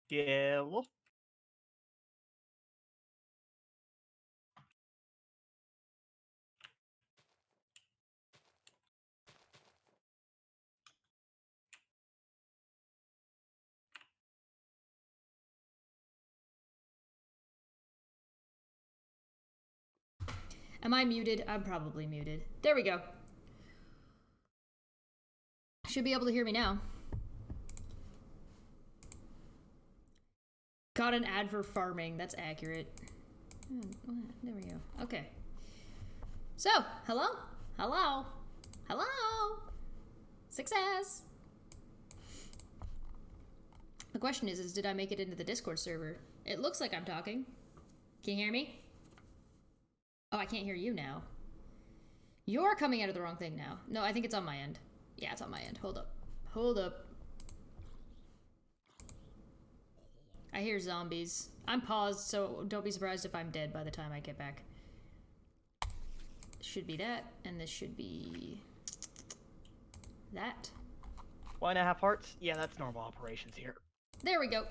Yeah, well, Am I muted? I'm probably muted. There we go. Should be able to hear me now. Got an ad for farming. That's accurate. There we go. Okay. So, hello? Hello? Hello? Success! The question is did I make it into the Discord server? It looks like I'm talking. Can you hear me? Oh, I can't hear you now. You're coming out of the wrong thing now. No, I think it's on my end. Yeah, it's on my end. Hold up. Hold up. I hear zombies. I'm paused, so don't be surprised if I'm dead by the time I get back. This should be that, and this should be... that. 1.5 hearts? Yeah, that's normal operations here. There we go.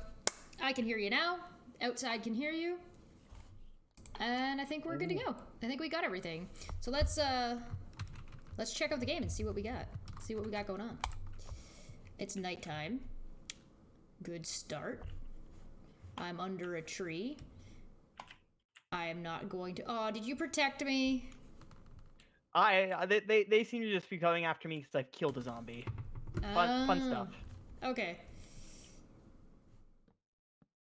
I can hear you now. Outside can hear you. And I think we're good to go. I think we got everything. So let's check out the game and see what we got. See what we got going on. It's nighttime. Good start. I'm under a tree. I am not going to... Oh, did you protect me? They seem to just be going after me because I've killed a zombie. Fun stuff. Okay.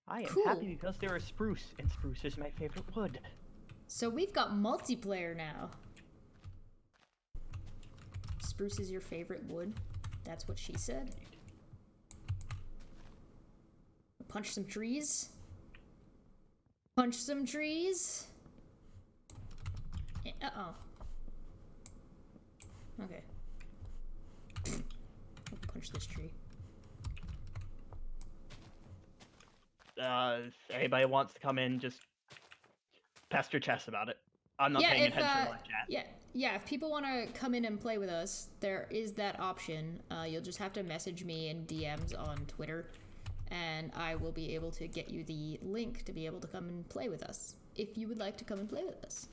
I am happy because there is spruce, and spruce is my favorite wood. So we've got multiplayer now. Spruce is your favorite wood? That's what she said. Punch some trees. Punch some trees. Uh-oh. Okay. Punch this tree. If anybody wants to come in, just pester Chess about it. I'm not paying attention to live chat. Yeah, if people want to come in and play with us, there is that option. You'll just have to message me in DMs on Twitter, and I will be able to get you the link to be able to come and play with us, if you would like to come and play with us.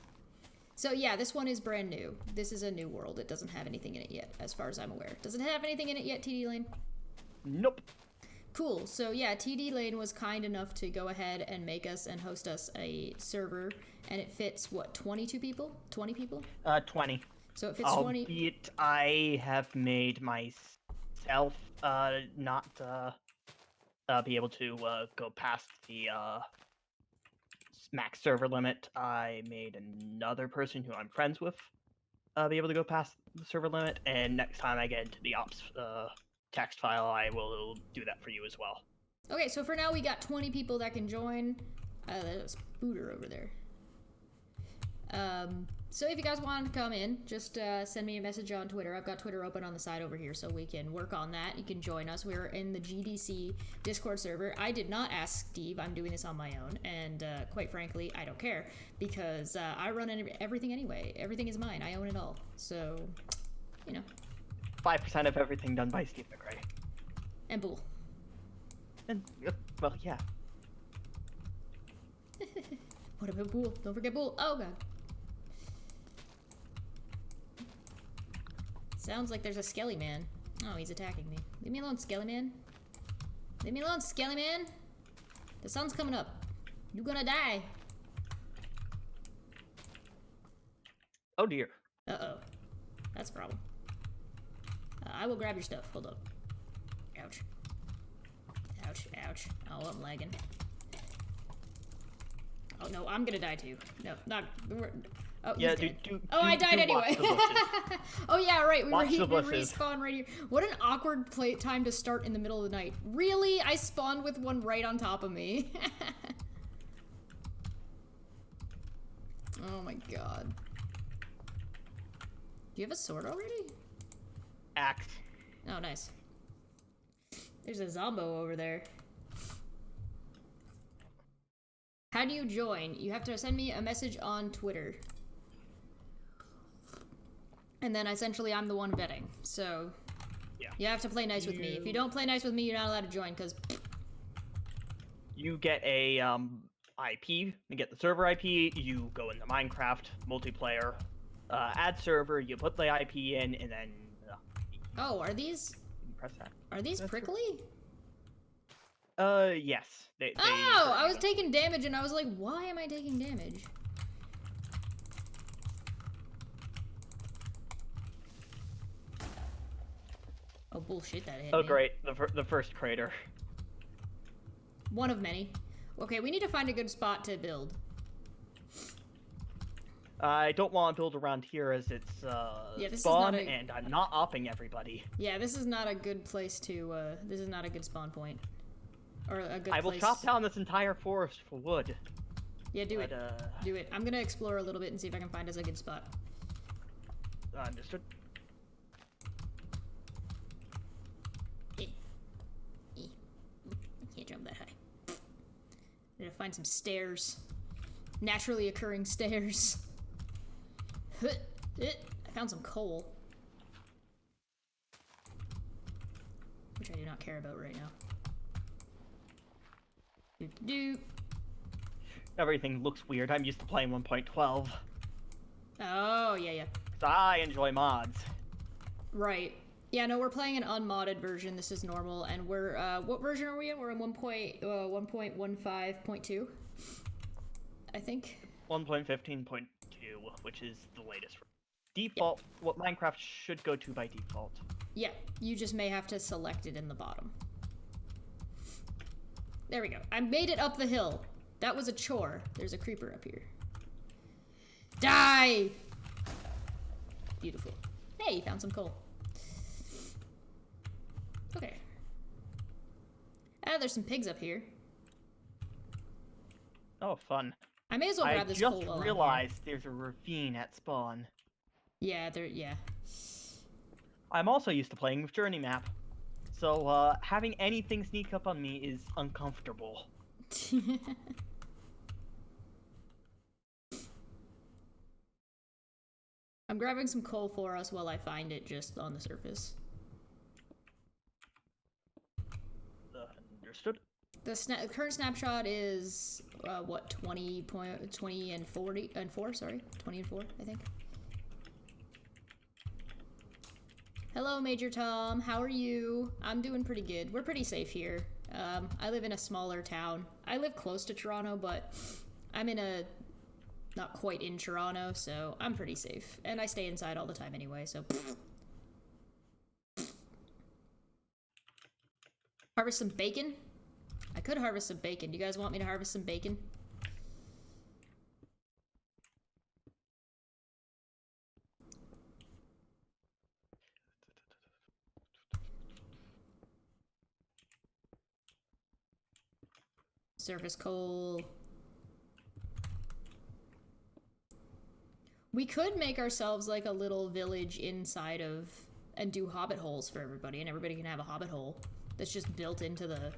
So yeah, this one is brand new. This is a new world. It doesn't have anything in it yet, as far as I'm aware. Does it have anything in it yet, TD Lane? Nope. Cool. So yeah, TD Lane was kind enough to go ahead and make us and host us a server, and it fits, what, 22 people? 20 people? 20. So it fits 20. Albeit I have made myself not be able to go past the max server limit. I made another person who I'm friends with be able to go past the server limit, and next time I get into the ops text file, I will do that for you as well. Okay, so for now we got 20 people that can join. There's a spooter over there. So if you guys want to come in, just send me a message on Twitter. I've got Twitter open on the side over here, so we can work on that. You can join us. We're in the GDC Discord server. I did not ask Steve. I'm doing this on my own, and quite frankly, I don't care, because I run everything anyway. Everything is mine. I own it all. So, you know. 5% of everything done by Steve McRae. And Bull. And, well, yeah. What about Bull? Don't forget Bull. Oh, God. Sounds like there's a Skelly Man. Oh, he's attacking me. Leave me alone, Skelly Man. Leave me alone, Skelly Man. The sun's coming up. You're gonna die. Oh, dear. Uh-oh. That's a problem. I will grab your stuff. Hold up. Ouch. Ouch, ouch. Oh, I'm lagging. Oh, no, I'm gonna die too. No, not... Oh, yeah, I died anyway. Oh, yeah, right. We bushes. respawn right here. What an awkward time to start in the middle of the night. Really? I spawned with one right on top of me. Oh, my God. Do you have a sword already? Axe. Oh, nice. There's a Zombo over there. How do you join? You have to send me a message on Twitter. And then essentially I'm the one vetting. So yeah, you have to play nice with me. If you don't play nice with me, you're not allowed to join, because you get a IP, you get the server IP, you go into Minecraft multiplayer, add server, you put the IP in, and then Oh, are these press that. That's prickly? Yes. They Oh, hurt I was you. taking damage and I was like, why am I taking damage? Oh bullshit, that hit me. Oh great, the first crater. One of many. Okay, we need to find a good spot to build. I don't want to build around here as it's this spawn, is not and I'm not opping everybody. Yeah, this is not a good place to, this is not a good spawn point. Or a good I will place. chop down this entire forest for wood. Yeah, do But, it. Do it. I'm gonna explore a little bit and see if I can find us a good spot. Understood. I can't jump that high. I need to find some stairs. Naturally occurring stairs. I found some coal. Which I do not care about right now. Doop. Everything looks weird. I'm used to playing 1.12. Oh, yeah. So I enjoy mods. Right. Yeah, no, we're playing an unmodded version. This is normal, and we're, what version are we in? We're in 1.15.2, I think. 1.15.2, which is the latest. Default, what Minecraft should go to by default. Yeah, you just may have to select it in the bottom. There we go. I made it up the hill. That was a chore. There's a creeper up here. Die! Beautiful. Hey, found some coal. Okay. Ah, there's some pigs up here. Oh, fun. I may as well grab this coal. I just realized there's a ravine at spawn. Yeah, I'm also used to playing with Journey Map. So, having anything sneak up on me is uncomfortable. I'm grabbing some coal for us while I find it just on the surface. Understood. The current snapshot is, what, 20 and 4, sorry? 20 and 4, I think. Hello, Major Tom. How are you? I'm doing pretty good. We're pretty safe here. I live in a smaller town. I live close to Toronto, but I'm in a... not quite in Toronto, so I'm pretty safe. And I stay inside all the time anyway, so... Harvest some bacon? I could harvest some bacon. Do you guys want me to harvest some bacon? Surface coal. We could make ourselves like a little village inside of... and do hobbit holes for everybody, and everybody can have a hobbit hole that's just built into the...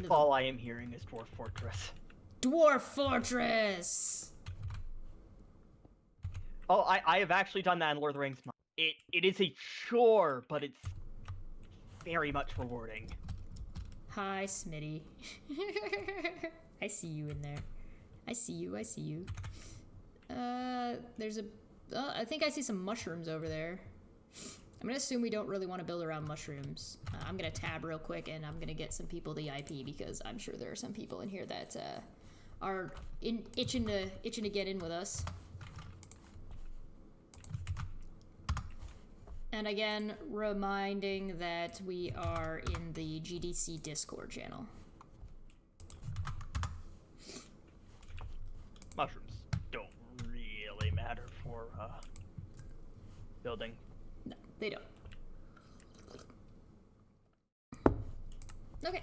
All I am hearing is Dwarf Fortress. Dwarf Fortress! Oh, I have actually done that in Lord of the Rings. It is a chore, but it's very much rewarding. Hi, Smitty. I see you in there. I see you. There's a... I think I see some mushrooms over there. I'm gonna assume we don't really want to build around mushrooms. I'm gonna tab real quick and I'm gonna get some people the IP because I'm sure there are some people in here that are itching to get in with us. And again, reminding that we are in the GDC Discord channel. Mushrooms don't really matter for building. No, they don't. Okay.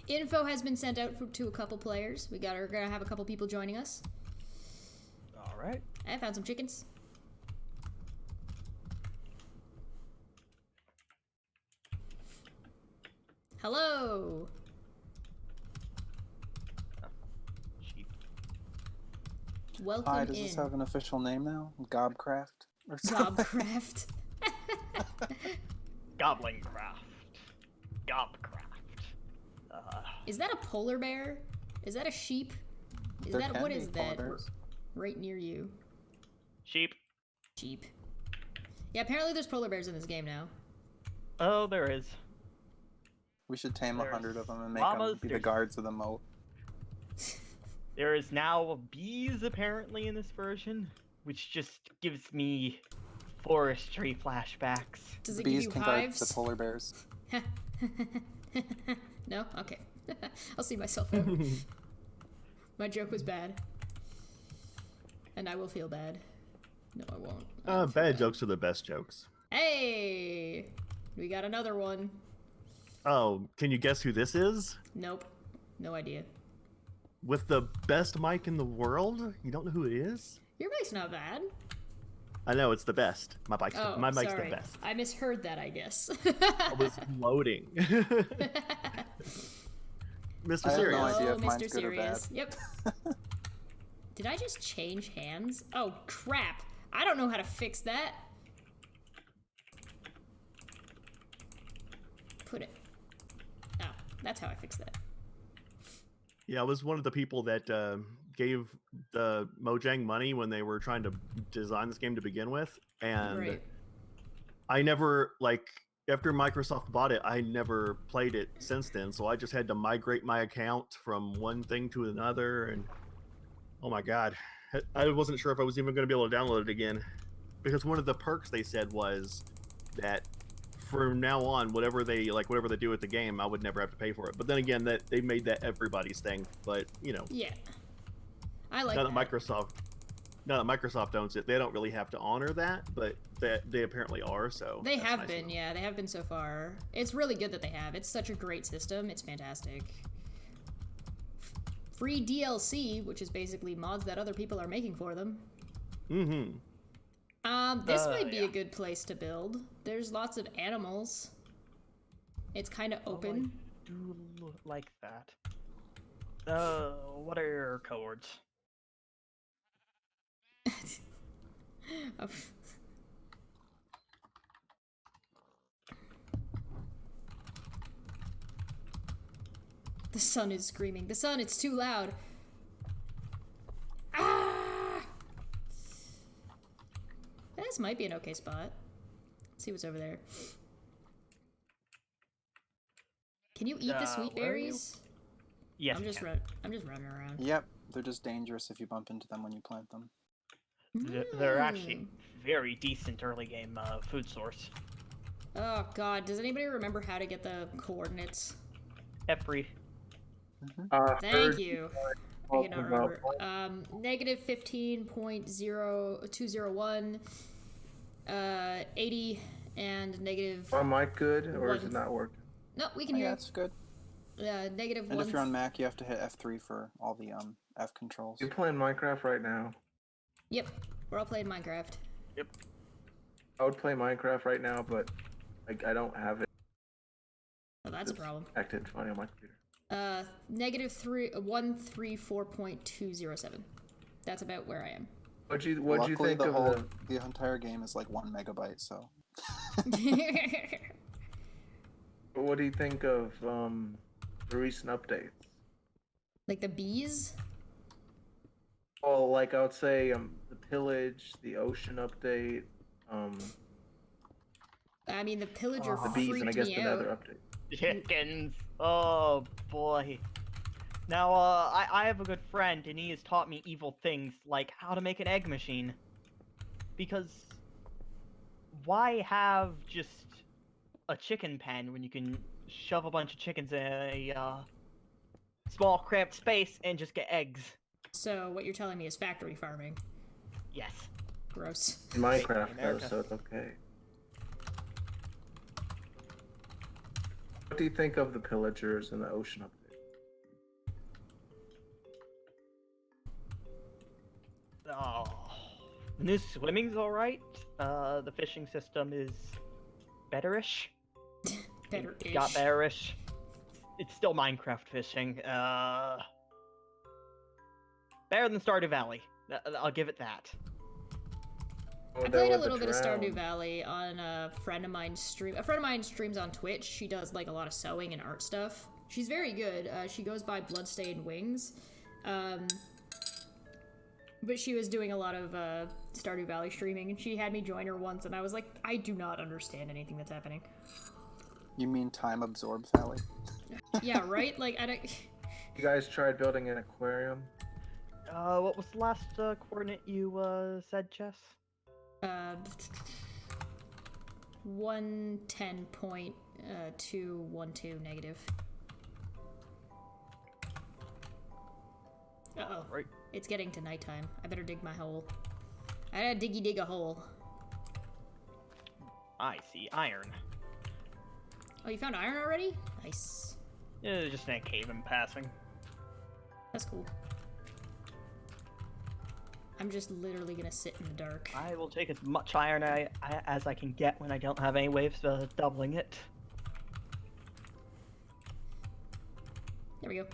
Info has been sent out to a couple players. We're gonna have a couple people joining us. All right. I found some chickens. Hello. Sheep. Welcome Hi, does in. this have an official name now? Gobcraft or something? Gobcraft. Gobling craft. Gobcraft. Is that a polar bear? Is that a sheep? What is that? Bears. Right near you. Sheep. Sheep. Yeah, apparently there's polar bears in this game now. Oh, there is. We should tame There's 100 of them and make llamas, them be the there's- guards of the moat. There is now bees apparently in this version, which just gives me forestry flashbacks. Does The it give bees you can guard hives? the polar bears. No? Okay. I'll see myself out. My joke was bad. And I will feel bad. No, I won't. I won't feel Bad jokes are the best jokes. Hey! We got another one. Oh, can you guess who this is? Nope. No idea. With the best mic in the world? You don't know who it is? Your mic's not bad. I know, it's the best. My mic's sorry. the best. I misheard that, I guess. I was loading. Mr. I have Serious. no idea Oh, if mine's Mr. good or bad. Serious. Yep. Did I just change hands? Oh, crap. I don't know how to fix that. Put it. Oh, that's how I fix that. Yeah, I was one of the people that gave the Mojang money when they were trying to design this game to begin with. And Right. I never, after Microsoft bought it, I never played it since then. So I just had to migrate my account from one thing to another. And oh my God, I wasn't sure if I was even going to be able to download it again. Because one of the perks they said was that from now on, whatever they do with the game, I would never have to pay for it. But then again, that they made that everybody's thing. But Yeah. I like now that. that Microsoft owns it, they don't really have to honor that, but they apparently are. So They that's have nice of been, them. yeah, they have been so far. It's really good that they have. It's such a great system. It's fantastic. Free DLC, which is basically mods that other people are making for them. Mm-hmm. This might be yeah. a good place to build. There's lots of animals. It's kind of open. I do like that. What are your cohorts? Oh. The sun is screaming. The sun, it's too loud. Ah! This might be an okay spot. Let's see what's over there. Can you eat the sweet where are you? berries? Yes, I'm you just can. I'm just running around. Yep, they're just dangerous if you bump into them when you plant them. They're actually Mm. very decent early game food source. Oh god, does anybody remember how to get the coordinates? Every Thank you. I cannot remember. Negative 15.0201, 80, and negative. Am I good, or is One. it not working? No, we can Oh, hear. yeah, that's good. Negative And one. if you're on Mac, you have to hit F3 for all the F controls. You playing Minecraft right now? Yep, we're all playing Minecraft. I would play Minecraft right now, but I don't have it Well, that's a problem. active funny on my computer. Negative 134.207. That's about where I am. What'd you Luckily, think the of whole the entire game is like 1 megabyte, so what do you think of the recent updates? Like the bees? Well, like I would say the pillage, the ocean update, I mean, the pillager the bees, and I freaked guess me the out. nether update. chickens. Oh boy. Now, I have a good friend, and he has taught me evil things like how to make an egg machine. Because why have just a chicken pen when you can shove a bunch of chickens in a small cramped space and just get eggs? So what you're telling me is factory farming. Yes. Gross. In Minecraft America. does, so it's okay. What do you think of the pillagers and the ocean update? Oh, the new swimming's alright. The fishing system is betterish. Better-ish. Got betterish. It's still Minecraft fishing. Better than Stardew Valley. I'll give it that. I played a little bit of Stardew Valley on a friend of mine's stream. A friend of mine streams on Twitch. She does like a lot of sewing and art stuff. She's very good. She goes by Bloodstained Wings. But she was doing a lot of Stardew Valley streaming, and she had me join her once, and I was like, I do not understand anything that's happening. You mean time absorbed Valley? Yeah, right? Like, I don't... You guys tried building an aquarium? What was the last coordinate you said, Jess? 110.212 negative. Uh-oh. Right. It's getting to nighttime. I better dig my hole. I gotta dig a hole. I see iron. Oh, you found iron already? Nice. Yeah, just in a cave in passing. That's cool. I'm just literally gonna sit in the dark. I will take as much iron as I can get when I don't have any ways of doubling it. There we go.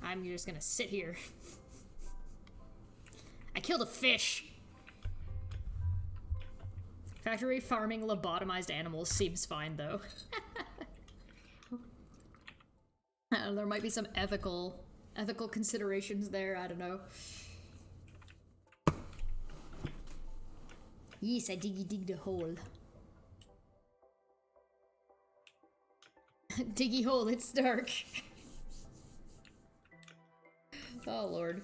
I'm just gonna sit here. I killed a fish! Factory farming lobotomized animals seems fine, though. There might be some ethical considerations there, I don't know. Yes, I dig the hole. Diggy hole, it's dark. Oh lord.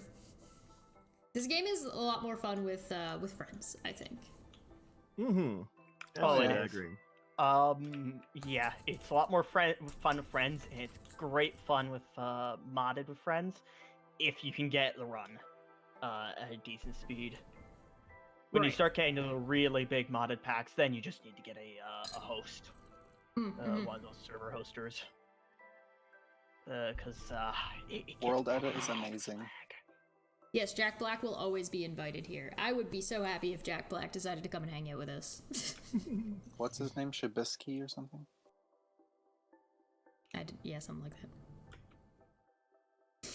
This game is a lot more fun with friends, I think. Mm-hmm. Oh, Yeah, it I is. agree. Yeah, it's a lot more fun with friends, and it's great fun with modded with friends, if you can get the run at a decent speed. When you Right. start getting to the really big modded packs, then you just need to get a host, Mm-hmm. one of those server hosters, because it gets World edit is lag. amazing. Yes, Jack Black will always be invited here. I would be so happy if Jack Black decided to come and hang out with us. What's his name? Shabisky or something? Yeah, something like that.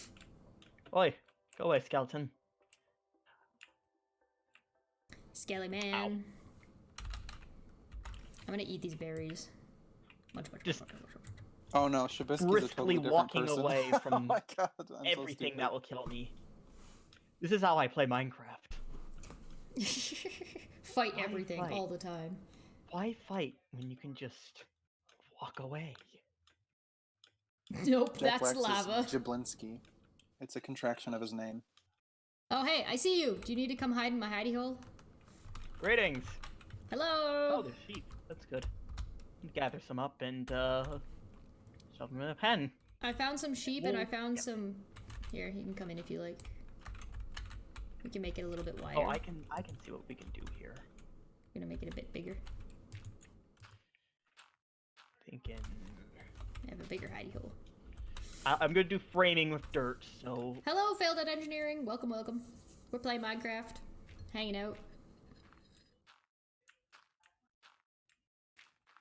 Oi, go away, skeleton. Skelly man. Ow. I'm gonna eat these berries. Much. Just Oh no, Shabisky's a briskly totally different walking person. away Oh from my god, I'm so everything stupid. that will kill me. This is how I play Minecraft. Fight Why everything fight? all the time. Why fight when you can just walk away? Nope, Jack that's Black's lava. is Jablinski. It's a contraction of his name. Oh hey, I see you. Do you need to come hide in my hidey hole? Greetings. Hello. Oh, there's sheep. That's good. Gather some up and shove them in a pen. I found some sheep and I Wool. found Yep. some. Here, you can come in if you like. We can make it a little bit wider. Oh, I can see what we can do here. We're gonna make it a bit bigger. Thinking. I have a bigger hidey hole. I'm gonna do framing with dirt. So Hello, failed at engineering. Welcome, welcome. We're playing Minecraft, hanging out.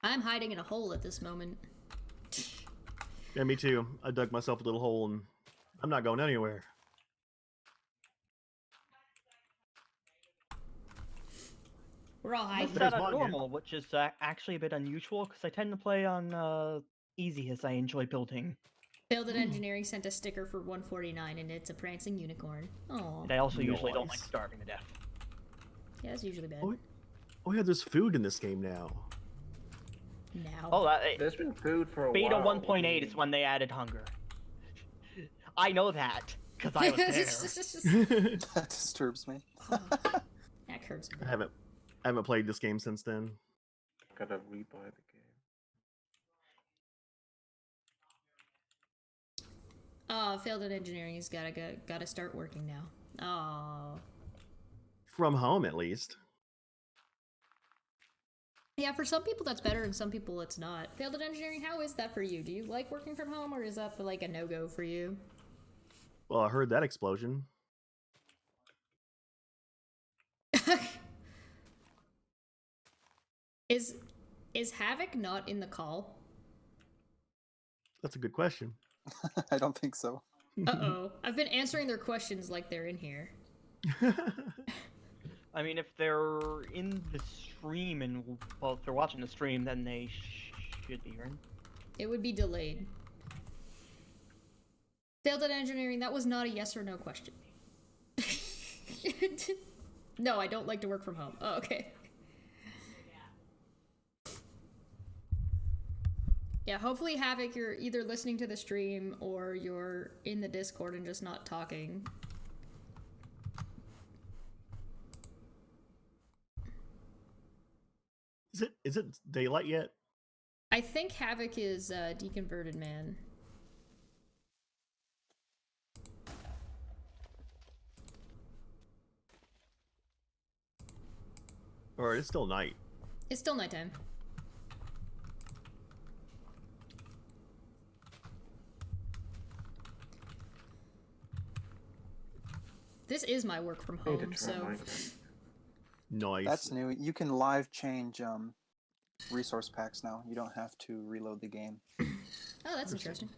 I'm hiding in a hole at this moment. Yeah, me too. I dug myself a little hole and I'm not going anywhere. We're all I hiding. set on one, yeah. normal, which is actually a bit unusual because I tend to play on easy as I enjoy building. Failed at engineering sent a sticker for 149 and it's a prancing unicorn. Oh, And I also usually don't like Nice. starving to death. yeah, that's usually bad. Oh yeah, there's food in this game now. Now. Oh, There's been food for a beta while. 1.8 is when they added hunger. I know that because I was there. That disturbs me. That hurts. I haven't played this game since then. Gotta rebuy the game. Oh, failed at engineering. He's gotta start working now. Oh. From home, at least. Yeah, for some people that's better, and some people it's not. Failed at engineering, how is that for you? Do you like working from home, or is that like a no-go for you? Well, I heard that explosion. Is Havoc not in the call? That's a good question. I don't think so. Uh-oh. I've been answering their questions like they're in here. I mean, if they're in the stream and well, if they're watching the stream, then they should be in. It would be delayed. Failed at engineering, that was not a yes or no question. No, I don't like to work from home. Oh, okay. Yeah, hopefully Havoc, you're either listening to the stream or you're in the Discord and just not talking. Is it daylight yet? I think Havoc is deconverted man. Or it's still night? It's still nighttime. This is my work from I need to home, try so mine. Nice. That's new. You can live change resource packs now. You don't have to reload the game. oh, that's interesting.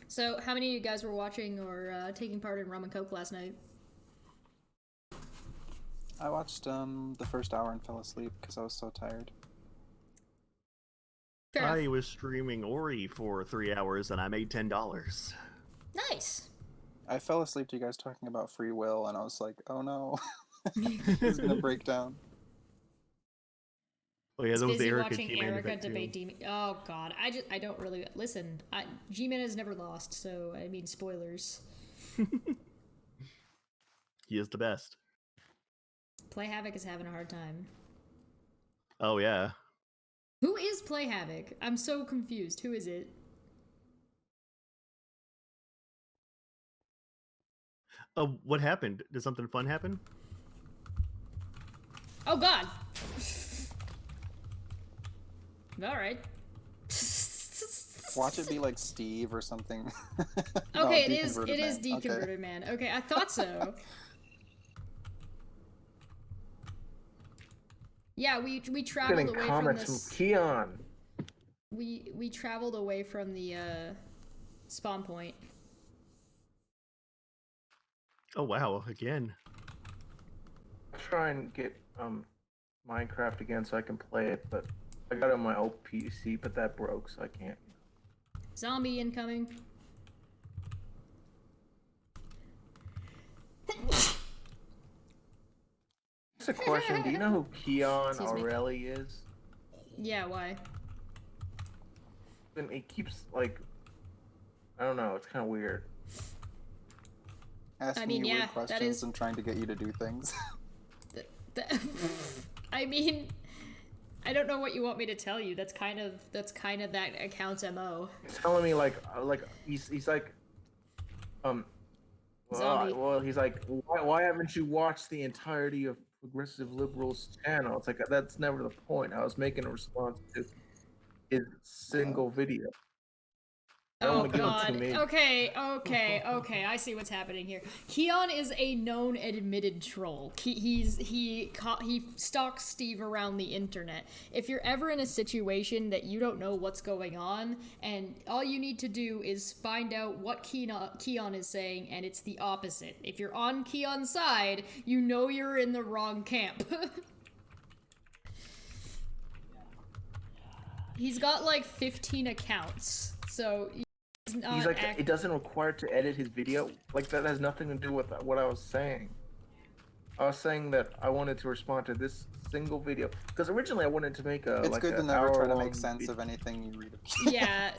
So, how many of you guys were watching or taking part in Rum and Coke last night? I watched the first hour and fell asleep because I was so tired. Fair I enough. was streaming Ori for 3 hours and I made $10. Nice. I fell asleep to you guys talking about free will, and I was like, oh no, it's gonna break down. Oh yeah, He's that was the busy Erica watching G-Man Erica debate, too. debate Demon. Oh god, I don't really listen. G-Man has never lost, so I mean spoilers. He is the best. Play Havoc is having a hard time. Oh yeah. Who is Play Havoc? I'm so confused. Who is it? What happened? Did something fun happen? Oh god. All right. Watch it be like Steve or something. Okay, No, it is deconverted deconverted man. man. Okay, I thought so. Yeah, we traveled Getting away from comments this. from Keon. We traveled away from the spawn point. Oh wow, again. Try and get Minecraft again so I can play it, but I got it on my old PC, but that broke, so I can't. Zombie incoming. Just a question. Do you know who Keon Excuse me. O'Reilly is? Yeah, why? And he keeps like, I don't know. It's kind of weird. Asking mean, you yeah, weird that questions is- and trying to get you to do things. I mean, I don't know what you want me to tell you. That's kind of that account's MO. He's telling me like he's like, Zombie. well, he's like, why haven't you watched the entirety of Progressive Liberals channel? It's like that's never the point. I was making a response to his single video. I don't Oh wanna give him too god. many. Okay. I see what's happening here. Keon is a known admitted troll. He stalks Steve around the internet. If you're ever in a situation that you don't know what's going on, and all you need to do is find out what Keon is saying, and it's the opposite. If you're on Keon's side, you know you're in the wrong camp. He's got like 15 accounts, so He's like, it doesn't require to edit his video. Like that has nothing to do with what I was saying. I was saying that I wanted to respond to this single video because originally I wanted to make a. It's like good to an never try to hour-long make sense video. of anything you read. Yeah,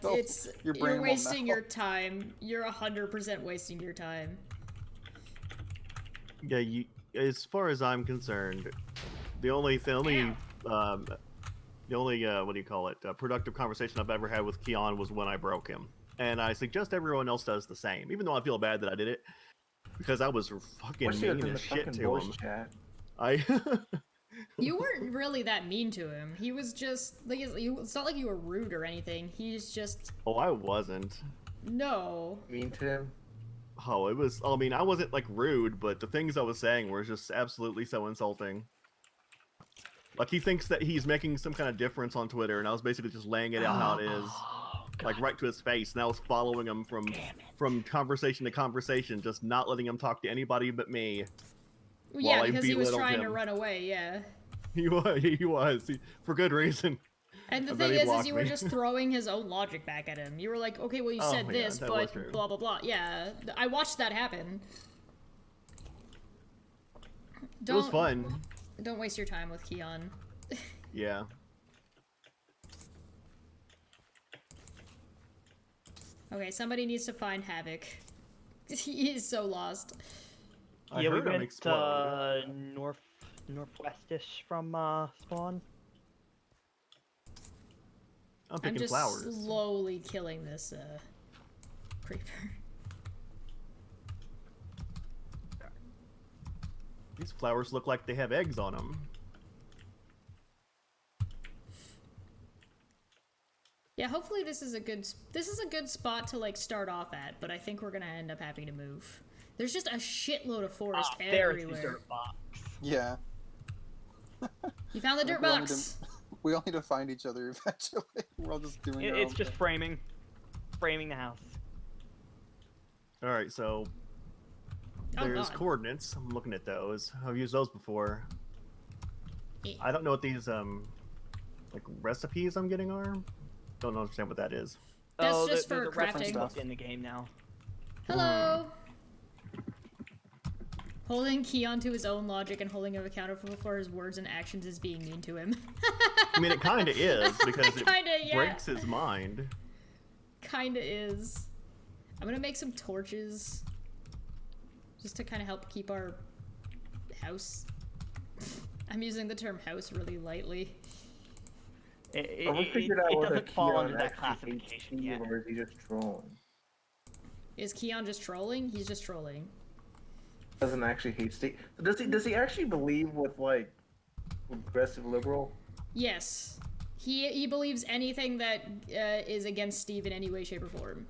No, it's your brain you're will wasting melt. your time. You're 100% wasting your time. Yeah, as far as I'm concerned, the only what do you call it? Productive conversation I've ever had with Keon was when I broke him, and I suggest everyone else does the same. Even though I feel bad that I did it, because I was fucking Especially mean in the as shit fucking to voice him. chat. I You weren't really that mean to him. He was just like it's not like you were rude or anything. He's just I wasn't. no. Mean to him. Oh, it was. I mean, I wasn't like rude, but the things I was saying were just absolutely so insulting. Like he thinks that he's making some kind of difference on Twitter, and I was basically just laying it out how it is, like right to his face. And I was following him from conversation to conversation, just not letting him talk to anybody but me. Yeah, I because he was belittled trying to him. run away. Yeah. He was for good reason. And the I bet thing he is blocked you were me. just throwing his own logic back at him. You were like, okay, well, you Oh, said yeah, this, that was but true. blah, blah, blah. Yeah, I watched that happen. It was fun. Don't waste your time with Keon. Yeah. Okay, somebody needs to find Havoc. He is so lost. I Yeah, we heard him went explode. northwestish from spawn. I'm I'm picking just flowers. slowly killing this creeper. These flowers look like they have eggs on them. Yeah, hopefully this is a good spot to like start off at, but I think we're gonna end up having to move. There's just a shitload of forest There's the everywhere. dirt box. Yeah. You found the dirt We all need box. We all need to find each other eventually. We're all just doing our It's own just thing. framing the house. All right, so Oh, there's God. coordinates. I'm looking at those. I've used those before. Yeah. I don't know what these like recipes I'm getting are. Don't understand what that is. That's just there's for a reference crafting. book in the game now. Hello. Holding Keon to his own logic and holding him accountable for his words and actions is being mean to him. I mean, it kind of is because it Kinda, yeah. breaks his mind. Kinda is. I'm gonna make some torches. Just to kind of help keep our house. I'm using the term house really lightly. It, Have we it, figured it out whether doesn't fall Keon under that actually classification hates yet. Steve, or is he just trolling? Is Keon just trolling? He's just trolling. Doesn't actually hate Steve. Does he actually believe with like progressive liberal? Yes. He believes anything that is against Steve in any way, shape, or form.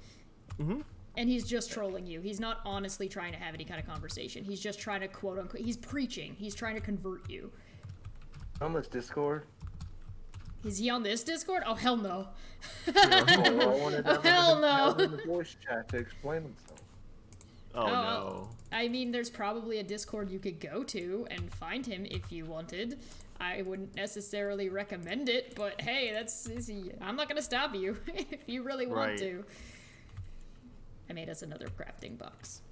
Mm-hmm. And he's just trolling you. He's not honestly trying to have any kind of conversation. He's just trying to quote unquote. He's preaching. He's trying to convert you. On this Discord? Is he on this Discord? Oh hell no. Oh, I wanted Oh, hell no. in the voice chat to explain himself. Oh, no. I mean, there's probably a Discord you could go to and find him if you wanted. I wouldn't necessarily recommend it, but hey, I'm not gonna stop you if you really want Right. to. I made us another crafting box.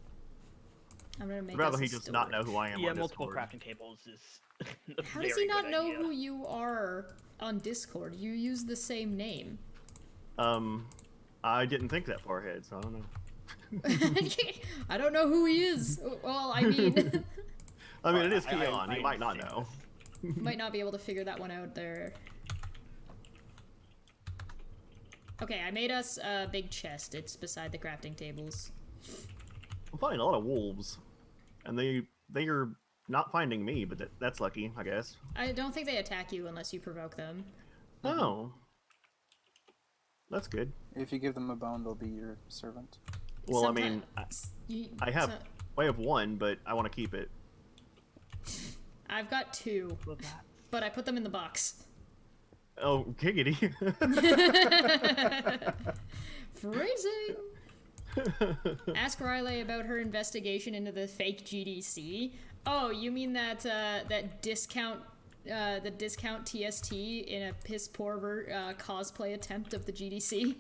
I'm gonna make Rather us he a just not know storage. who I am Yeah, on multiple Discord. crafting tables is a How does very he not good know idea. who you are on Discord? You use the same name. I didn't think that far ahead, so I don't know. I don't know who he is. Well, I mean, I mean, it is I- Keon. He I might not understand know. might not be able to figure that one out there. Okay, I made us a big chest. It's beside the crafting tables. I'm finding a lot of wolves, and they are not finding me, but that's lucky, I guess. I don't think they attack you unless you provoke them. Oh, that's good. If you give them a bone, they'll be your servant. Well, I mean, I have one, but I want to keep it. I've got 2, With that. but I put them in the box. Oh, giggity. Phrasing! Ask Riley about her investigation into the fake GDC. Oh, you mean that that discount TST in a piss poor cosplay attempt of the GDC?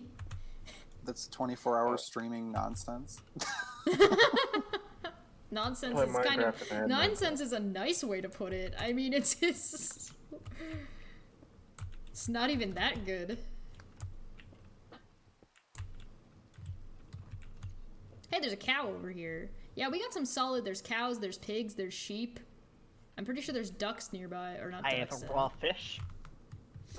That's 24-hour streaming nonsense. Nonsense Play is kind of Minecraft and add nonsense is a nice way to put it. I mean, it's not even that good. Hey, there's a cow over here. Yeah, we got some solid. There's cows, there's pigs, there's sheep. I'm pretty sure there's ducks nearby, or not I ducks. have a raw fish.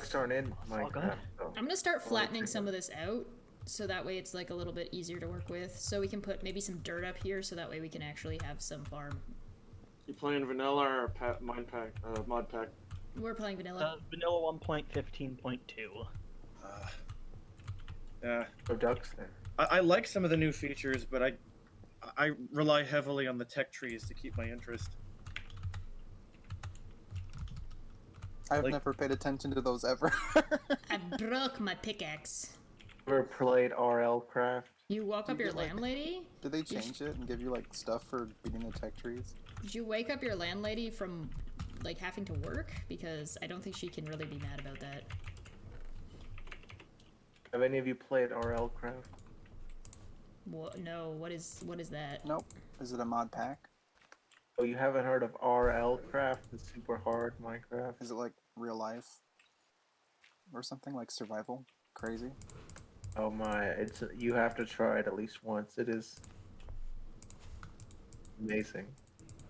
Starting in all good. Minecraft. So. I'm gonna start Oh, flattening okay. some of this out, so that way it's like a little bit easier to work with. So we can put maybe some dirt up here, so that way we can actually have some farm. You playing vanilla or mod pack? We're playing vanilla. Vanilla 1.15.2. Yeah, No ducks there. I like some of the new features, but I rely heavily on the tech trees to keep my interest. I've Like- never paid attention to those ever. I broke my pickaxe. Ever played RL Craft? You woke up You your get, like- landlady? Did they change it and give you like stuff for beating the tech trees? Did you wake up your landlady from like having to work? Because I don't think she can really be mad about that. Have any of you played RL Craft? What? No. What is that? Nope. Is it a mod pack? Oh, you haven't heard of RL Craft, the super hard Minecraft? Is it like real life? Or something like survival? Crazy? Oh my, you have to try it at least once. It is amazing.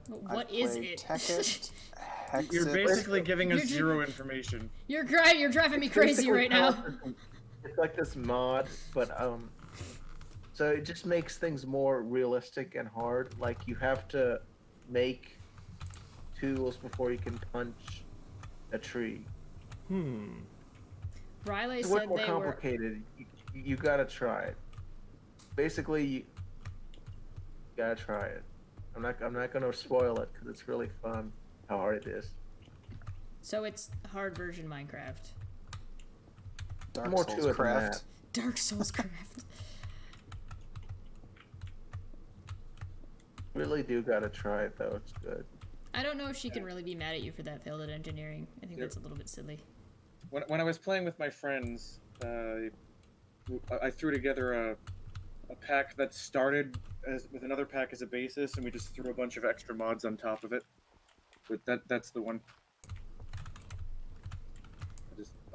What I've is played it? Tekkit, Hexit. You're basically giving us You're ju- zero information. You're driving me crazy Basically right now. It's like this mod, but so it just makes things more realistic and hard. Like you have to make tools before you can punch a tree. Riley It's way said more they were. complicated. You gotta try it. Basically, you gotta try it. I'm not gonna spoil it because it's really fun how hard it is. So it's hard version Minecraft. Dark More to Souls it than Craft. that. Dark Souls Craft. Really do gotta try it though. It's good. I don't know if she can really be mad at you for that failed at engineering. I think Yep. that's a little bit silly. When I was playing with my friends, I threw together a pack that started with another pack as a basis, and we just threw a bunch of extra mods on top of it. But that's the one.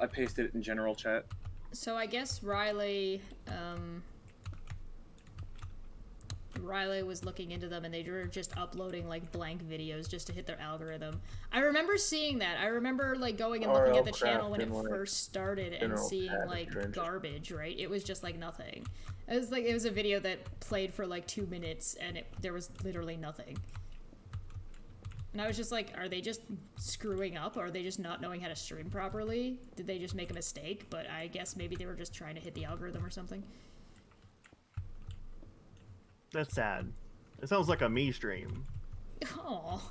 I pasted it in general chat. So I guess Riley was looking into them and they were just uploading like blank videos just to hit their algorithm. I remember seeing that. I remember like going and looking at the channel when it first started and seeing like garbage, right? It was just like nothing. It was a video that played for like 2 minutes and there was literally nothing. And I was just like, are they just screwing up? Or are they just not knowing how to stream properly? Did they just make a mistake? But I guess maybe they were just trying to hit the algorithm or something. That's sad. It sounds like a me stream. Oh.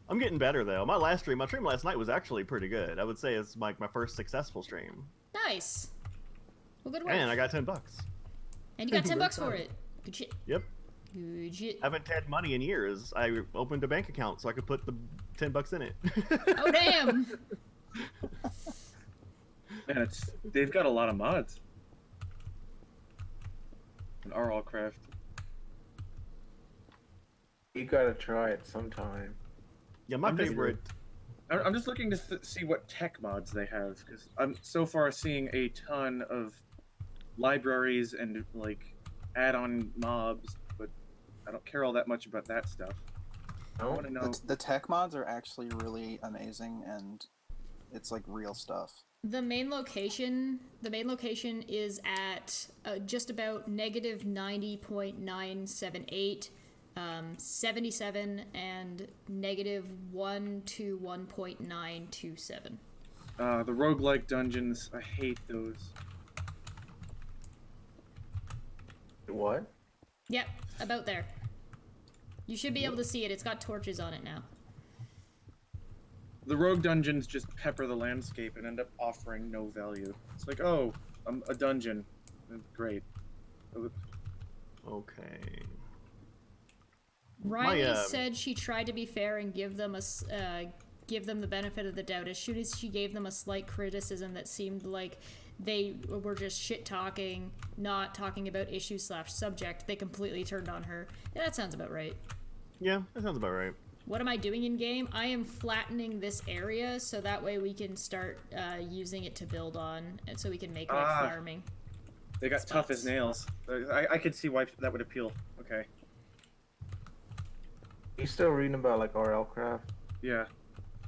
I'm getting better though. My stream last night was actually pretty good. I would say it's like my first successful stream. Nice. Well, good work. And I got $10. And you got $10 Very for fun. it. Good shit. Yep. Good shit. I haven't had money in years. I opened a bank account so I could put the $10 in it. Oh, damn. Man, they've got a lot of mods. And RL Craft. You gotta try it sometime. Yeah, my I'm just- favorite. I'm just looking to see what tech mods they have, because I'm so far seeing a ton of libraries and like add-on mobs, but I don't care all that much about that stuff. I No? want to know. The tech mods are actually really amazing, and it's like real stuff. The main location is at just about negative 90.978, 77, and negative 121.927. The roguelike dungeons, I hate those. What? Yep, about there. You should be able to see it. It's got torches on it now. The rogue dungeons just pepper the landscape and end up offering no value. It's like, oh, a dungeon. Great. Okay. Riley said she tried to be fair and give them the benefit of the doubt. As soon as she gave them a slight criticism that seemed like they were just shit talking, not talking about issue/subject, they completely turned on her. Yeah, that sounds about right. Yeah, that sounds about right. What am I doing in game? I am flattening this area so that way we can start using it to build on, and so we can make like farming. They got tough as nails. I could see why that would appeal. Okay. You still reading about like RL Craft? Yeah.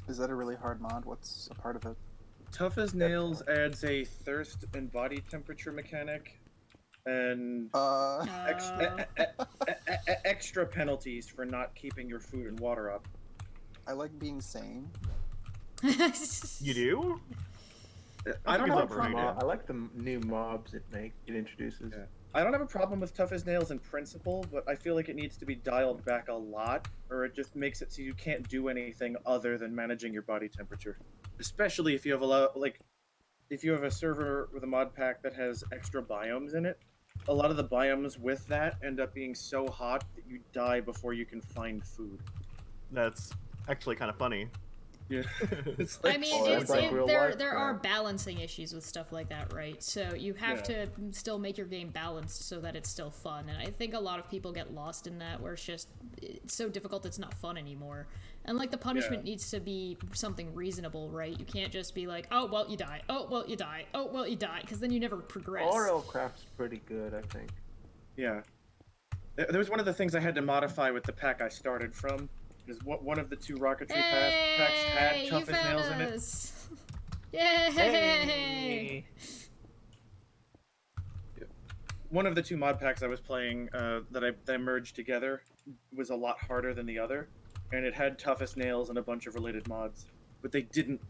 Is that a really hard mod? What's a part of it? Tough as nails adds a thirst and body temperature mechanic, and extra penalties for not keeping your food and water up. I like being sane. You do? I don't think have a it's problem. overrated. I like the new mobs it introduces. Yeah. I don't have a problem with tough as nails in principle, but I feel like it needs to be dialed back a lot, or it just makes it so you can't do anything other than managing your body temperature. Especially if you have if you have a server with a mod pack that has extra biomes in it. A lot of the biomes with that end up being so hot that you die before you can find food. That's actually kind of funny. Yeah. It's I mean, Oh, that's like real there life are crap. balancing issues with stuff like that, right? So you have Yeah. to still make your game balanced so that it's still fun. And I think a lot of people get lost in that, where it's so difficult it's not fun anymore. And like the punishment needs to be something reasonable, right? You can't just be like, oh well, you die. Oh well, you die. Oh well, you die, because then you never progress. Oral craft's pretty good, I think. Yeah. There was one of the things I had to modify with the pack I started from. Is one of the two rocketry packs had Hey, tough you as found nails in it. us. Yay! Hey. One of the two mod packs I was playing that I merged together was a lot harder than the other, and it had tough as nails and a bunch of related mods, but they didn't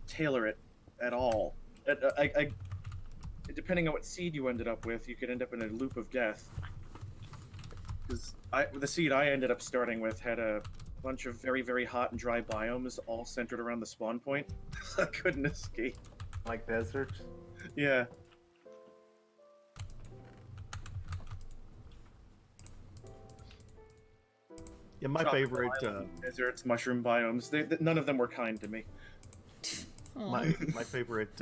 tailor it at all. Depending on what seed you ended up with, you could end up in a loop of death. Because the seed I ended up starting with had a bunch of very, very hot and dry biomes all centered around the spawn point. I couldn't escape. Like deserts. Yeah. Yeah, my Tropical favorite. Deserts, mushroom biomes. None of them were kind to me. Aw. My favorite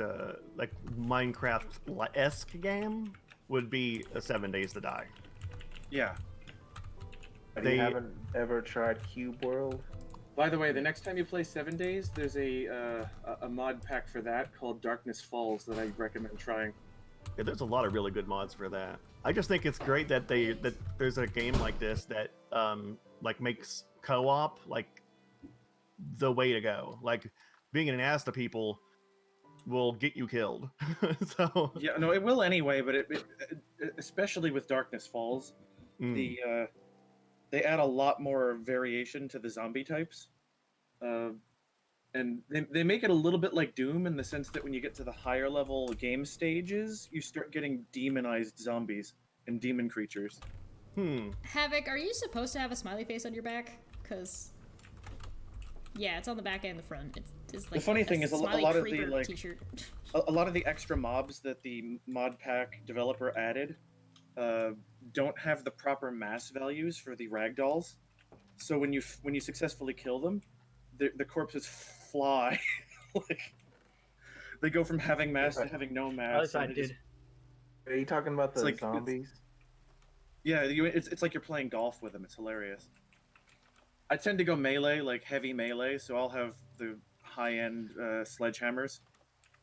like Minecraft-esque game would be a 7 Days to Die. Yeah. They- You haven't ever tried Cube World? By the way, the next time you play 7 Days, there's a mod pack for that called Darkness Falls that I recommend trying. Yeah, there's a lot of really good mods for that. I just think it's great that there's a game like this that like makes co-op like the way to go. Like being an ass to people will get you killed. So Yeah, no, it will anyway, but it especially with Darkness Falls, mm. they add a lot more variation to the zombie types. And they make it a little bit like Doom in the sense that when you get to the higher level game stages, you start getting demonized zombies and demon creatures. Havoc, are you supposed to have a smiley face on your back? Because yeah, it's on the back and the front. It's like The funny thing is, a smiley lot of the, creeper like- t-shirt. A lot of the extra mobs that the mod pack developer added don't have the proper mass values for the ragdolls. So when you successfully kill them, the corpses fly. Like they go from having mass to having no mass. At least I and it did. Are you talking about the It's like- zombies? Yeah, it's like you're playing golf with them. It's hilarious. I tend to go melee, like heavy melee, so I'll have the high-end sledgehammers,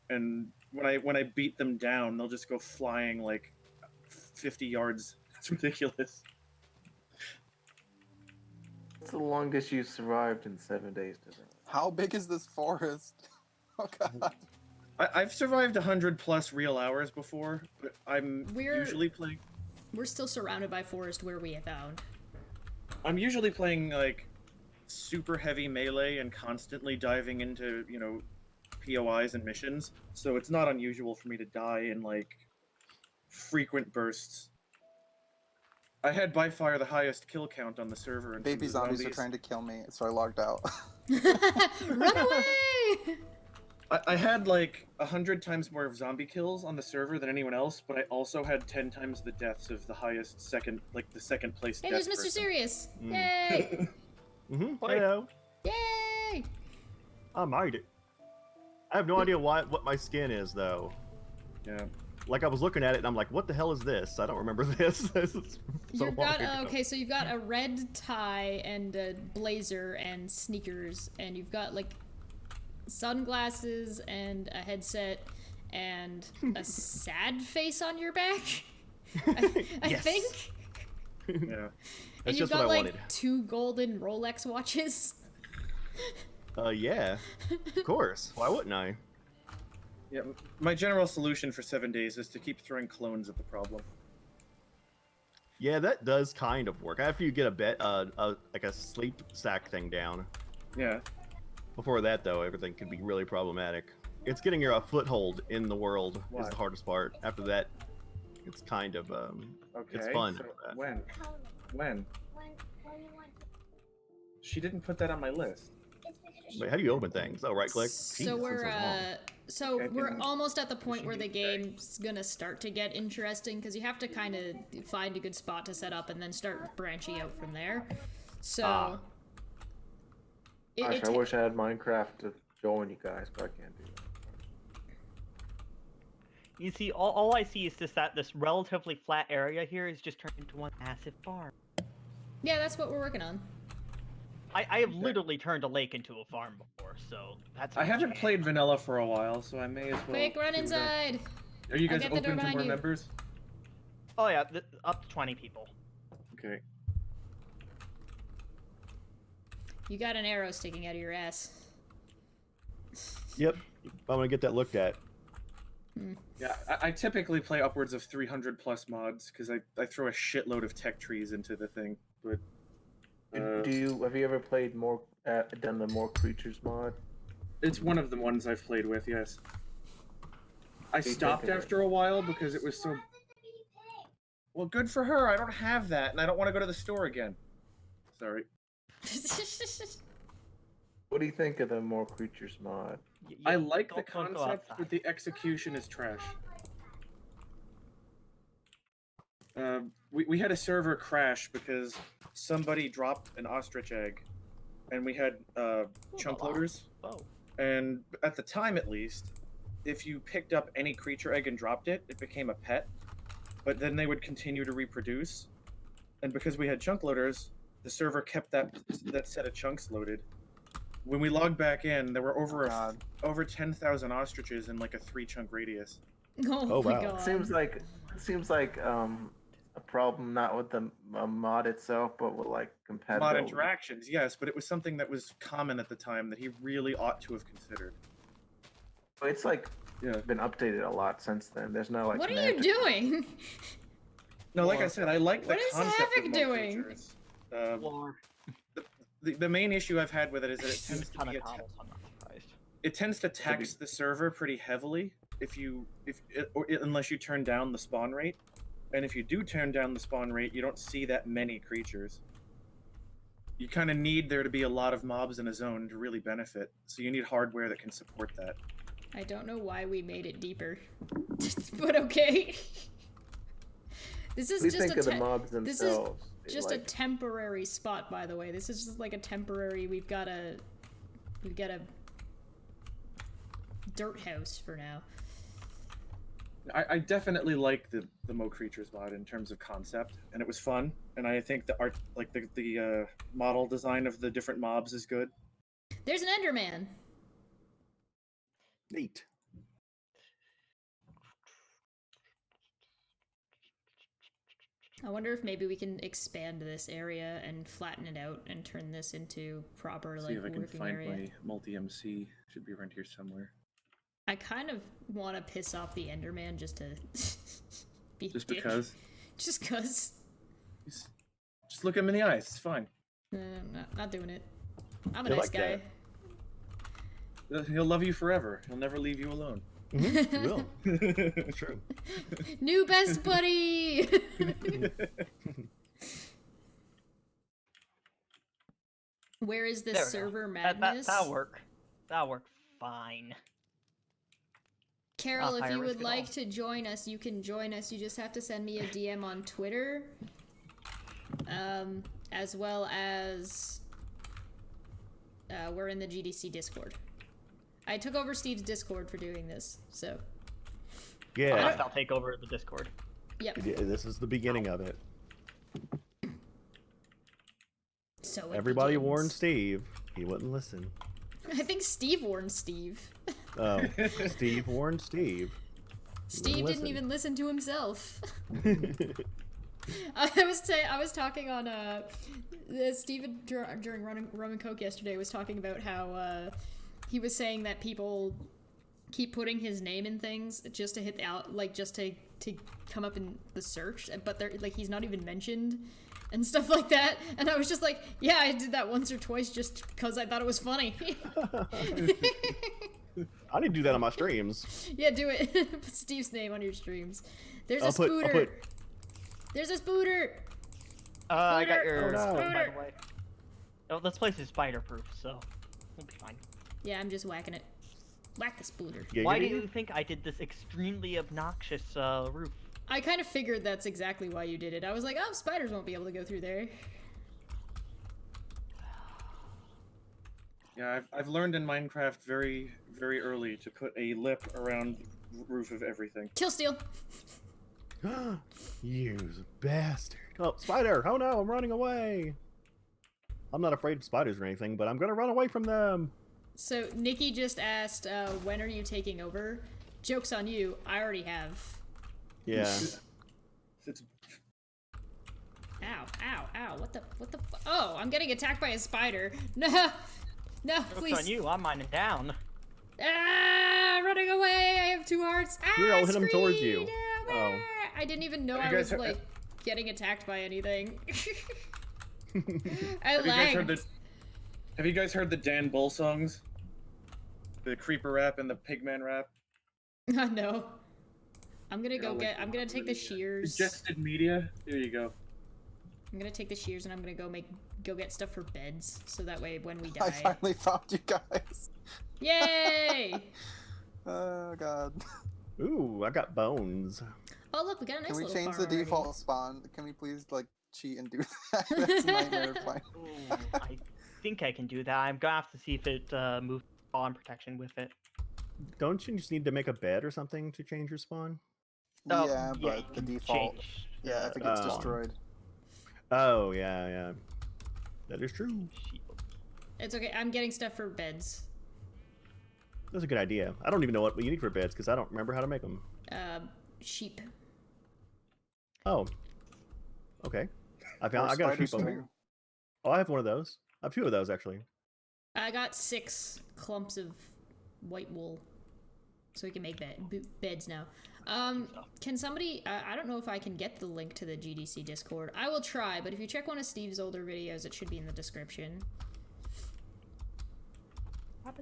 and when I beat them down, they'll just go flying like 50 yards. It's ridiculous. What's the longest you survived in 7 days to die? How big is this forest? Oh god. I've survived 100+ real hours before, but I'm We're- usually playing. We're still surrounded by forest where we have found. I'm usually playing like super heavy melee and constantly diving into, POIs and missions. So it's not unusual for me to die in like frequent bursts. I had by far the highest kill count on the server. In Baby terms of zombies are trying to kill me, so I logged out. Run away! I had like 100 times more of zombie kills on the server than anyone else, but I also had 10 times the deaths of the highest second place. Hey, death there's Mr. person. Serious. Mm. Yay! Hello. Yay! I made it. I have no idea what my skin is though. Yeah. Like I was looking at it and I'm like, what the hell is this? I don't remember this. This is so You've long got ago. okay, so you've got a red tie and a blazer and sneakers, and you've got like sunglasses and a headset and a sad face on your back. I Yes. think. Yeah. And That's you've just got what I like wanted. 2 golden Rolex watches. Yeah. Of course. Why wouldn't I? Yeah. My general solution for 7 days is to keep throwing clones at the problem. Yeah, that does kind of work. After you get like a sleep sack thing down. Yeah. Before that, though, everything can be really problematic. It's getting your foothold in the world is Why? the hardest part. After that, it's kind of Okay. It's fun. So when? When? She didn't put that on my list. Wait, how do you open things? Oh, right click. So Jesus, we're this is long. so Okay, we're can- almost at the point should where the do that. game's gonna start to get interesting because you have to kind of find a good spot to set up and then start branching out from there. So Ah. Gosh, I wish I had Minecraft to join you guys, but I can't do that. You see, all I see is just that this relatively flat area here is just turned into one massive farm. Yeah, that's what we're working on. I have literally turned a lake into a farm before, so that's. I haven't played vanilla for a while, so I may as well. Quick, run see what else- inside! Are you I'll guys get the door open to behind more you. members? Oh yeah, up to 20 people. Okay. You got an arrow sticking out of your ass. Yep. I'm gonna get that looked at. Yeah, I typically play upwards of 300 plus mods because I throw a shitload of tech trees into the thing. But Have you ever played done the More Creatures mod? it's one of the ones I've played with. Yes. I do you stopped think of it? after a while because it was so. Well, good for her. I don't have that, and I don't want to go to the store again. Sorry. What do you think of the More Creatures mod? I like the don't go concept, outside. but the execution is trash. We had a server crash because somebody dropped an ostrich egg, and we had chunk loaders. Oh. And at the time, at least, if you picked up any creature egg and dropped it, it became a pet. But then they would continue to reproduce, and because we had chunk loaders, the server kept that set of chunks loaded. When we logged back in, there were over 10,000 ostriches in like a 3-chunk radius. Oh my wow. god. Seems like a problem not with the mod itself, but with like compatibility. Mod interactions, yes, but it was something that was common at the time that he really ought to have considered. It's like Yeah. been updated a lot since then. There's no like. What are you magic. doing? No, like I said, I like the What is concept Havoc of doing? creatures. Floor. The main issue I've had with it is that it tends to Ton be of cobbles, I'm not surprised. it tends to tax the server pretty heavily unless you turn down the spawn rate, and if you do turn down the spawn rate, you don't see that many creatures. You kind of need there to be a lot of mobs in a zone to really benefit, so you need hardware that can support that. I don't know why we made it deeper, but okay. This is What do you just think a of the mobs this is themselves? just a Like, temporary spot, by the way. This is just like a temporary. We've got a dirt house for now. I definitely like the Mo Creatures mod in terms of concept, and it was fun. And I think the art, like the model design of the different mobs, is good. There's an Enderman. Neat. I wonder if maybe we can expand this area and flatten it out and turn this into proper See like if I can working find area. my multi-MC. Should be around here somewhere. I kind of want to piss off the Enderman just to be a Just dick. because. Just cause. Just look him in the eyes. It's fine. Not doing it. I'm a You're nice like guy. He'll love you forever. He'll never leave you alone. Mm-hmm. You will. It's true. New best buddy. Where is this There we go. server madness? That'll work. That'll work fine. Carol, if higher you risk would at like all. to join us, you can join us. You just have to send me a DM on Twitter. As well as we're in the GDC Discord. I took over Steve's Discord for doing this, so Yeah. I'll take over the Discord. yep. Yeah, this is the beginning of it. So it Everybody begins. warned Steve. He wouldn't listen. I think Steve warned Steve. Oh, Steve warned Steve. Steve didn't listen. even listen to himself. I was talking on Steven during Rum and Coke yesterday was talking about how he was saying that people keep putting his name in things just to hit the out, like just to come up in the search, but they're like he's not even mentioned and stuff like that. And I was just like, yeah, I did that once or twice just because I thought it was funny. I need to do that on my streams. Yeah, do it. Put Steve's name on your streams. There's I'll a spooter. put- There's a spooter. I got Spooter! your Oh, no. by Spooter! the way. Oh, this place is spider proof, so we'll be fine. Yeah, I'm just whacking it. Whack the spooter. Why do Giggity? you think I did this extremely obnoxious roof? I kind of figured that's exactly why you did it. I was like, oh, spiders won't be able to go through there. Yeah, I've learned in Minecraft very, very early to put a lip around the roof of everything. Kill steal. You bastard. Oh, spider! Oh no, I'm running away! I'm not afraid of spiders or anything, but I'm gonna run away from them! So Nikki just asked, when are you taking over? Joke's on you, I already have. Yeah. It's Ow, ow, ow, what the oh, I'm getting attacked by a spider. No, no, Joke's please. on you, I'm mining down. Ah, running away, I have 2 hearts. Ah, Here, I'll hit 'em towards you. scream, no, Oh. I didn't even know Have I you was, guys like, getting attacked by anything. I have you guys heard lagged. have you guys heard the Dan Bull songs? The creeper rap and the pigman rap? No. I'm gonna go They're all, I'm gonna take the shears. Suggested media. There you go. I'm gonna take the shears and I'm gonna go get stuff for beds, so that way when we I die. finally found you guys. Yay! Oh god. Ooh, I got bones. Oh look, we got a nice Can we little change farm the already. default spawn? Can we please like cheat and do that? That's a nightmare plan. Ooh, I think I can do that. I'm gonna have to see if it moves spawn protection with it. Don't you just need to make a bed or something to change your spawn? Oh, Yeah, you but the can default. change Yeah, if the it gets Oh. destroyed. Oh, yeah. That is true. shield. It's okay, I'm getting stuff for beds. That's a good idea. I don't even know what you need for beds because I don't remember how to make them. Sheep. Oh. Okay. I Or got a spider sheep over string. here. Oh, I have one of those. I have 2 of those actually. I got 6 clumps of white wool, so we can make beds now. Can somebody? I don't know if I can get the link to the GDC Discord. I will try, but if you check one of Steve's older videos, it should be in the description.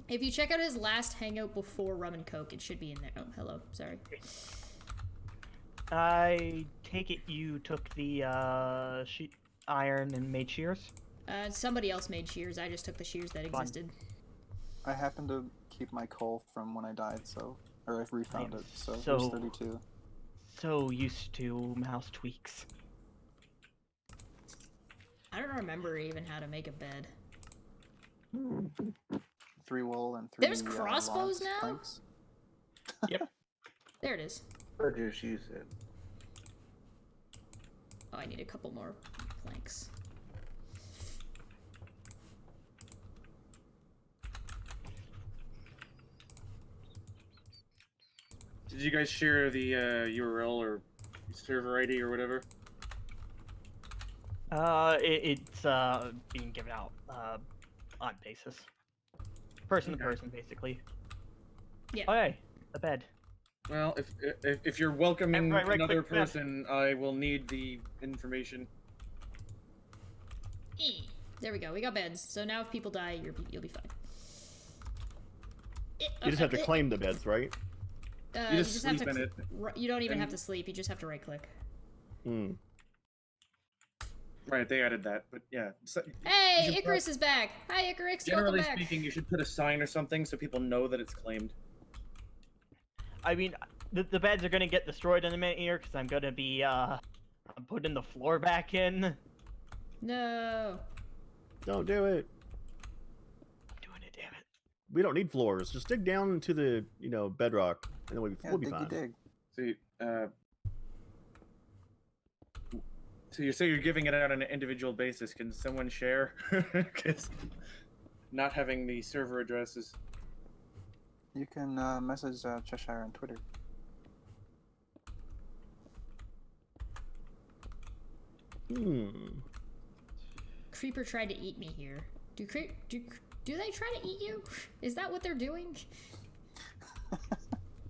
If you check out his last hangout before Rum and Coke, it should be in there. Oh, hello. Sorry. I take it you took the iron and made shears? Somebody else made shears. I just took the shears that Fun. existed. I happened to keep my coal from when I died, so or I've refound I'm it. So there's so- 32. So used to mouse tweaks. I don't remember even how to make a bed. 3 wool and 3. There's crossbows logs, now? planks. There it is. Or just use it. Oh, I need a couple more planks. Did you guys share the URL or server ID or whatever? It's being given out on basis, person to Okay. person, basically. Yeah. Okay, the bed. Well, if you're welcoming Right, another click that. person, I will need the information. There we go. We got beds. So now if people die, you'll be fine. You just have to claim the beds, right? You just have sleep to. in it. You don't even and- have to sleep. You just have to right click. Hmm. Right, they added that, but yeah. So, Hey, You should Icarus is back. Hi, Icarus. generally Welcome back. speaking, you should put a sign or something so people know that it's claimed. I mean, the beds are gonna get destroyed in a minute here because I'm gonna be I'm putting the floor back in. No. Don't do it. I'm doing it, damn it. We don't need floors. Just dig down into the, bedrock, and then Yeah, we'll be diggy fine. dig. So you say you're giving it out on an individual basis. Can someone share? Because not having the server addresses. You can message Cheshire on Twitter. Hmm. Creeper tried to eat me here. Do they try to eat you? Is that what they're doing?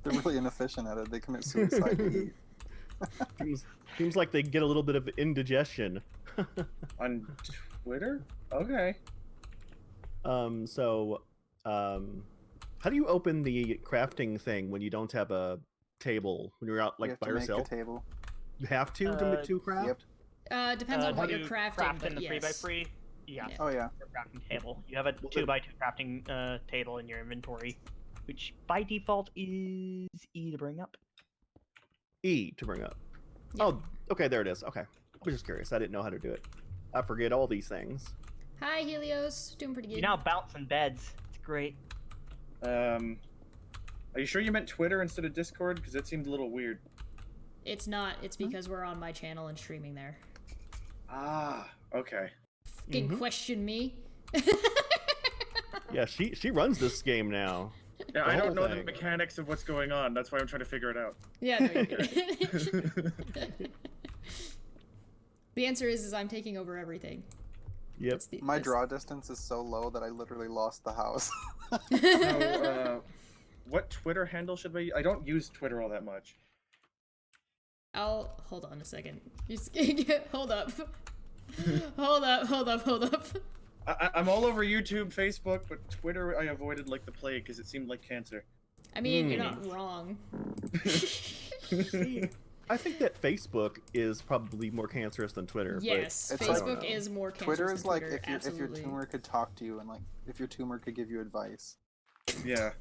They're really inefficient at it. They commit suicide to eat. Seems like they get a little bit of indigestion. On Twitter? Okay. How do you open the crafting thing when you don't have a table, when you're out You like have by to make yourself? a table. You have to to craft? Yep. Depends on what do you're you crafting, craft but in the yes. 3x3. Yeah, Yeah. Oh yeah. your crafting table. You have a 2x2 crafting table in your inventory, which by default is E to bring up. E to bring up. Yeah. Oh, okay, there it is. Okay. I was just curious. I didn't know how to do it. I forget all these things. Hi, Helios. Doing pretty good. You now bounce in beds. It's great. Are you sure you meant Twitter instead of Discord? Because that seemed a little weird. It's not. It's because we're on my channel and streaming there. Ah, okay. Fucking question me. Yeah, she runs this game now. Yeah, The I don't whole know thing. the mechanics of what's going on. That's why I'm trying to figure it out. Yeah, no, you're good. The answer is I'm taking over everything. Yep. That's the- My that's- draw distance is so low that I literally lost the house. So, what Twitter handle should we? I don't use Twitter all that much. I'll hold on a second. Hold up. Hold up. I'm all over YouTube, Facebook, but Twitter I avoided like the plague because it seemed like cancer. I mean, you're not wrong. See, I think that Facebook is probably more cancerous than Twitter. Yes, It's Facebook like- is more cancerous Twitter than is like Twitter, if your absolutely. tumor could talk to you and like if your tumor could give you advice. Yeah.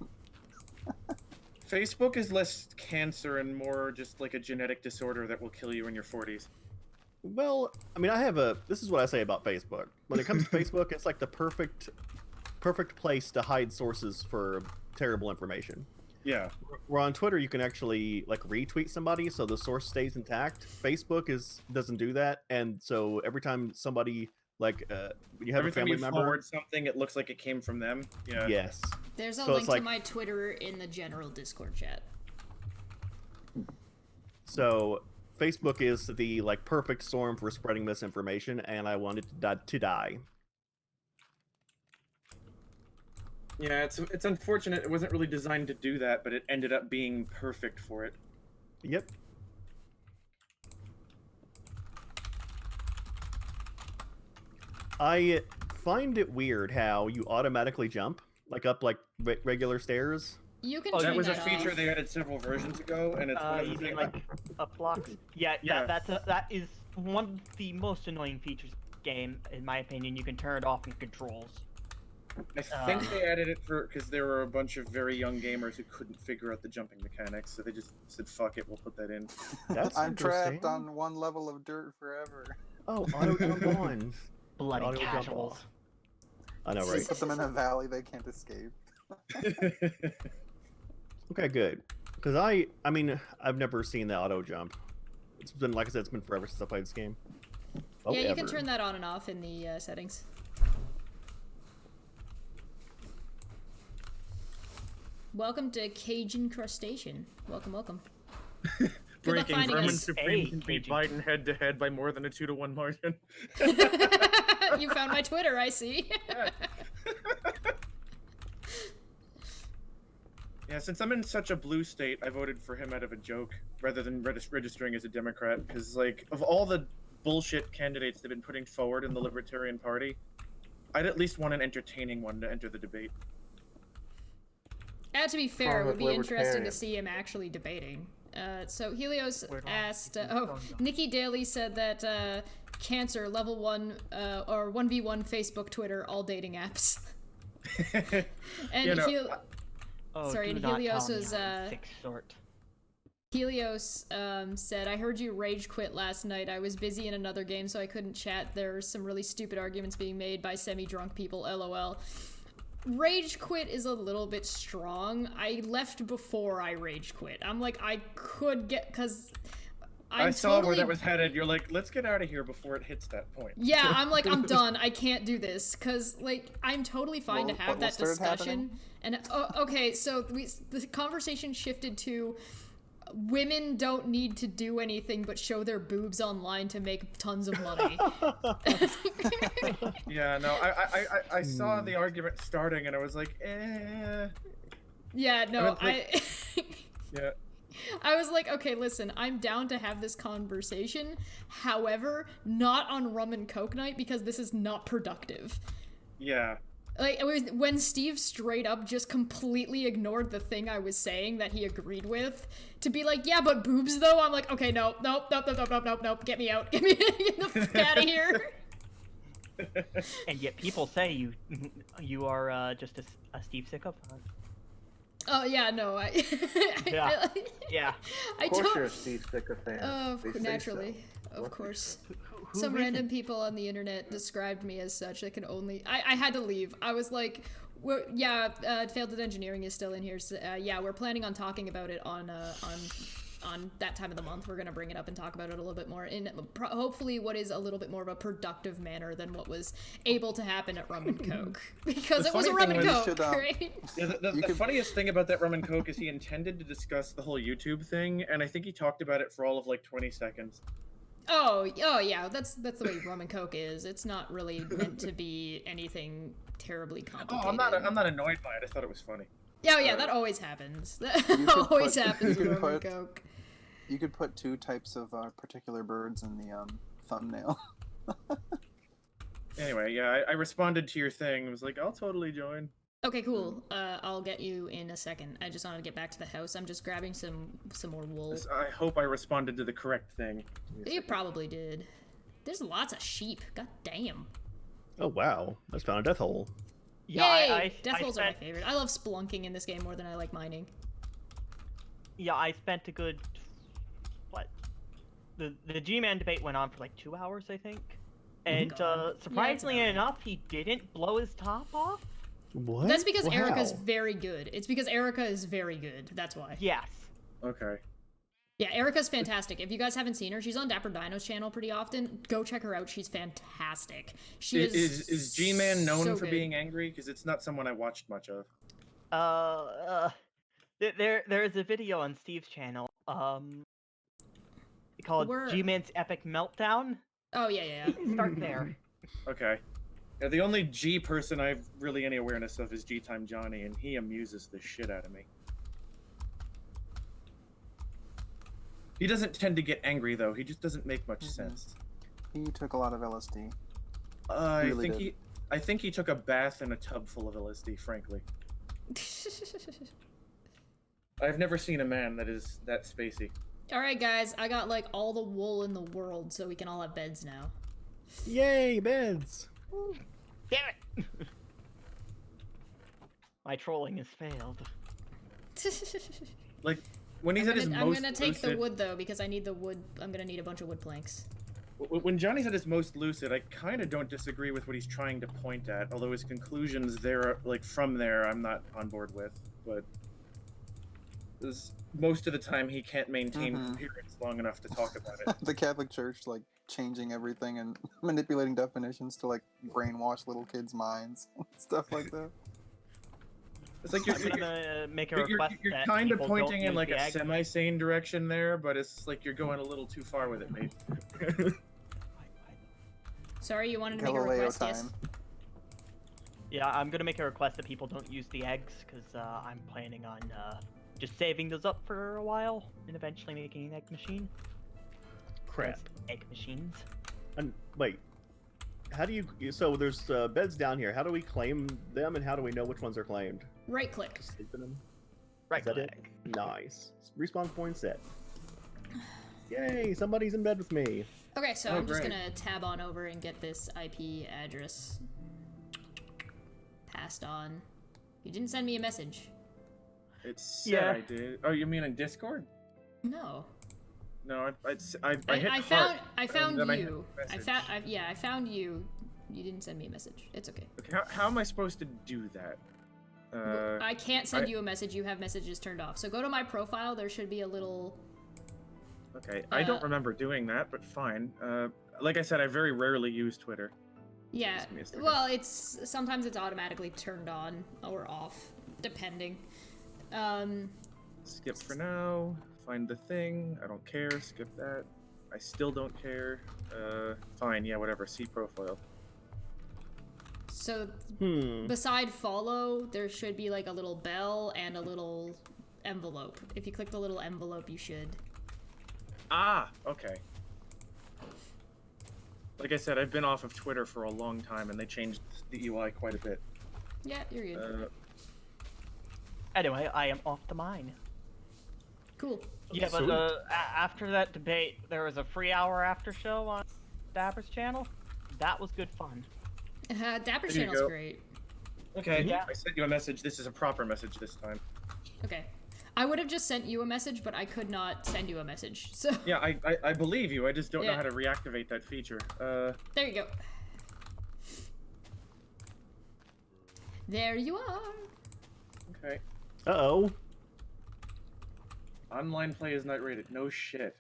Facebook is less cancer and more just like a genetic disorder that will kill you in your 40s. Well, I mean, this is what I say about Facebook. When it comes to Facebook, it's like the perfect place to hide sources for terrible information. Yeah. Where on Twitter, you can actually like retweet somebody so the source stays intact. Facebook doesn't do that, and so every time somebody like you have Every a time family you member, forward something, it looks like it came from them. Yeah. yes. There's a So link it's to like- my Twitter in the general Discord chat. So Facebook is the like perfect storm for spreading misinformation, and I wanted to die. Yeah, it's unfortunate. It wasn't really designed to do that, but it ended up being perfect for it. Yep. I find it weird how you automatically jump up regular stairs. You can Oh, turn That was a that feature off. they added several versions ago, and it's one of the You mean things. like up blocks? Yeah, Yeah. that is one of the most annoying features of the game, in my opinion. You can turn it off in controls. I think they added it because there were a bunch of very young gamers who couldn't figure out the jumping mechanics, so they just said, "Fuck it, we'll put that in." That's I'm trapped interesting. on one level of dirt forever. Oh, auto jump on. Bloody Auto jump casuals. off. I know, You right? put them in a valley, they can't escape. Okay, good. Because I mean, I've never seen the auto jump. It's been, like I said, it's been forever since I played this game. Yeah, you can Ever. turn that on and off in the settings. Welcome to Cajun Crustacean. Welcome. Good luck Breaking finding Vermin us. Supreme Hey, can beat Cajun. Biden head to head by more than a 2-to-1 margin. You found my Twitter, I see. Yeah, since I'm in such a blue state, I voted for him out of a joke rather than registering as a Democrat. Because, like, of all the bullshit candidates they've been putting forward in the Libertarian Party, I'd at least want an entertaining one to enter the debate. To be fair, it would be Chronic interesting to libertarian. see him actually debating. So Helios Where do I- asked, Oh, no. Nikki Daly said that Cancer, level 1, or 1v1 Facebook, Twitter, all dating apps. And You know, Oh, Sorry, do and not Helios tell me was, I'm sick sort. Helios said, I heard you rage quit last night. I was busy in another game, so I couldn't chat. There were some really stupid arguments being made by semi-drunk people, lol. Rage quit is a little bit strong. I left before I rage quit. I'm like, I could get, because I saw where that was headed. You're like, let's get out of here before it hits that point. Yeah, I'm like, I'm done. I can't do this because, like, I'm totally fine Well, to have what that started discussion. happening? And okay, so the conversation shifted to women don't need to do anything but show their boobs online to make tons of money. Yeah, no, I saw the argument starting and I was like, eh. Yeah, no, I Yeah. I was like, okay, listen, I'm down to have this conversation. However, not on rum and coke night because this is not productive. Yeah. Like, it was when Steve straight up just completely ignored the thing I was saying that he agreed with to be like, yeah, but boobs though. I'm like, okay, nope, get me out, get the fuck out of here. And yet people say you are just a Steve sycophant. Oh yeah, no, Yeah. I Of course, don't. you're a Steve Sticker fan. Oh, They say naturally, so. of course. some random people on the internet described me as such. I can only. I had to leave. I was like, Failed at Engineering is still in here. So, yeah, we're planning on talking about it on that time of the month. We're gonna bring it up and talk about it a little bit more in hopefully what is a little bit more of a productive manner than what was able to happen at Rum and Coke, because it was a Rum and Coke, right? Yeah, the funniest thing about that Rum and Coke is he intended to discuss the whole YouTube thing, and I think he talked about it for all of like 20 seconds. Oh yeah, that's the way Rum and Coke is. It's not really meant to be anything terribly complicated. Oh, I'm not annoyed by it. I thought it was funny. Oh yeah, that always happens. That always happens with Rum and Coke. You could put 2 types of particular birds in the thumbnail. Anyway, yeah, I responded to your thing. I was like, I'll totally join. Okay, cool. I'll get you in a second. I just wanted to get back to the house. I'm just grabbing some more wool. I hope I responded to the correct thing. You probably did. There's lots of sheep. God damn. Oh wow, I just found a death hole. Yeah, Yay! Death holes are my favorite. I love splunking in this game more than I like mining. Yeah, I spent a good the G-Man debate went on for like 2 hours, I think. And surprisingly enough, he didn't blow his top off. What? That's because Wow. Erica's very good. It's because Erica is very good. That's why. Yes. Okay. Yeah, Erica's fantastic. If you guys haven't seen her, she's on Dapper Dino's channel pretty often. Go check her out. She's fantastic. She is G-Man known so for good. being angry? Because it's not someone I watched much of. There's a video on Steve's channel, called G-Man's Epic Meltdown. Oh yeah. Start there. Okay. Yeah, the only G person I have really any awareness of is G-Time Johnny, and he amuses the shit out of me. He doesn't tend to get angry, though. He just doesn't make much sense. He took a lot of LSD. I think he took a bath in a tub full of LSD, frankly. I've never seen a man that is that spacey. Alright guys, I got like all the wool in the world so we can all have beds now. Yay, beds! Damn it! My trolling has failed. Like, when he's at his most I'm gonna take the lucid- wood though, because I need the wood. I'm gonna need a bunch of wood planks. When Johnny's at his most lucid, I kind of don't disagree with what he's trying to point at, although his conclusions there, like, from there, I'm not on board with, but most of the time he can't maintain coherence long enough to talk about it. The Catholic Church, like, changing everything and manipulating definitions to, like, brainwash little kids' minds. Stuff like that. It's like I'm gonna make a request you're that kind of people don't pointing in use like the a ag- semi-sane direction there, but it's like you're going a little too far with it, mate. Sorry, you wanted to make a Galileo request, time. yes? Yeah, I'm gonna make a request that people don't use the eggs, because I'm planning on just saving those up for a while and eventually making an egg machine. Crap. Egg machines. And wait, how do you? So there's beds down here. How do we claim them, and how do we know which ones are claimed? Right click. Sleep in them. Right Is that it? click. Nice. Respawn point set. Yay! Somebody's in bed with me. Okay, so Oh, I'm just great. gonna tab on over and get this IP address passed on. You didn't send me a message. It said Yeah. I did. Oh, you mean in Discord? No. No, I hit I heart, found and then you. I hit message. I found you. You didn't send me a message. It's okay. Okay, how am I supposed to do that? I can't send I- you a message. You have messages turned off. So go to my profile. There should be a little. Okay, I don't remember doing that, but fine. Like I said, I very rarely use Twitter. Yeah. Just give me a second. Well, sometimes it's automatically turned on or off, depending. Skip for now. Find the thing. I don't care. Skip that. I still don't care. Fine. Yeah, whatever. See profile. So Hmm. beside follow, there should be like a little bell and a little envelope. If you click the little envelope, you should. Ah, okay. Like I said, I've been off of Twitter for a long time, and they changed the UI quite a bit. Yeah, you're good. Anyway, I am off to mine. Cool. Yeah, but Sweet. after that debate, there was a free hour after show on Dapper's channel. That was good fun. Dapper There you Channel's go. great. Okay, Yeah. I sent you a message. This is a proper message this time. Okay. I would have just sent you a message, but I could not send you a message. So Yeah, I believe you. I just don't know Yeah. how to reactivate that feature. there you go. There you are. Okay. Uh-oh. Online play is not rated. No shit.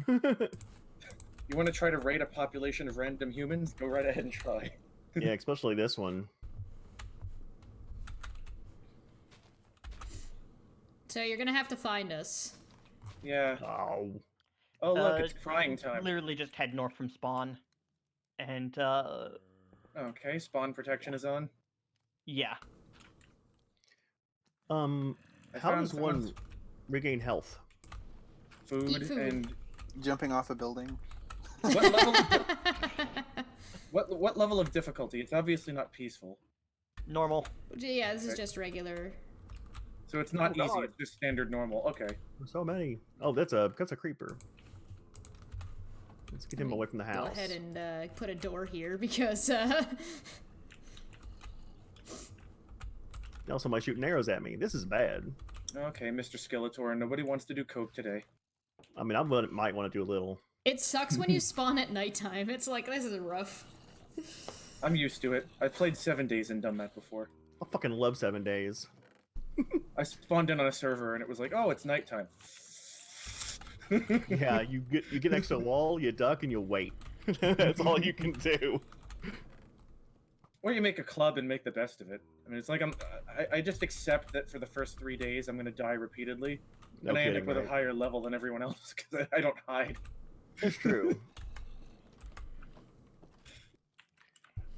You want to try to raid a population of random humans? Go right ahead and try. Yeah, especially this one. So you're gonna have to find us. Yeah. Oh. Oh look, it's crying time. Literally just head north from spawn. And, Okay, spawn protection is on. yeah. I How found does one regain health? food, Eat food. and Jumping off a building. what level? What level of difficulty? It's obviously not peaceful, Normal. Yeah, this is Okay. just regular. so it's not Oh, easy. God. It's just standard normal. Okay. There's so many. Oh, that's a creeper. Let's get him away from the house. Go ahead and put a door here because Now somebody's shooting arrows at me. This is bad. Okay, Mr. Skeletor. Nobody wants to do coke today. I mean, might want to do a little. it sucks when you spawn at nighttime. It's like this is rough. I'm used to it. I've played 7 days and done that before. I fucking love 7 days. I spawned in on a server and it was like, oh, it's nighttime. Yeah, you get next to a wall, you duck, and you wait. That's all you can do. Or you make a club and make the best of it. I mean, it's like I just accept that for the first 3 days I'm gonna die repeatedly, No and I end kidding, up with right? a higher level than everyone else because I don't hide. It's true.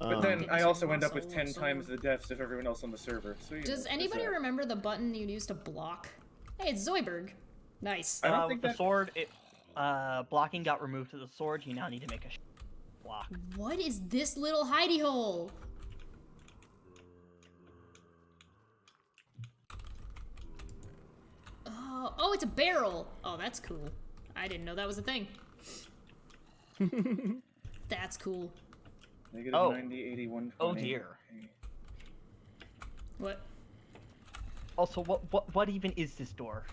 But then Getting I some also end up with muscle, 10 so- times the deaths of everyone else on the server. So Does anybody remember the button you used to block? Hey, it's Zoidberg. Nice. I don't With think the that- sword, blocking got removed to the sword. You now need to make a block. What is this little hidey hole? Oh, it's a barrel. Oh, that's cool. I didn't know that was a thing. That's cool. Negative Oh. 90, 81. Oh 20. dear. Okay. What? Also, what even is this door?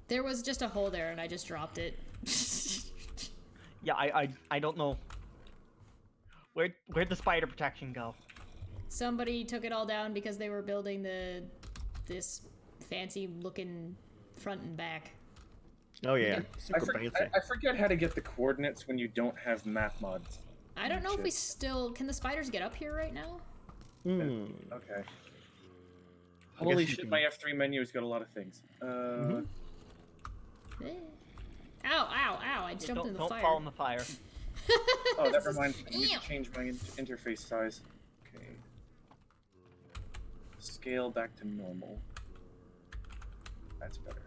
There was just a hole there, and I just dropped it. Yeah, I don't know. Where'd the spider protection go? Somebody took it all down because they were building this fancy looking front and back. Oh yeah, I, super fancy. I forget how to get the coordinates when you don't have map mods. I don't know if we Shit. still can the spiders get up here right now. Hmm. Okay. I Holy guess you shit, can- my F3 menu's got a lot of things. Mhm. Eh. Ow! Ow! Ow! I Yeah, jumped don't in the don't fire. fall in the fire. Oh, that reminds me. I need Ew. to change my interface size. Okay. Scale back to normal. That's better.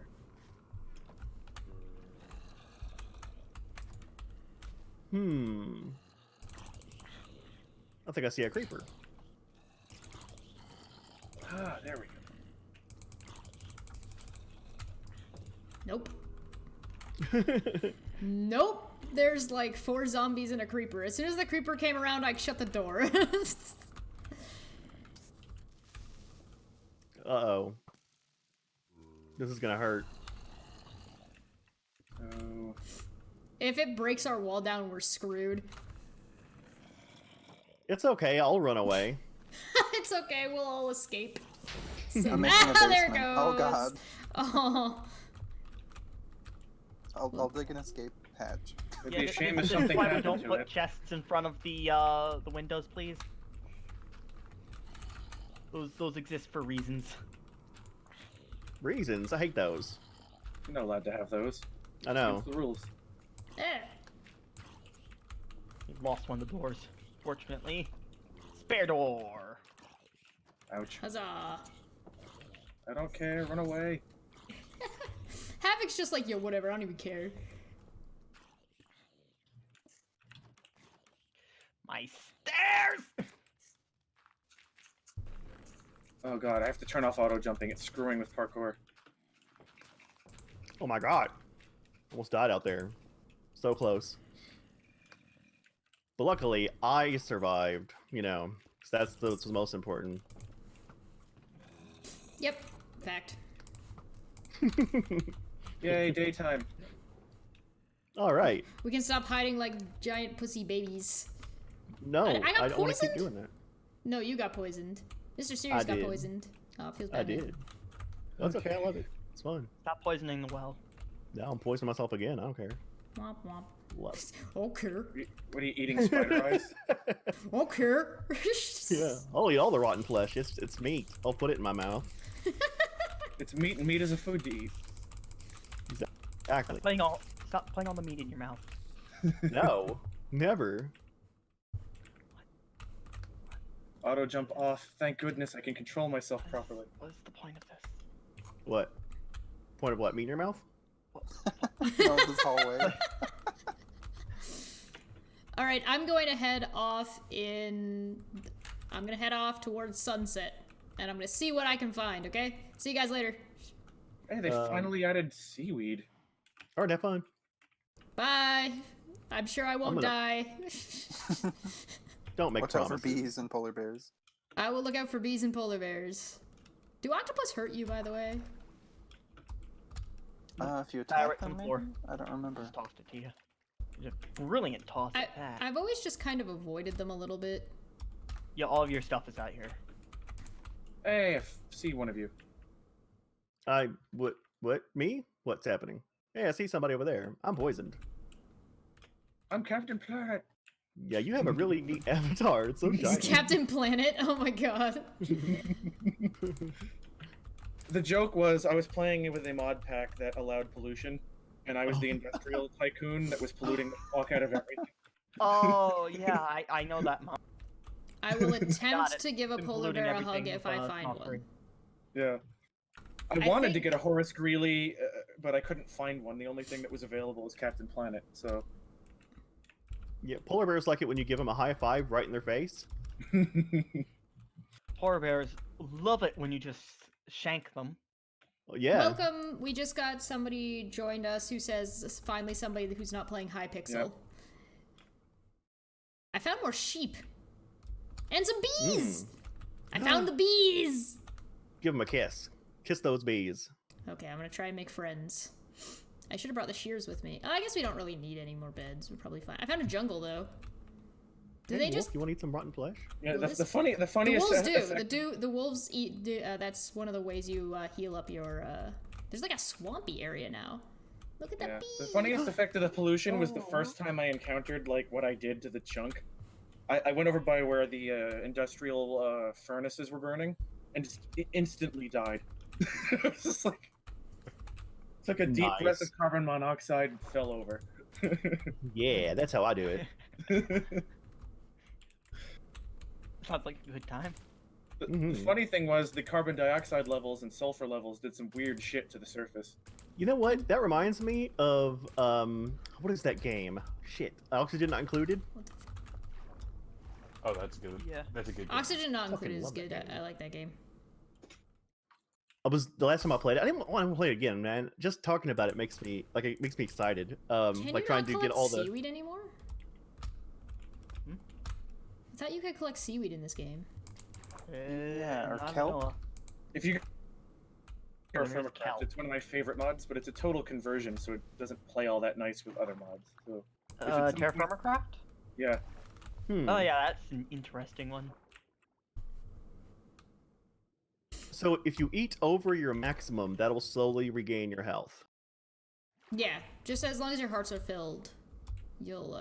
I think I see a creeper. Ah, there we go. Nope. Nope. There's like 4 zombies and a creeper. As soon as the creeper came around, I shut the door. Uh-oh. This is gonna hurt. Oh, If it breaks our wall down, we're screwed. It's okay, I'll run away. It's okay. We'll all escape. So, I'm making a there basement. goes. Oh god. Oh. I'll dig an escape hatch. it'd be a shame if this is something why we happened don't to put it. chests in front of the windows, please. Those exist for reasons. Reasons, I hate those. You're not allowed to have those. I know. It's the rules. Eh. We've lost one of the doors, fortunately. Spare door. Ouch. Huzzah. I don't care. Run away. Havoc's just like, yo, whatever. I don't even care. My stairs. Oh god, I have to turn off auto jumping. It's screwing with parkour. Oh my god. Almost died out there. So close. But luckily, I survived, you know. 'Cause that's the most important. Yep. Fact. Yay, daytime. All right. We can stop hiding like giant pussy babies. No, I got I don't want to keep poisoned? doing that. No, you got poisoned. Mr. Sirius got did. poisoned. Oh, it feels bad. I man. did. That's okay. I love it. It's fun. Stop poisoning the well. Now I'm poisoning myself again. I don't care. Womp womp. Love. Okay. What are you eating, spider eyes? Okay. Yeah, I'll eat all the rotten flesh. It's meat. I'll put it in my mouth. It's meat, and meat is a food to eat. Exactly. Stop putting all the meat in your mouth. No, never. Auto jump off. Thank goodness I can control myself properly. What is the point of this? What? Point of what? Meat in your mouth? No, this hallway. All right, I'm going to head off in. I'm gonna head off towards sunset, and I'm gonna see what I can find. Okay. See you guys later. Hey, they finally added seaweed. All right, have fun. Bye. I'm sure I won't gonna- die. Don't make Watch out promises. for bees and polar bears. I will look out for bees and polar bears. Do octopus hurt you, by the way? If you Direct attack them, from maybe? floor. I don't remember. Just tossed it to you. It's a brilliant toss at that. I've always just kind of avoided them a little bit. Yeah, all of your stuff is out here. Hey, I see one of you. What? Me? What's happening? Hey, I see somebody over there. I'm poisoned. I'm Captain Planet. Yeah, you have a really neat avatar. It's so It's shiny. Captain Planet. Oh my god. The joke was I was playing with a mod pack that allowed pollution, and I was the industrial tycoon that was polluting the fuck out of everything. Oh yeah, I know that. Mom. I will Got attempt it. to give a Been polar polluting bear a hug everything if with, I find smokery. one. Yeah. I I wanted to think- get a Horace Greeley, but I couldn't find one. The only thing that was available was Captain Planet, so... Yeah, polar bears like it when you give them a high five right in their face. Polar bears love it when you just shank them. Well, yeah. Welcome. We just got somebody joined us who says finally somebody who's not playing Hypixel. Yep. I found more sheep and some bees. Hmm. I found the bees. Give them a kiss. Kiss those bees. Okay, I'm gonna try and make friends. I should have brought the shears with me. I guess we don't really need any more beds. We're probably fine. I found a jungle though. Do Hey, they Wolf, just? You want to eat some rotten flesh? Yeah, Wolves? the The funniest wolves do. effect- The wolves eat. That's one of the ways you heal up your. There's like a swampy area now. Look at Yeah. that bee. The funniest effect of the pollution was the Oh. first time I encountered like what I did to the chunk. I went over by where the industrial furnaces were burning, and just instantly died. It was just like took a deep breath of Nice. carbon monoxide and fell over. Yeah, that's how I do it. Sounds like a good time. The Mhm. funny thing was the carbon dioxide levels and sulfur levels did some weird shit to the surface. You know what? That reminds me of what is that game? Shit, Oxygen Not Included. Oh, that's good. Yeah. That's a good game. Oxygen not Fucking included is love that good. game. I like that game. I was the last time I played it. I didn't want to play it again, man. Just talking about it makes me excited. Can Like you trying not to get collect all the. seaweed anymore? Hmm? I thought you could collect seaweed in this game. Yeah, or not kelp. vanilla. If you There's from kelp. it's one of my favorite mods, but it's a total conversion, so it doesn't play all that nice with other mods. So if it's something- Terraformer Craft? yeah, Oh yeah, that's an interesting one. So if you eat over your maximum, that'll slowly regain your health. Yeah, just as long as your hearts are filled, you'll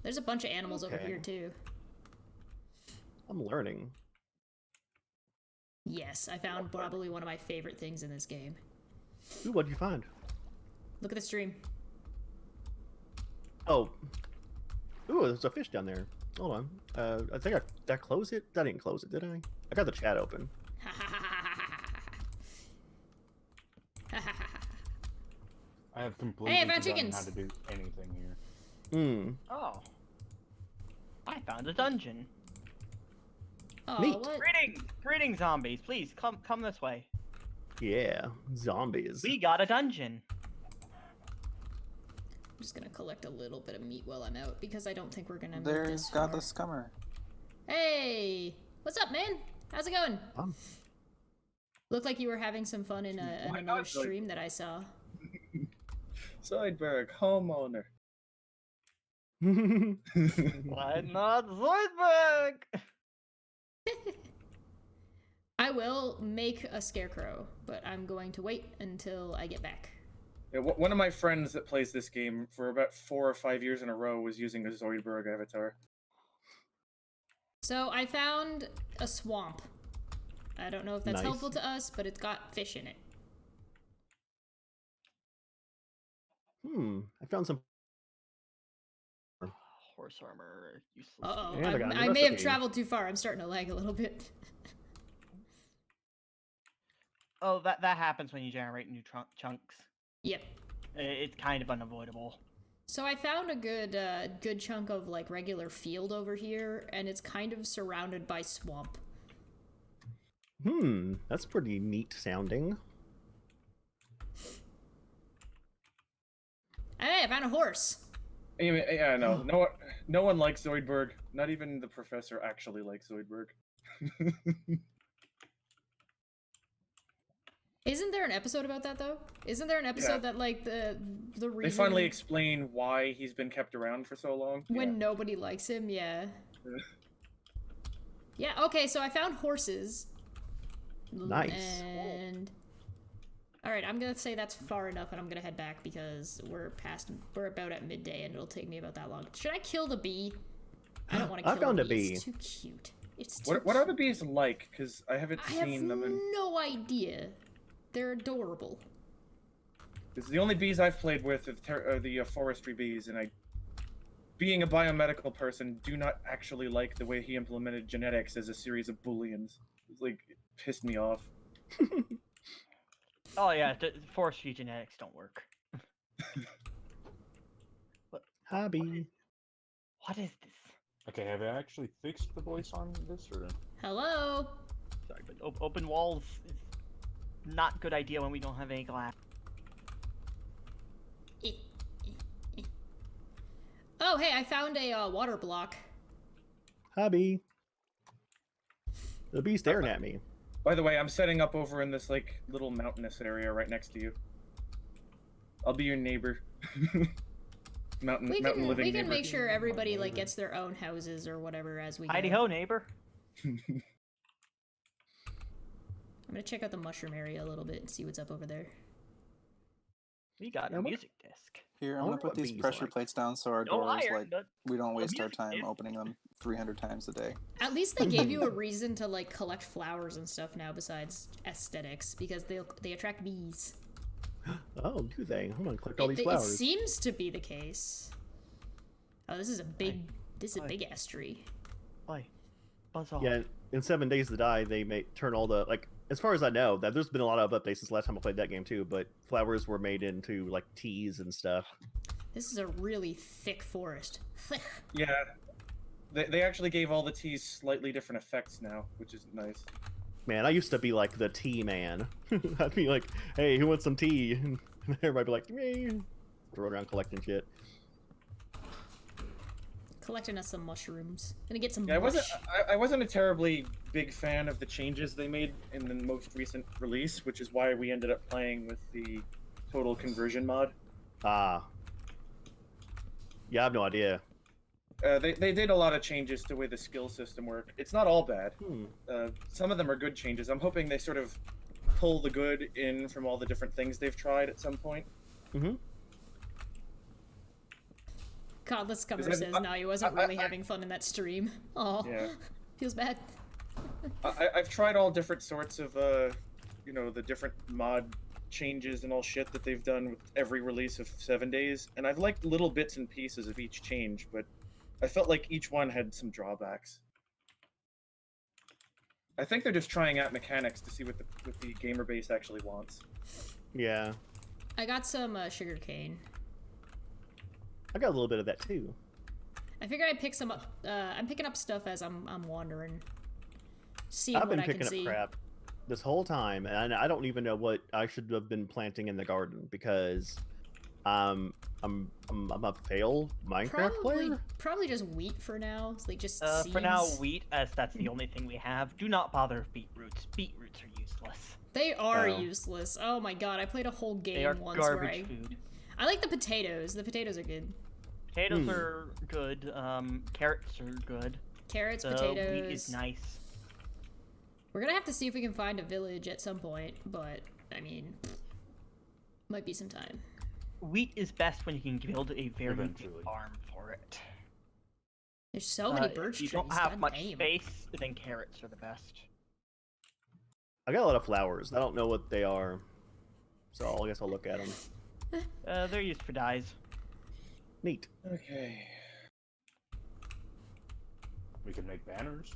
There's a bunch of animals over Okay. here too. I'm learning. Yes, I found probably one of my favorite things in this game. Ooh, what'd you find? Look at the stream. Oh. Ooh, there's a fish down there. Hold on. I think did I close it? I didn't close it, did I? I got the chat open. I have completely Hey, I found forgotten chickens. how to do anything here. Hmm. Oh. I found a dungeon. Oh, Neat. what? Greetings, zombies. Please come this way. Yeah. Zombies. We got a dungeon. I'm just gonna collect a little bit of meat while I'm out because I don't think we're gonna. Make There's this Godless far. Scummer. Hey, what's up, man? How's it going? Looked like you were having some fun in Why another not, Zoidberg? stream that I saw. Zoidberg, homeowner. Why not Zoidberg? I will make a scarecrow, but I'm going to wait until I get back. Yeah, one of my friends that plays this game for about 4 or 5 years in a row was using a Zoidberg avatar. So I found a swamp. I don't know if that's Nice. helpful to us, but it's got fish in it. I found some. Horse armor, useless. Uh-oh, And I got a new I may have recipe. traveled too far. I'm starting to lag a little bit. Oh, that happens when you generate new chunks. Yep. It's kind of unavoidable. So I found a good chunk of like regular field over here, and it's kind of surrounded by swamp. That's pretty neat sounding. Hey, I found a horse. Anyway, yeah, no one likes Zoidberg. Not even the professor actually likes Zoidberg. Isn't there an episode about that though? Isn't there an episode that like the reason They finally explain why he's been kept around for so long. when nobody likes him? Yeah. Yeah. Okay. So I found horses. Nice. And all right, I'm gonna say that's far enough, and I'm gonna head back because we're about at midday, and it'll take me about that long. Should I kill the bee? I don't want to I kill found the a bee. bee. It's too cute. It's too What are the bees like? Because I haven't I have seen them. And no idea. They're adorable. it's the only bees I've played with are the forestry bees, and being a biomedical person, do not actually like the way he implemented genetics as a series of booleans. It pissed me off. Oh yeah, forestry genetics don't work. Hobby. What is this? Okay, have I actually fixed the voice on this, or? Hello. Sorry, but open walls is not good idea when we don't have any glass. Oh, hey, I found a water block. Hobby. The bee's staring at me. By the way, I'm setting up over in this little mountainous area right next to you. I'll be your neighbor. mountain We living can neighbor. make sure everybody gets their own houses or whatever as we go. Heidi ho, neighbor. I'm gonna check out the mushroom area a little bit and see what's up over there. We got Yeah, a what- music disc. Here, I'm I gonna wonder put what these bees pressure like. plates down so our No doors iron, but we don't waste our music time disc. opening them 300 times a day. At least they gave you a reason to collect flowers and stuff now besides aesthetics because they attract bees. Oh, do they? I'm gonna collect all these It flowers. seems to be the case. Oh, this is a big Hi. big ass tree. Bye. Buzz off. Yeah, in 7 Days to Die, they may turn all the as far as I know, that there's been a lot of updates since the last time I played that game too. But flowers were made into teas and stuff. This is a really thick forest. Yeah. They actually gave all the teas slightly different effects now, which is nice. Man, I used to be the tea man. I'd be like, "Hey, who wants some tea?" And everybody be like, "Me." Throwing around collecting shit. Collecting us some mushrooms. Gonna get some Yeah, mush. I wasn't a terribly big fan of the changes they made in the most recent release, which is why we ended up playing with the total conversion mod. Ah. Yeah, I have no idea. They did a lot of changes to the way the skill system worked. It's not all bad. Some of them are good changes. I'm hoping they sort of pull the good in from all the different things they've tried at some point. Mm-hmm. God, this cover Because says no, he wasn't really having fun in that stream. Oh, Yeah. feels bad. I've tried all different sorts of, the different mod changes and all shit that they've done with every release of 7 Days, and I've liked little bits and pieces of each change, but I felt like each one had some drawbacks. I think they're just trying out mechanics to see what the gamer base actually wants. Yeah, I got some sugar cane. I got a little bit of that too. I figure I'd pick some up. I'm picking up stuff as I'm wandering. Seeing I've what been I can picking up see. crap this whole time, and I don't even know what I should have been planting in the garden because I'm a failed Minecraft player. Probably just wheat for now. It's just For now, seeds. wheat, as that's the only thing we have. Do not bother with beetroots. Beetroots are useless. They are Oh. useless. Oh my god, I played a whole game They are once where garbage I... food. I like the potatoes. The potatoes are good. Potatoes are good. Carrots are good. Carrots, The potatoes. wheat is nice. We're gonna have to see if we can find a village at some point, but, I mean, might be some time. Wheat is best when you can build a very big Eventually. farm for it. There's so many If birch you trees. don't have God much damn. space, then carrots are the best. I got a lot of flowers. I don't know what they are, so I guess I'll look at them. They're used for dyes. Neat. Okay. We can make banners.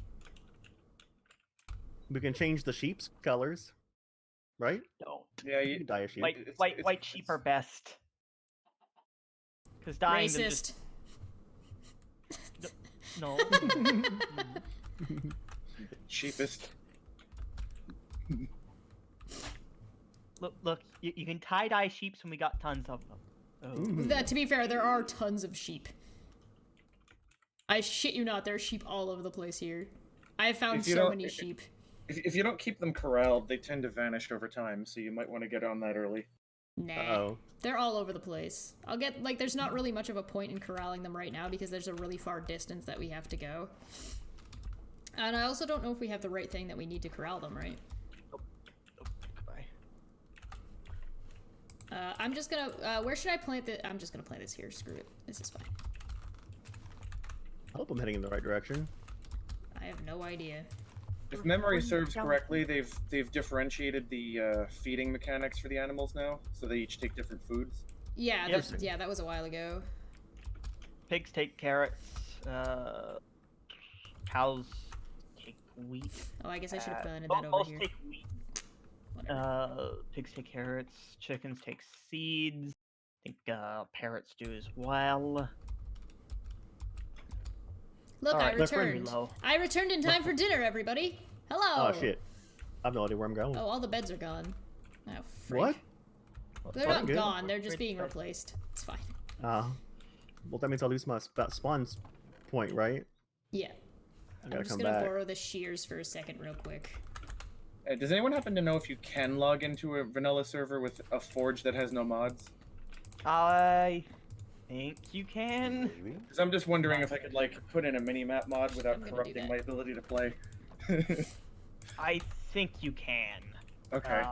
We can change the sheep's colors, right? Don't. Yeah, You can dye a sheep. White sheep are best. Because dyeing them Racist. just... No. cheapest. Look, you can tie-dye sheeps when we got tons of them. Oh. That, to be fair, there are tons of sheep. I shit you not, there are sheep all over the place here. I have found If you so don't- many sheep. If you don't keep them corralled, they tend to vanish over time, so you might want to get on that early. Nah. Uh-oh. They're all over the place. I'll get, like, there's not really much of a point in corralling them right now because there's a really far distance that we have to go. And I also don't know if we have the right thing that we need to corral them, right? Bye. I'm just gonna, where should I plant the, I'm just gonna plant this here, screw it. This is fine. I hope I'm heading in the right direction. I have no idea. If memory serves correctly, they've differentiated the feeding mechanics for the animals now, so they each take different foods. Yeah, Yep. that was a while ago. Pigs take carrots. Cows take wheat. Oh, I guess I should have planted Both that over here. take wheat. Whatever. Pigs take carrots. Chickens take seeds. I think parrots do as well. Look, I Alright, let's bring returned. me low. I returned in time for dinner, everybody. Hello. Oh shit. I have no idea where I'm going. Oh, all the beds are gone. Oh, frick. What? They're Fucking not good. gone. They're just Which being bed? replaced. It's fine. Well, that means I'll lose my spawn point, right? Yeah. I I'm gotta just come gonna back. borrow the shears for a second, real quick. Does anyone happen to know if you can log into a vanilla server with a forge that has no mods? I think you can. Maybe. Because I'm just wondering if I could like put in a mini-map mod I'm without gonna do corrupting that. my ability to play. I think you can. Okay.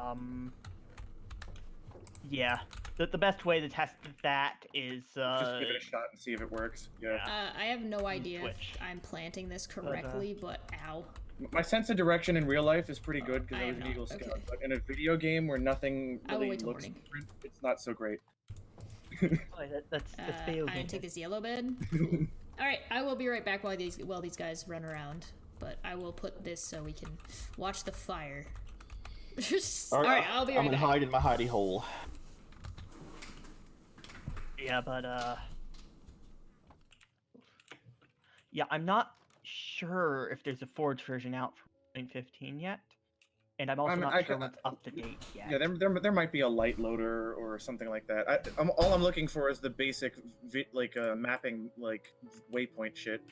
Yeah. The best way to test that is Just give it a shot and see if it works. Yeah. I have no idea Twitch. if I'm planting this correctly, but ow. My sense of direction in real life is pretty good because I I was am an not. Eagle Scout, Okay. but in a video game where nothing I will really wait till looks morning. different, it's not so great. Oh, that's video I'm gonna game. take this yellow bed. Alright, I will be right back while these guys run around. But I will put this so we can watch the fire. Alright, I'll be I'm right gonna back. hide in my hidey hole. Yeah, but yeah, I'm not sure if there's a Forge version out for 0.15 yet, and I'm also I mean, not I sure can- what's up to date yet. Yeah, there might be a light loader or something like that. All I'm looking for is the basic mapping waypoint shit.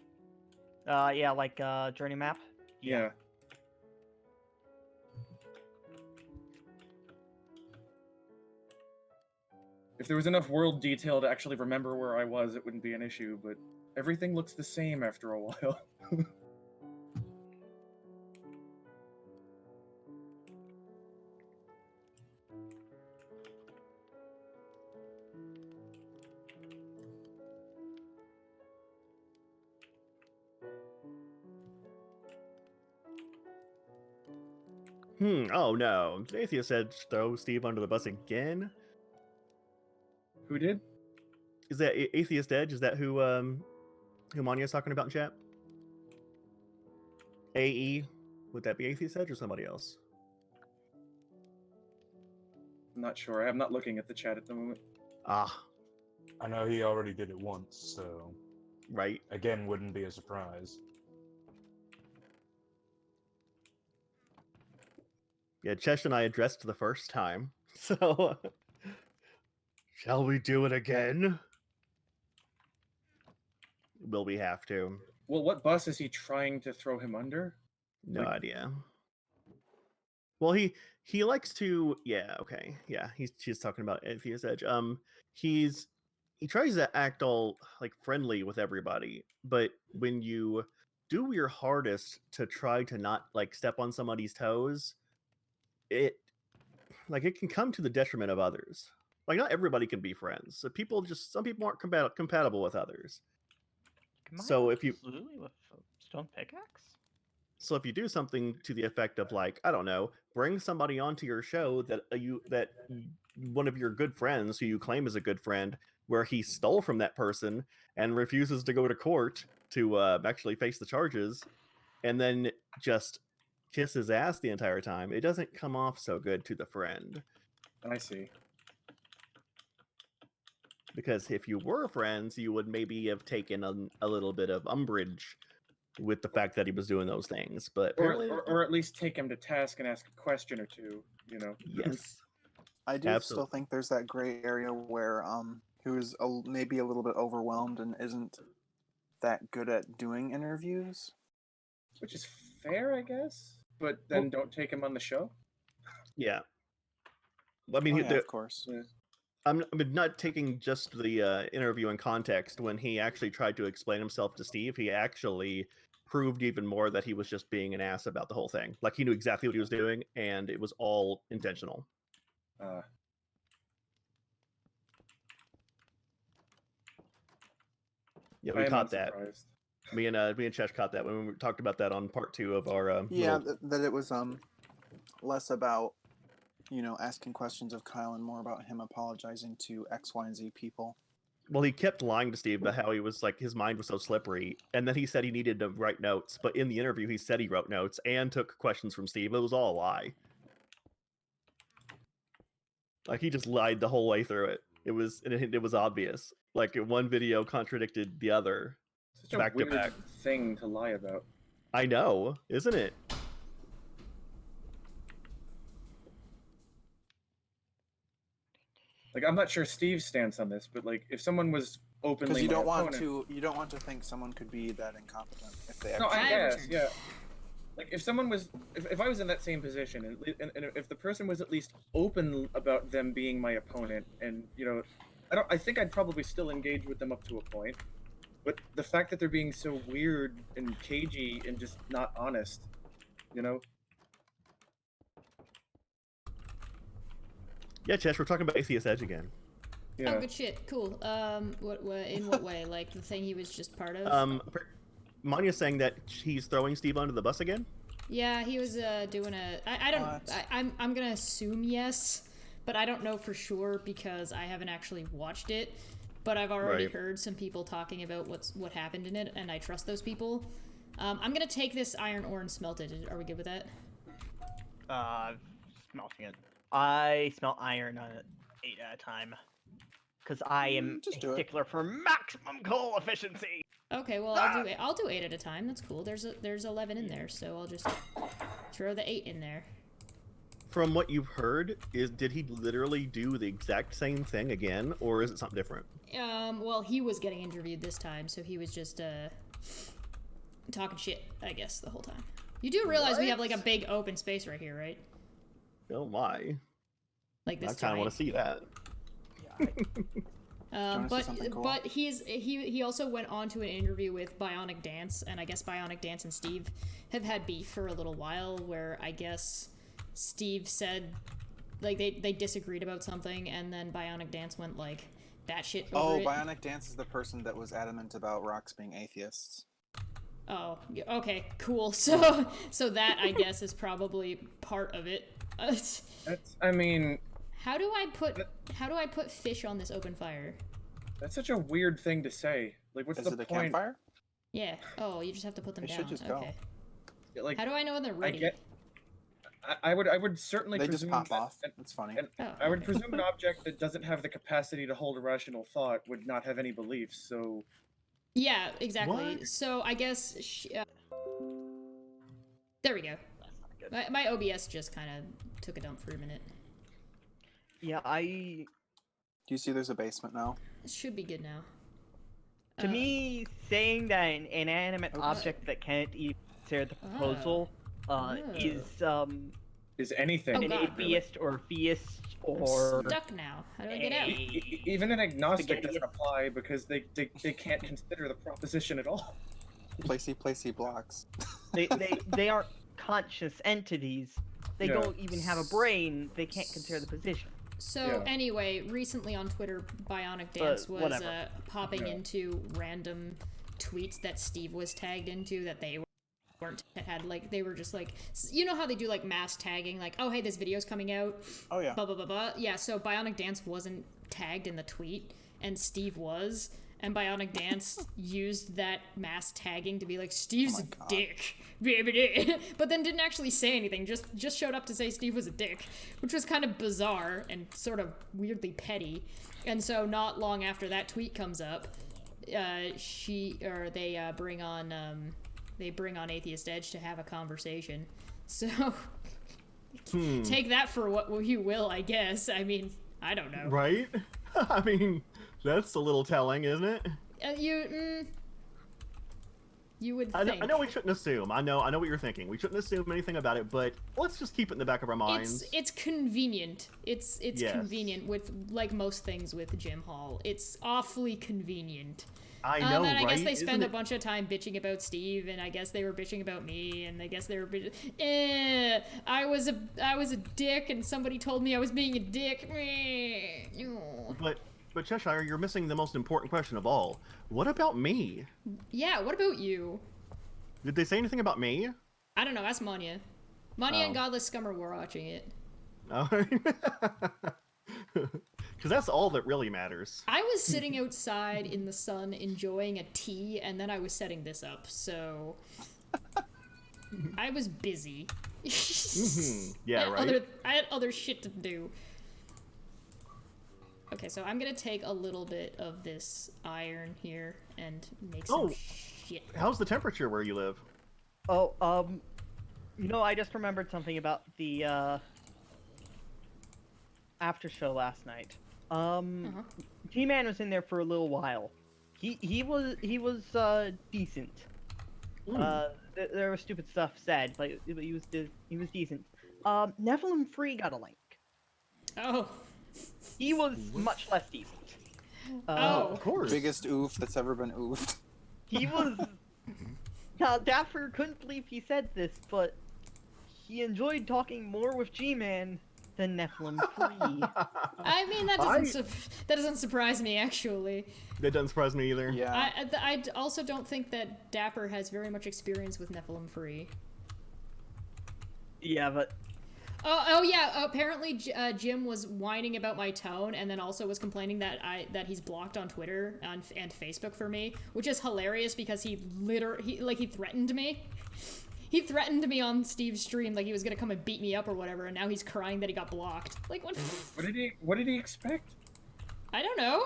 Yeah, like journey map. Yeah. If there was enough world detail to actually remember where I was, it wouldn't be an issue, but everything looks the same after a while. Oh no. Atheist said throw Steve under the bus again. Who did? Is that Atheist Edge? Is that who Manya's talking about in chat? AE? Would that be Atheist Edge or somebody else? I'm not sure. I'm not looking at the chat at the moment. Ah, I know he already did it once, so right. again wouldn't be a surprise. Yeah, Chesh and I addressed the first time. So shall we do it again? Will we have to? Well, what bus is he trying to throw him under? No Like- idea. Well, he likes to, yeah, okay, yeah. She's talking about Atheist Edge. He tries to act all like friendly with everybody, but when you do your hardest to try to not like step on somebody's toes, it it can come to the detriment of others. Like not everybody can be friends. So some people aren't compatible with others. Come I So if you absolutely with a stone pickaxe? So if you do something to the effect of like, I don't know, bring somebody onto your show one of your good friends who you claim is a good friend, where he stole from that person and refuses to go to court to actually face the charges, and then just kiss his ass the entire time, it doesn't come off so good to the friend. I see. Because if you were friends, you would maybe have taken a little bit of umbrage with the fact that he was doing those things, but apparently, Or at least take him to task and ask a question or two, you know. yes. I do Absolutely. still think there's that gray area where who's maybe a little bit overwhelmed and isn't that good at doing interviews. Which is fair, I guess. But then don't take him on the show. Yeah. I mean, Oh, yeah, of course. Yeah. I'm not taking just the interview in context. When he actually tried to explain himself to Steve, he actually proved even more that he was just being an ass about the whole thing. Like he knew exactly what he was doing, and it was all intentional. Yeah, we caught that. Me and Chesh caught that when we talked about that on part 2 of our. Yeah, that it was less about asking questions of Kyle and more about him apologizing to X, Y, and Z people. Well, he kept lying to Steve about how he was like his mind was so slippery, and then he said he needed to write notes. But in the interview, he said he wrote notes and took questions from Steve. It was all a lie. Like he just lied the whole way through it. It was obvious. Like one video contradicted the other. Such a weird thing to lie about. I know, isn't it? Like I'm not sure Steve's stance on this, but like if someone was openly because you don't want to think someone could be that incompetent if they actually. No, I guess, yeah. Like if someone was, if I was in that same position, and if the person was at least open about them being my opponent, and I think I'd probably still engage with them up to a point. But the fact that they're being so weird and cagey and just not honest, Yeah, Chesh, we're talking about Atheist Edge again. Yeah. Oh, good shit. Cool. In what way? Like the thing he was just part of? Manya's saying that he's throwing Steve under the bus again? Yeah, he was doing a... I'm gonna assume yes, but I don't know for sure because I haven't actually watched it. But I've already heard some people talking about what happened in it, and I trust those people. I'm gonna take this iron ore and smelt it. Are we good with that? Smelting it. I smell iron on it 8 at a time. Because I am a stickler for maximum coal efficiency. Okay, well I'll do 8 at a time. That's cool. There's 11 in there, so I'll just throw the 8 in there. From what you've heard, did he literally do the exact same thing again, or is it something different? Well, he was getting interviewed this time, so he was just talking shit, I guess, the whole time. You do realize we have like a big open space right here, right? Oh my. Like this. I kind of want to see that. But he also went on to an interview with Bionic Dance, and I guess Bionic Dance and Steve have had beef for a little while, where I guess Steve said like they disagreed about something, and then Bionic Dance went like batshit over it. Bionic Dance is the person that was adamant about rocks being atheists. Oh, okay, cool. So that I guess is probably part of it. How do I put fish on this open fire? That's such a weird thing to say. Like, what's the point? Is it a campfire? Yeah. Oh, you just have to put them down. Should just go. Okay. Like, how do I know when they're ready? I would certainly they presume just pop off. That's funny. I would presume an object that doesn't have the capacity to hold a rational thought would not have any beliefs. So. Yeah, exactly. What? So I guess there we go. My OBS just kind of took a dump for a minute. Yeah, Do you see there's a basement now? It should be good now. To me, saying that an inanimate object that can't even answer the proposal is is anything. Oh, An God. atheist or theist I'm or stuck now. How do I get out? Even an agnostic Spaghetti. doesn't apply because they can't consider the proposition at all. Placey blocks. they aren't conscious entities. They Yeah. don't even have a brain. They can't consider the position. So Yeah. anyway, recently on Twitter, Bionic Dance was whatever. popping Yeah. into random tweets that Steve was tagged into that they weren't had like they were just like you know how they do like mass tagging like oh hey this video's coming out Oh yeah. blah blah blah blah yeah so Bionic Dance wasn't tagged in the tweet and Steve was and Bionic Dance used that mass tagging to be like Steve's Oh a my God. dick but then didn't actually say anything just showed up to say Steve was a dick which was kind of bizarre and sort of weirdly petty and so not long after that tweet comes up they bring on Atheist Edge to have a conversation. So take that for what you will, I guess. I mean, I don't know. Right? I mean, that's a little telling, isn't it? You would I think. know we shouldn't assume. I know what you're thinking. We shouldn't assume anything about it, but let's just keep it in the back of our minds. It's convenient. It's Yes. convenient with like most things with Jim Hall. It's awfully convenient. I know, and I right? guess they spend Isn't a it- bunch of time bitching about Steve, and I guess they were bitching about me, and I guess they were I was a dick, and somebody told me I was being a dick. But Cheshire, you're missing the most important question of all. What about me? Yeah, what about you? Did they say anything about me? I don't know, ask Manya. Manya and Oh. Godless Scummer were watching it. Because that's all that really matters. I was sitting outside in the sun enjoying a tea, and then I was setting this up, so... I was busy. Yeah, right. I had other shit to do. Okay, so I'm gonna take a little bit of this iron here and make some Oh. shit. How's the temperature where you live? Oh, I just remembered something about the after show last night. G-Man was in there for a little while. He was decent. There was stupid stuff said, but he was decent. Nephilim Free got a link. Oh. He was much less decent. Oh. Of course. Biggest oof that's ever been oofed. He was. Now, Dapper couldn't believe he said this, but he enjoyed talking more with G-Man than Nephilim Free. I mean, that doesn't surprise me, actually. That doesn't surprise me either. Yeah. I also don't think that Dapper has very much experience with Nephilim Free. Yeah, but Oh yeah. Apparently, Jim was whining about my tone, and then also was complaining that he's blocked on Twitter and Facebook for me, which is hilarious because he threatened me. He threatened me on Steve's stream, like he was gonna come and beat me up or whatever, and now he's crying that he got blocked. Like what? What did he expect? I don't know.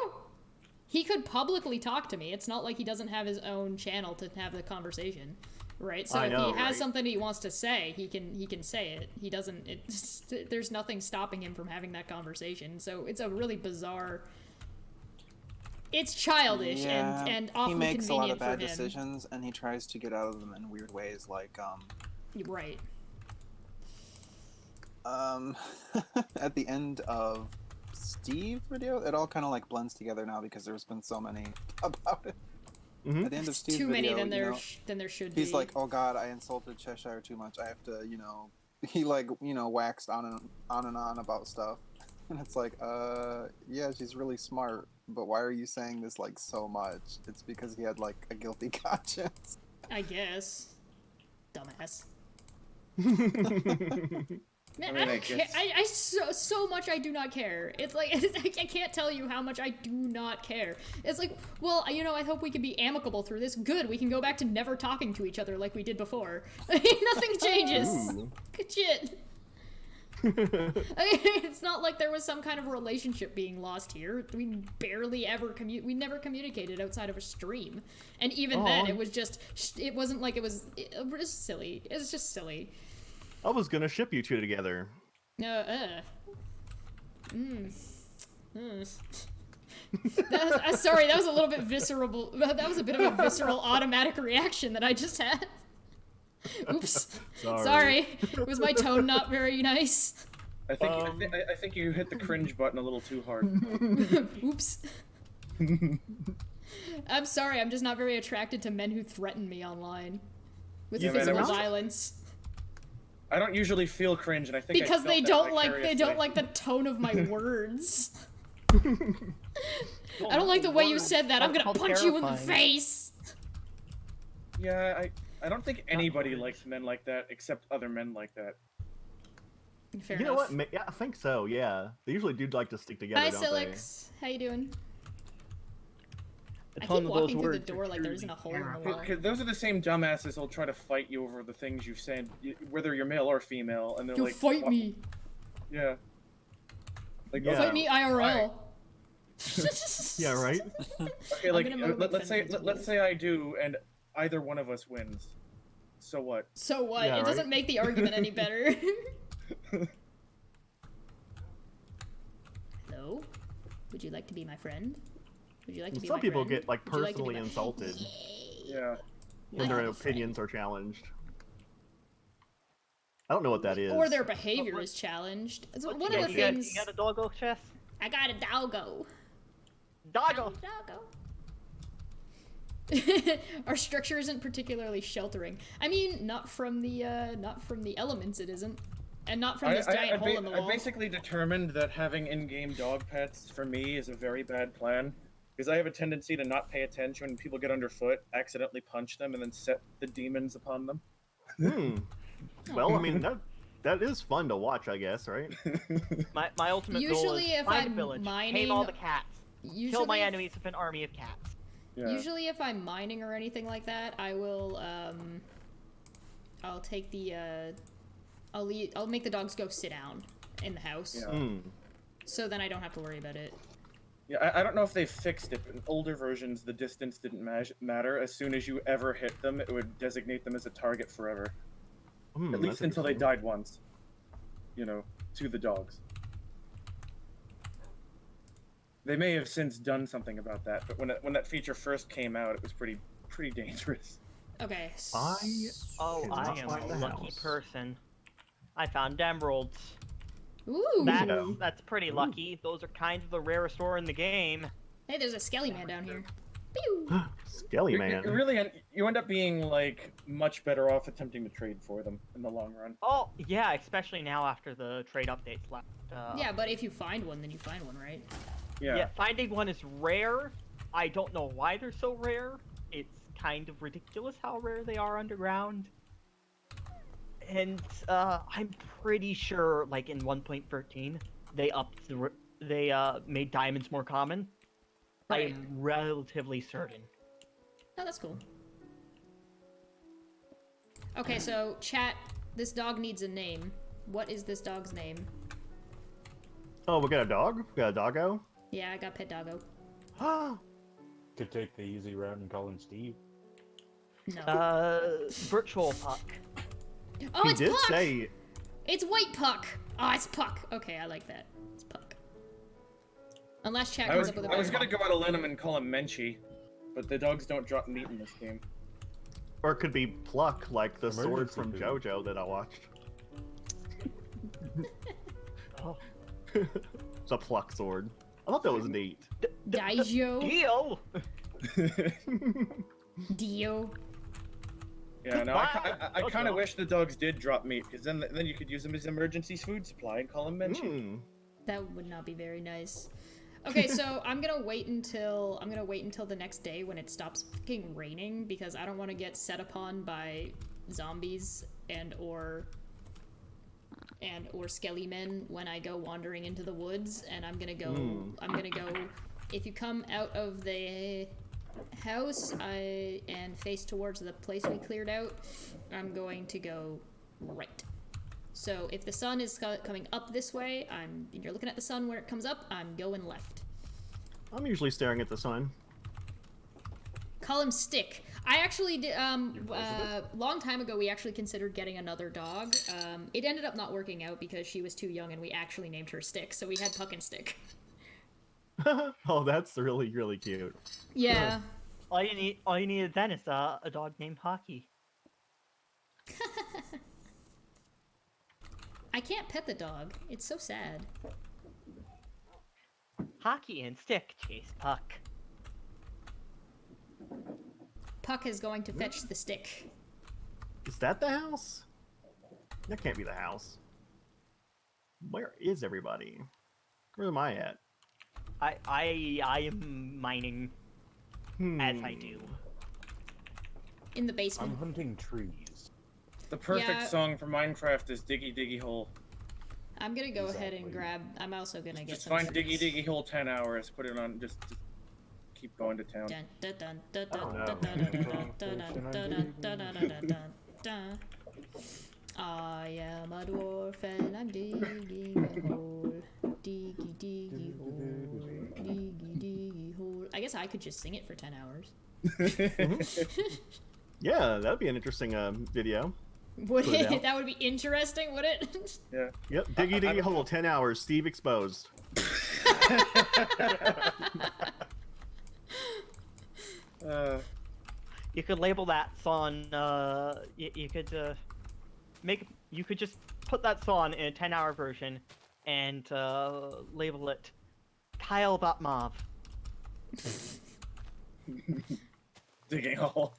He could publicly talk to me. It's not like he doesn't have his own channel to have the conversation. Right, so I if know, he has right? something he wants to say, he can say it. He doesn't. There's nothing stopping him from having that conversation. So it's a really bizarre. It's childish Yeah, and awfully he makes a lot convenient of bad for him. decisions, and he tries to get out of them in weird ways, like Right. at the end of Steve video, it all kind of like blends together now because there's been so many about it. Mhm. At the end of Steve's Too many video, than there should be. he's like, "Oh God, I insulted Cheshire too much. I have to, He waxed on and on about stuff, and it's like, yeah, she's really smart, but why are you saying this like so much? It's because he had like a guilty conscience. I guess. Dumbass. Man, I mean, I I don't care. guess- I so much I do not care. It's like I can't tell you how much I do not care. It's like, well, I hope we can be amicable through this. Good, we can go back to never talking to each other like we did before. Nothing changes. Ooh. Good shit. It's not like there was some kind of relationship being lost here. We barely ever we never communicated outside of a stream, and even then, it was just. It wasn't like it was silly. It was just silly. I was gonna ship you two together. Sorry, that was a little bit visceral. That was a bit of a visceral automatic reaction that I just had. Oops. Sorry. Sorry. Was my tone not very nice? I think you hit the cringe button a little too hard. Oops. I'm sorry, I'm just not very attracted to men who threaten me online. With Yeah, man, physical I was- violence. I don't usually feel cringe, and I think Because I they felt that don't vicariously. like the tone of my words. I don't like the way you said that. I'm gonna punch you in the face. Yeah, I don't think anybody likes men like that except other men like that. Fair You know enough. what? Yeah, I think so. Yeah, they usually do like to stick together, Hi, don't Silix. How you doing? The I tone keep of those walking through the words are door like there isn't a truly hole in the wall. Cause those are the same dumbasses who'll try to fight you over the things you've said, whether you're male or female, and they're You like, fight "What?" me. Yeah. Like, Yeah. Fight me IRL. Yeah, right. Okay, I'm like gonna move let's say defense let's say I do, and either one of us wins. So what? So what? Yeah, It doesn't right? make the argument any better. Hello? Would you like to be my friend? Would you like to be Some my people friend? get like Would you like to be personally my- insulted Yeah. when their I'm a friend. opinions are challenged. I don't know what that is. Or their behavior is challenged. So one of the you things. got a doggo, Chess? I got a doggo. Doggo! Doggo. Our structure isn't particularly sheltering. I mean, not from the elements. It isn't, and not from this giant hole in the wall. I basically determined that having in-game dog pets for me is a very bad plan, because I have a tendency to not pay attention when people get underfoot, accidentally punch them, and then set the demons upon them. Hmm. Well, I mean that is fun to watch, I guess, right? My ultimate goal Usually is if find I'm a village, mining- tame all the cats, Usually, kill my enemies with an army of cats. Yeah. Usually, if I'm mining or anything like that, I will I'll take the I'll make the dogs go sit down in the house, Yeah. Hmm. so then I don't have to worry about it. Yeah, I don't know if they've fixed it, but in older versions, the distance didn't matter. As soon as you ever hit them, it would designate them as a target forever. Hmm, At least that's until they interesting. died once. You know, to the dogs. They may have since done something about that, but when that feature first came out, it was pretty dangerous. Okay. Oh, I Cannot am find a the lucky house. person. I found emeralds. Ooh. That's pretty lucky. Those are kind of the rarest ore in the game. Hey, there's a skelly man down here. Pew. Skelly man. You end up being like much better off attempting to trade for them in the long run. Oh, yeah, especially now after the trade updates left. Yeah, but if you find one, then you find one, right? Yeah. Finding one is rare. I don't know why they're so rare. It's kind of ridiculous how rare they are underground. And I'm pretty sure, like in 1.13, they upped they made diamonds more common. I Right. am relatively certain. Oh, that's cool. Okay, so chat, this dog needs a name. What is this dog's name? Oh, we got a dog? We got a doggo? Yeah, I got pet doggo. Could take the easy route and call him Steve. No. Virtual Puck. Oh, He it's did Puck! say It's White Puck! Oh, it's Puck. Okay, I like that. It's Puck. Unless chat I comes was, up with a I was better gonna go out of limb and call him Menchie, but the dogs don't drop meat in this game. or it could be Pluck, like the sword Emergency from food. JoJo that I watched. Oh. It's a Pluck sword. I thought that was neat. Daijo. Dio! Dio. Yeah, no, I Goodbye, kind of Jojo. wish the dogs did drop meat, because then you could use them as emergency food supply and call him Menchie. Hmm. That would not be very nice. Okay, so I'm gonna wait until the next day when it stops fucking raining, because I don't want to get set upon by zombies and or skelly men when I go wandering into the woods. And I'm gonna go. If you come out of the house and face towards the place we cleared out, I'm going to go right. So if the sun is coming up this way, you're looking at the sun where it comes up, I'm going left. I'm usually staring at the sun. Call him Stick. I actually did, long time ago, we actually considered getting another dog. It ended up not working out because she was too young and we actually named her Stick, so we had Puck and Stick. Oh, that's really, really cute. Yeah. All you needed then is a dog named Hockey. I can't pet the dog. It's so sad. Hockey and stick chase puck. Puck is going to fetch the stick. Is that the house? That can't be the house. Where is everybody? Where am I at? I am mining as I do. In the I'm basement. hunting trees. The perfect Yeah. song for Minecraft is Diggy Diggy Hole. I'm gonna go ahead and Exactly. grab. I'm also gonna get Just some find trees. Diggy Diggy Hole 10 hours, put it on, just keep going to town. Dun, dun, dun, dun, Oh, dun, no. dun, dun, dun, dun, dun, dun, dun, dun, dun, dun, dun. I am a dwarf and I'm digging a hole. Diggy diggy hole. Diggy diggy hole. I guess I could just sing it for 10 hours. Yeah, that'd be an interesting video. Would Put it it? out. That would be interesting, would it? Yeah. Yep, Diggy Diggy Hole, 10 hours, Steve exposed. You could label that song. You could You could just put that song in a 10-hour version, and label it Kyle.mov. Digging a hole.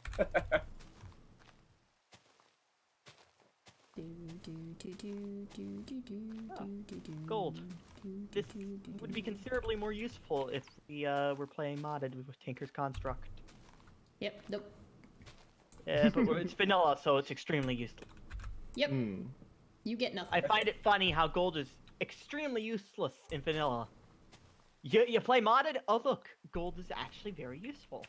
Gold. This would be considerably more useful if we were playing modded with Tinker's Construct. Yep. Nope. But it's vanilla, so it's extremely useless. Yep. Hmm. You get nothing. I find it funny how gold is extremely useless in vanilla. You play modded? Oh look, gold is actually very useful.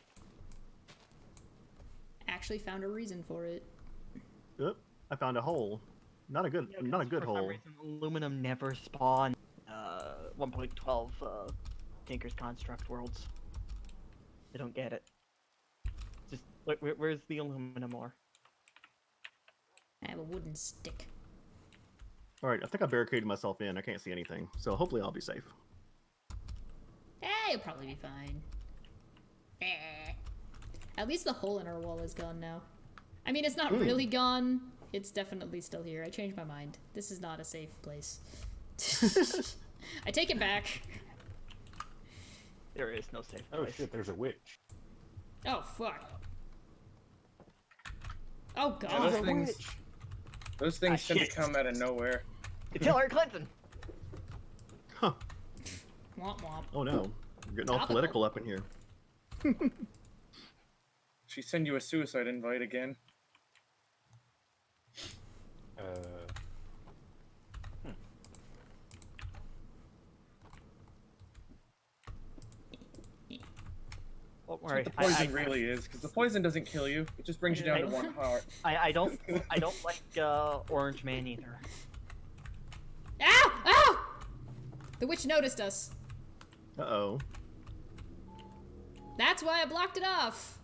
Actually found a reason for it. Oop, I found a hole. Not a good, Yeah, not a 'cause good for some hole. reason, aluminum never spawned 1.12 Tinker's Construct worlds. I don't get it. Just where's the aluminum ore? I have a wooden stick. All right, I think I barricaded myself in. I can't see anything, so hopefully I'll be safe. You'll probably be fine. At least the hole in our wall is gone now. I mean, it's not really gone. It's definitely still here. I changed my mind. This is not a safe place. I take it back. There is no safe Oh place. shit, there's a witch. Oh, fuck. Oh, Yeah, God. those things tend to shit. come out of nowhere. It's Hillary Clinton! Huh. Womp womp. Oh no, we're getting all Topical. political up in here. She send you a suicide invite again. Don't That's worry. what the poison really is, because the poison doesn't kill you. It just brings you down to one heart. I don't like Orange Man either. Ow! Ow! The witch noticed us. Uh-oh. That's why I blocked it off.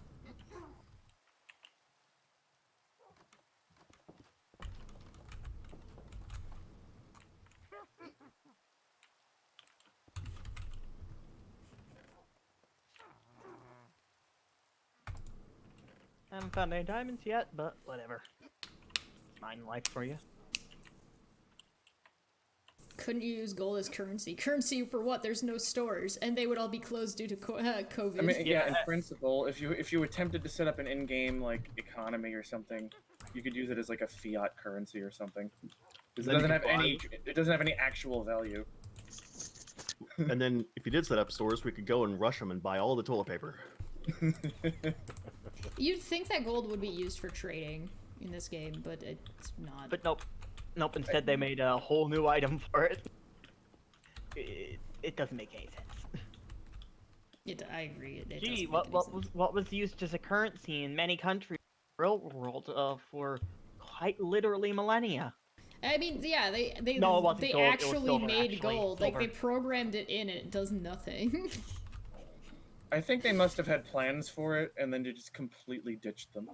I haven't found any diamonds yet, but whatever. Mine life for you. Couldn't you use gold as currency? Currency for what? There's no stores, and they would all be closed due to COVID. I mean, yeah, in Yeah. principle, if you attempted to set up an in-game like economy or something, you could use it as like a fiat currency or something. Because it Then you doesn't have could any. It doesn't have any actual value. And then if you did set up stores, we could go and rush them and buy all the toilet paper. You'd think that gold would be used for trading in this game, but it's not. But nope. Nope, instead they made a whole new item for it. It doesn't make any sense. I agree. It Gee, doesn't make any sense. what was used as a currency in many countries in the real world for quite literally millennia? I mean, yeah, they No, it wasn't they gold, it was actually silver, made actually, gold. Like they silver. programmed it in, and it does nothing. I think they must have had plans for it, and then they just completely ditched them.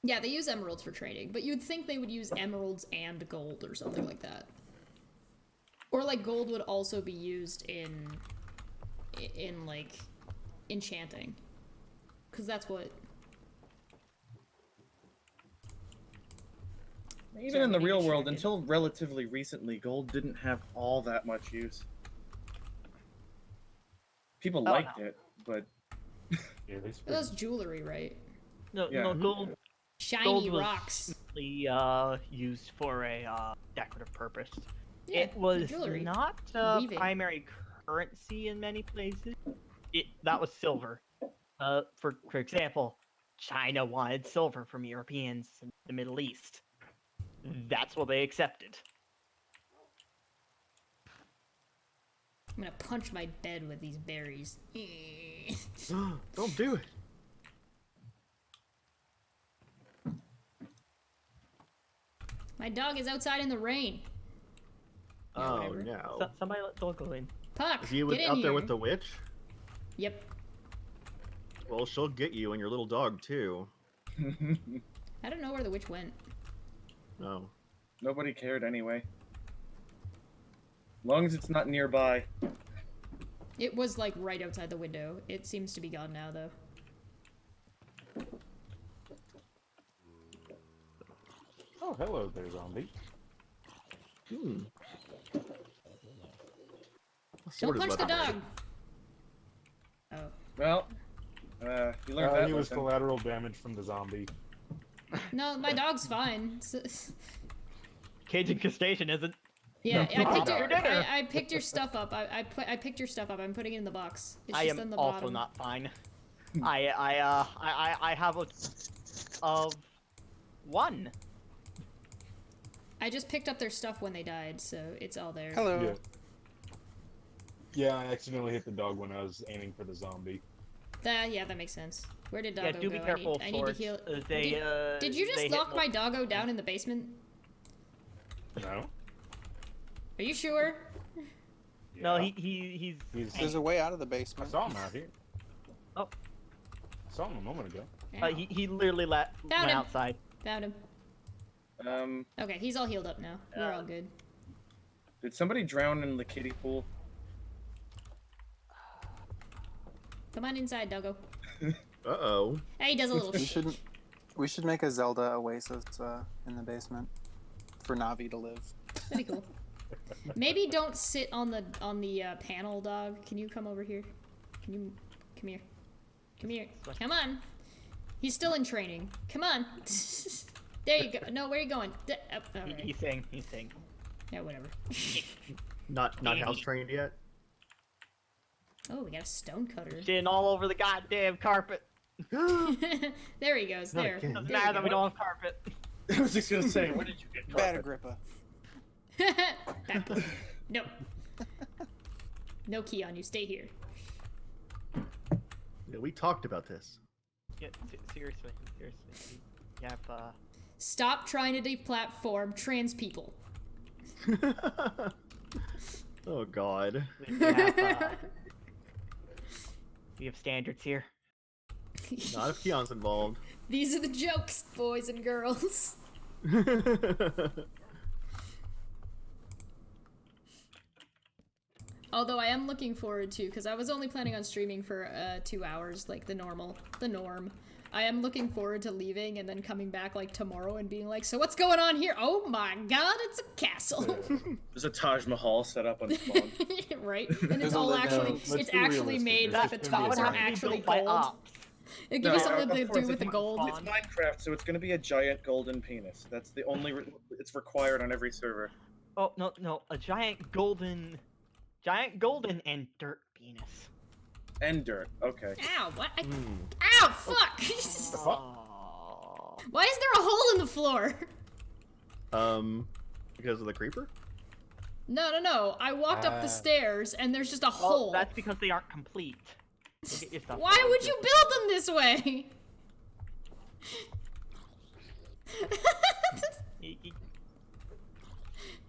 Yeah, they use emeralds for trading, but you'd think they would use emeralds and gold or something like that. Or like gold would also be used in like enchanting. Cuz that's what Even Sorry, in the we need real world, distracted. until relatively recently, gold didn't have all that much use. People Oh, liked it, but Yeah, they It spend was jewelry, right? No, Yeah. no, gold Shiny was rocks. mostly used for a decorative purpose. Yeah, It was jewelry. not Weaving. primary currency in many places. That was silver. For example, China wanted silver from Europeans in the Middle East. That's what they accepted. I'm gonna punch my bed with these berries. Don't do it. My dog is outside in the rain. Yeah, Oh whatever. no. Somebody let dog go in. Puck, Is he get in out here. there with the witch? Yep. Well, she'll get you and your little dog too. I don't know where the witch went. No. nobody cared anyway. As long as it's not nearby. It was like right outside the window. It seems to be gone now, though. Oh, hello there, zombie. Hmm. Don't punch the dog. Oh. Well, you learned He that was lesson. collateral damage from the zombie. No, my dog's fine. Cage infestation isn't. Yeah, No. I picked Your dinner. I picked your stuff up. I picked your stuff up. I'm putting it in the box. It's I just am on the also bottom. not fine. I have a of one. I just picked up their stuff when they died, so it's all there. Hello. Yeah. Yeah, I accidentally hit the dog when I was aiming for the zombie. Yeah, that makes sense. Where did Doggo Yeah, do be go? careful I of need to swords. heal. Did you They just hit lock my doggo down in the basement? No? Are you sure? No, Yeah. he's There's a way out of the I basement. saw him out here. Oh. I saw him a moment ago. Ow. he literally went Found him. outside. Found him. Okay, he's all healed up now. We're all good. Did somebody drown in the kiddie pool? Come on inside, Doggo. Uh-oh. Hey, he does a little We should make a Zelda oasis in the basement for Navi to live. That'd be cool. Maybe don't sit on the panel, dog. Can you come over here? Can you come here? Come here. Come on. He's still in training. Come on. There you go. No, where are you going? Alright. He's saying. Yeah, whatever. Not house trained yet? Oh, we got a stone cutter. Shitting all over the goddamn carpet. There he goes. Not There. again. Doesn't There matter you that we go. don't have carpet. I was just gonna say, where did you get Bad carpet? Agrippa. Back. No. No key on you. Stay here. Yeah, we talked about this. Yeah, seriously. Yep. Stop trying to deplatform trans people. Oh god. We have standards here. Not if Keon's involved. These are the jokes, boys and girls. Although I am looking forward to, because I was only planning on streaming for 2 hours, like the norm. I am looking forward to leaving and then coming back like tomorrow and being like, so what's going on here? Oh my god, it's a castle. There's a Taj Mahal set up on spawn. Right? And it's There's a all Lego. actually, Let's it's be actually realistic. made There's with the just gonna be tops a are lot. actually built by gold. ops. It No, gives of something to course, do with the it's gold. It's Minecraft, so it's gonna be a giant golden penis. That's the only. It's required on every server. Oh no! A giant golden and dirt penis. And dirt. Okay. Ow, what? Hmm. Ow, fuck! Oh. Why is there a hole in the floor? Because of the creeper? No. I walked up the stairs and there's just a Well, hole. that's because they aren't complete. So get your stuff Why out. would you build them this way?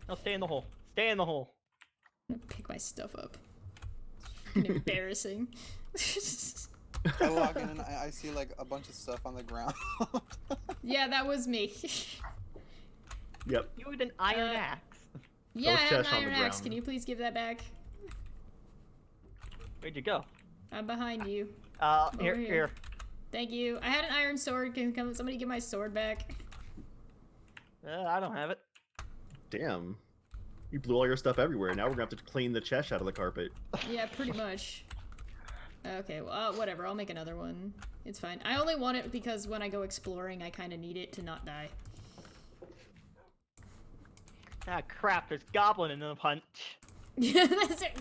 No, stay in the hole. Stay in the hole. I'm gonna pick my stuff up. It's fucking embarrassing. I log in and I see like a bunch of stuff on the ground. Yeah, that was me. Yep. You had an iron axe. Yeah, I have an chests on the iron axe. ground. Can you please give that back? Where'd you go? I'm behind you. Here, here. here. Thank you. I had an iron sword. Can somebody give my sword back? I don't have it. Damn. You blew all your stuff everywhere. Now we're gonna have to clean the chest out of the carpet. Yeah, pretty much. Okay, well, whatever. I'll make another one. It's fine. I only want it because when I go exploring, I kind of need it to not die. Ah, crap, there's goblin in the punch. Yeah, that's it.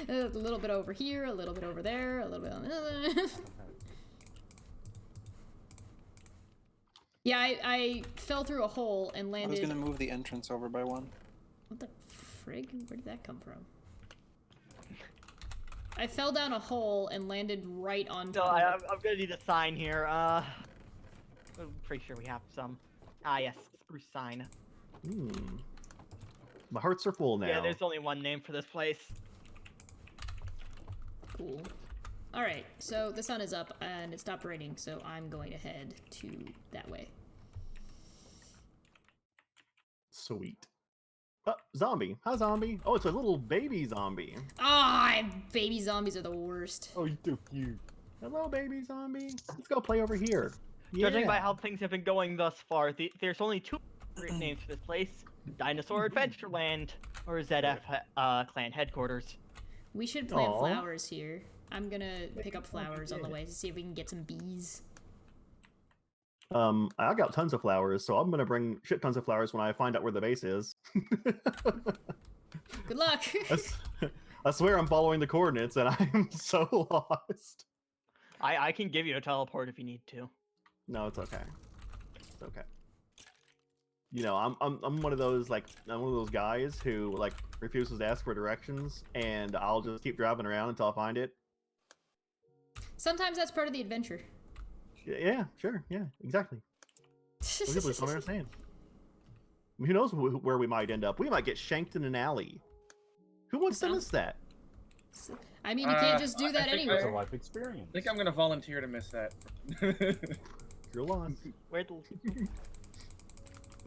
A little bit over here, a little bit over there, a little bit on the other. Yeah, I fell through a hole and I was landed... gonna move the entrance over by one. What the frig? Where did that come from? I fell down a hole and landed right on So top of I'm gonna need a sign here. I'm pretty sure we have some. Ah, yes, spruce sign. Hmm. My hearts are full now. Yeah, there's only one name for this place. Cool. Alright, so the sun is up and it stopped raining, so I'm going to head to that way. Sweet. Zombie. Hi, zombie. Oh, it's a little baby zombie. Ah, baby zombies are the worst. Oh, you too cute. Hello, baby zombie. Let's go play over here. Judging by Yeah. how things have been going thus far, there's only two great names for this place. Dinosaur Adventureland or ZF clan headquarters. We should plant Aw. flowers here. I'm gonna pick up flowers on the way to see if we can get some bees. I got tons of flowers, so I'm gonna bring shit tons of flowers when I find out where the base is. Good luck! I swear I'm following the coordinates, and I'm so lost. I can give you a teleport if you need to. No, it's okay. It's okay. You know, I'm one of those guys who like refuses to ask for directions, and I'll just keep driving around until I find it. Sometimes that's part of the adventure. Yeah, sure, yeah, exactly. Some people just don't understand. Who knows where we might end up? We might get shanked in an alley. Who wants to miss that? I mean, you can't just do I that think That's a anywhere. life experience. I think I'm gonna volunteer to miss that. You're lost. Where the... Who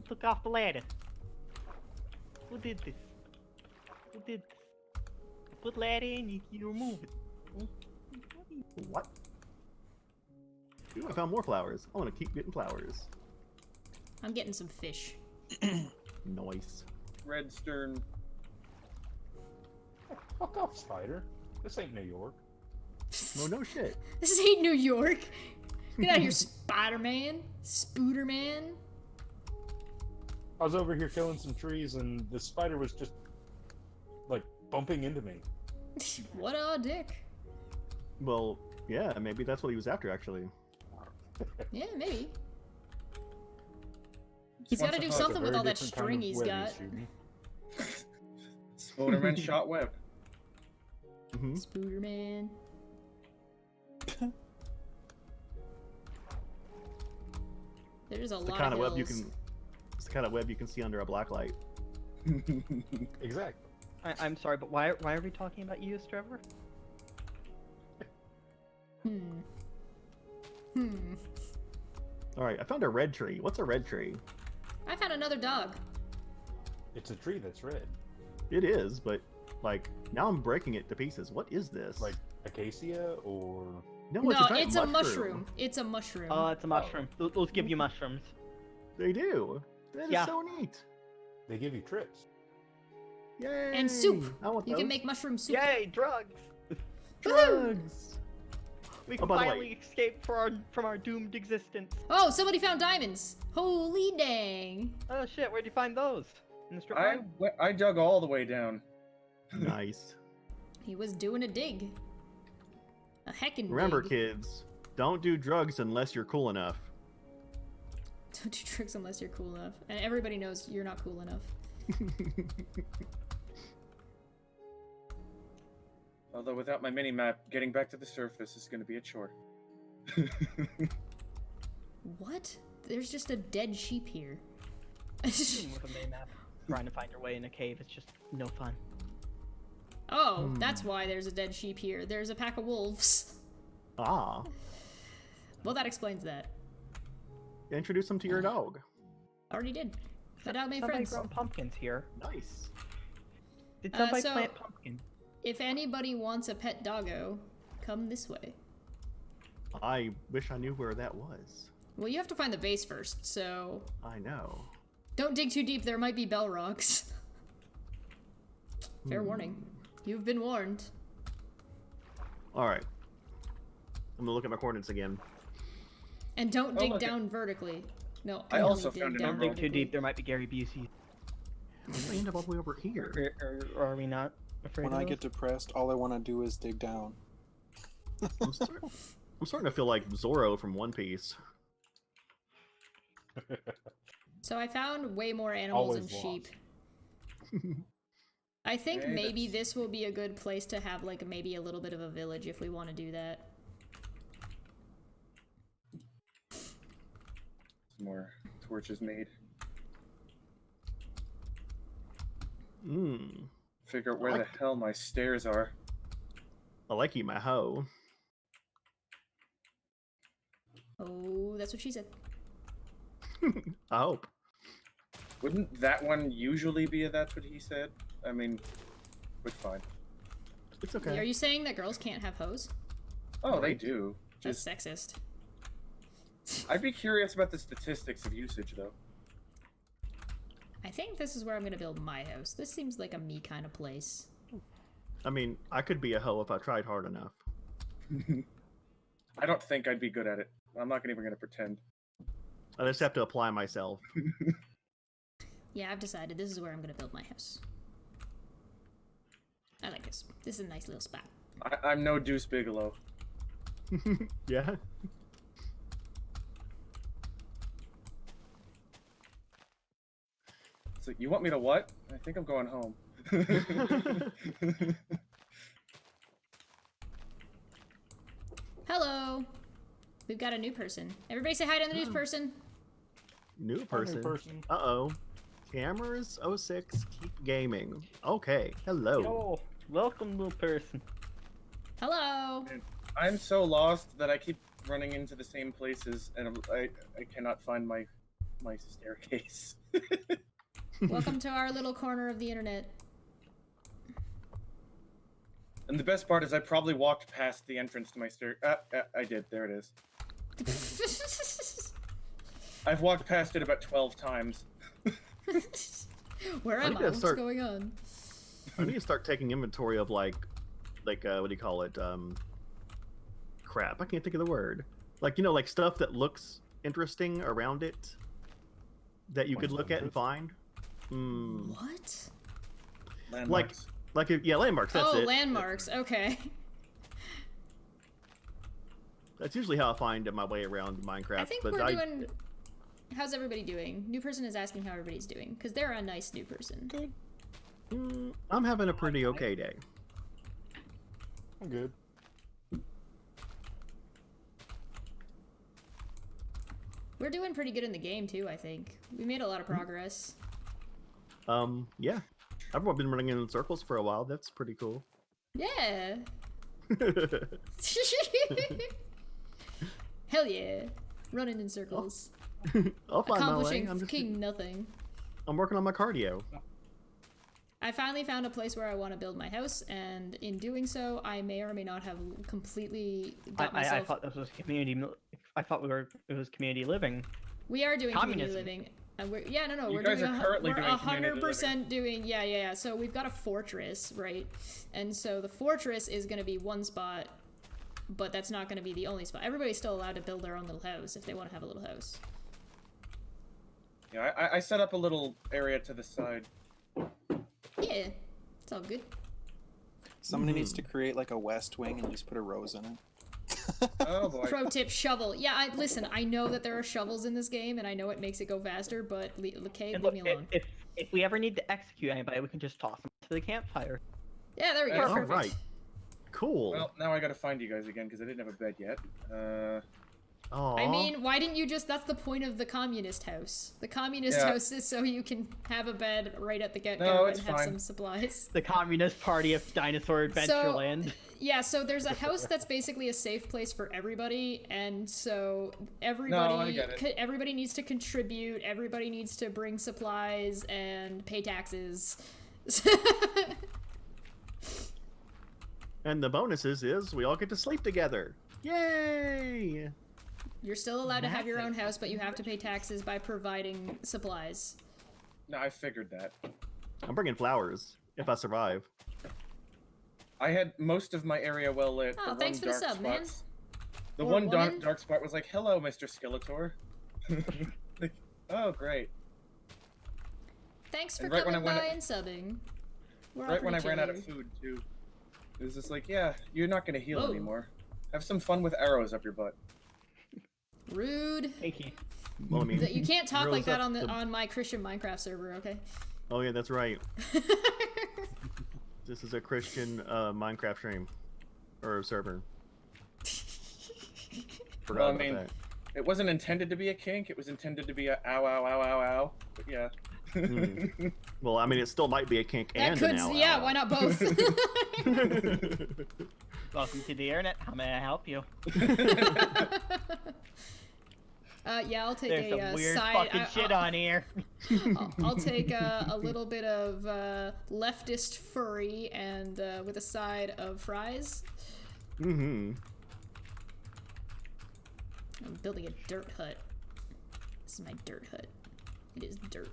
took off the ladder? Who did this? Who did this? You put ladder in, you remove it. What? Ooh, I found more flowers. I want to keep getting flowers. I'm getting some fish. Nice. Red Stern. Fuck off, Spider. This ain't New York. No shit. This ain't New York. Get out of here, Spider-Man. Spooderman. I was over here killing some trees, and the spider was just, like, bumping into me. What a dick. Well, yeah, maybe that's what he was after, actually. Yeah, maybe. Just He's wants gotta do a hug. It's a something with very all that different kind string of he's web got. shooting. Spoderman shot web. Mm-hmm. Spooderman. There's a It's the lot kind of of web you hills. can. It's the kind of web you can see under a black light. Exactly. I'm sorry, but why are we talking about you, Trevor? Hmm. All right, I found a red tree. What's a red tree? I found another dog. It's a tree that's red. It is, but like now I'm breaking it to pieces. What is this? Like acacia or... no, No, giant it's a mushroom. It's a mushroom. It's a mushroom. Those give you mushrooms. They do. That is Yeah. so neat. They give you trips. Yay! And soup. I want You can those. make mushroom soup. Yay, drugs! drugs. We Oh, can by the way- finally escape from our doomed existence. Oh, somebody found diamonds. Holy dang. Oh shit, where'd you find those? In the strip I mine? I dug all the way down. Nice. He was doing a dig. A heckin' Remember, dig. kids, don't do drugs unless you're cool enough. Don't do tricks unless you're cool enough. And everybody knows you're not cool enough. Although without my mini-map, getting back to the surface is going to be a chore. What? There's just a dead sheep here. With a mini-map, trying to find your way in a cave, it's just no fun. Oh, that's why there's a dead sheep here. There's a pack of wolves. Ah, Well, that explains that. introduce them to your dog. Already did. My dog made Somebody friends. grown pumpkins here. Nice. Did somebody so- plant pumpkin? If anybody wants a pet doggo, come this way. I wish I knew where that was. Well, you have to find the base first, so... I know. Don't dig too deep, there might be bell rocks. Fair warning. You've been warned. Alright. I'm gonna look at my coordinates again. And don't Oh, dig look, down vertically. No, I only also dig found an down Don't dig too vertically. deep, there might be Gary Busey. I end up all the way over here. Or are we not afraid When of I those? get depressed, all I want to do is dig down. I'm starting to feel like Zorro from One Piece. So I found way more animals Always and sheep. lost. I think Okay, maybe that's- this will be a good place to have like maybe a little bit of a village if we want to do that. Some more torches made. Figure out where Like- the hell my stairs are. I like you, my hoe. Oh, that's what she said. I hope. Wouldn't that one usually be a that's what he said? I mean, but fine. It's okay. Are you saying that girls can't have hoes? Oh, they Right. do. That's Just, sexist. I'd be curious about the statistics of usage, though. I think this is where I'm gonna build my house. This seems like a me kind of place. I mean, I could be a hoe if I tried hard enough. I don't think I'd be good at it. I'm not even gonna pretend. I just have to apply myself. Yeah, I've decided this is where I'm gonna build my house. I like this. This is a nice little spot. I'm no Deuce Bigelow. Yeah. It's like, you want me to what? I think I'm going home. Hello! We've got a new person. Everybody say hi to the new person. New person. person. Uh-oh. Cameras 06 keep gaming. Okay. Hello. Oh, welcome, little person. Hello! I'm so lost that I keep running into the same places, and I cannot find my staircase. Welcome to our little corner of the internet. And the best part is I probably walked past the entrance to my stair. I did. There it is. I've walked past it about 12 times. Where I am need I? to What's start- going on? I need to start taking inventory of like what do you call it? Crap. I can't think of the word. Like, like stuff that looks interesting around it that you could look at and find. What? Landmarks. Landmarks. That's Oh, it. landmarks. Okay. That's usually how I find my way around Minecraft. I think but we're doing... How's everybody doing? New person is asking how everybody's doing, because they're a nice new person. Good. I'm having a pretty okay day. I'm good. We're doing pretty good in the game, too, I think. We made a lot of progress. Yeah. I've been running in circles for a while. That's pretty cool. Yeah. Hell yeah. Running in circles. I'll find my way. Accomplishing fucking nothing. I'm working on my cardio. I finally found a place where I want to build my house, and in doing so, I may or may not have completely got I myself... thought this was community. I thought it was community living. We are doing community Communism. living. And we're, yeah, no, You we're guys doing are currently we're doing community 100% doing, yeah. So we've got a fortress, right? And so the fortress is going to be one spot, but that's not going to be the only spot. Everybody's still allowed to build their own little house if they want to have a little house. Yeah, I set up a little area to the side. Yeah, it's all good. Somebody needs to create like a west wing and just put a rose in it. Oh boy. Pro tip, shovel. Yeah, listen, I know that there are shovels in this game, and I know it makes it go faster, but Cade, And leave look, me alone. if we ever need to execute anybody, we can just toss them to the campfire. Yeah, there we go. Perfect. Perfect. All right. Cool. Well, now I gotta find you guys again because I didn't have a bed yet. Aw. I mean, why didn't you just... That's the point of the communist house. The communist Yeah. house is so you can have a bed right at the get-go No, and it's have fine. some supplies. The Communist Party of Dinosaur Adventureland. Yeah, so there's a house that's basically a safe place for everybody, and so everybody get it. everybody needs to contribute, everybody needs to bring supplies and pay taxes. And the bonuses is we all get to sleep together. Yay! You're still allowed to have your own house, but you have to pay taxes by providing supplies. No, I figured that. I'm bringing flowers if I survive. I had most of my area well lit. Oh, the thanks one for the dark sub, man. spots, The Or one woman. dark spot was like, "Hello, Mr. Skeletor." Like, oh, great. Thanks for And right when coming I went by at- and subbing. We're all Right when I pretty ran out chill of here. food too, it was just like, "Yeah, you're not gonna heal Whoa. anymore. Have some fun with arrows up your butt." Rude. Thank you. Well, I mean, You can't talk like grows that up on the the- on my Christian Minecraft server, okay? Oh yeah, that's right. This is a Christian Minecraft stream or server. Forgot Well, I about mean, that. it wasn't intended to be a kink. It was intended to be a ow, ow, ow, ow, ow. But yeah. Hmm. Well, I mean, it still might be a kink That and could, an ow, yeah, ow, why not both? Welcome to the internet. How may I help you? Yeah, I'll take There's a some weird side. fucking shit on here. I'll take a little bit of leftist furry and with a side of fries. Mm-hmm. I'm building a dirt hut. This is my dirt hut. It is dirt.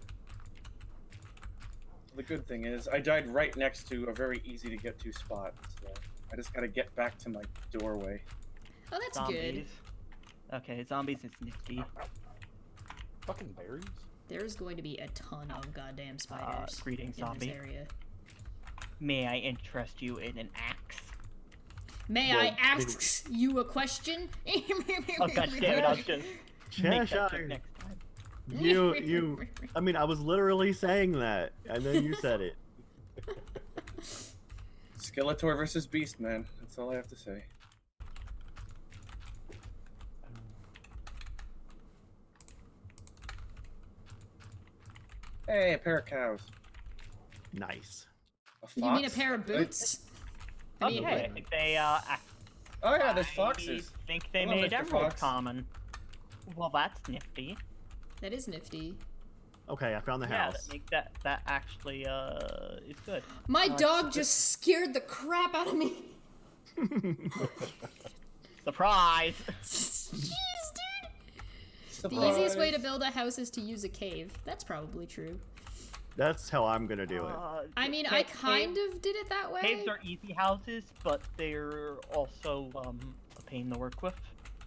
The good thing is, I died right next to a very easy to get to spot. So I just gotta get back to my doorway. Oh, that's Zombies. good. Okay, zombies is nifty. Fucking berries. There's going to be a ton of goddamn spiders Greetings, in zombie. this area. May I interest you in an axe? May Well, I ask you a question? Oh god damn it, I was gonna make that joke Cheshire. next time. You. I mean, I was literally saying that, and then you said it. Skeletor versus Beastman. That's all I have to say. Hey, a pair of cows. Nice. A fox? You mean a pair of boots? I mean, Okay, they Oh yeah, there's I foxes. think they Hello, made Mr. emerald Fox. common. Well, that's nifty. that is nifty. Okay, I found the Yeah, house. that actually is good. My like dog just scared the crap out of me. Surprise! Jeez, dude. The Surprise. easiest way to build a house is to use a cave. That's probably true. That's how I'm gonna do it. I mean, I kind of did it that way. Caves are easy houses, but they're also a pain to work with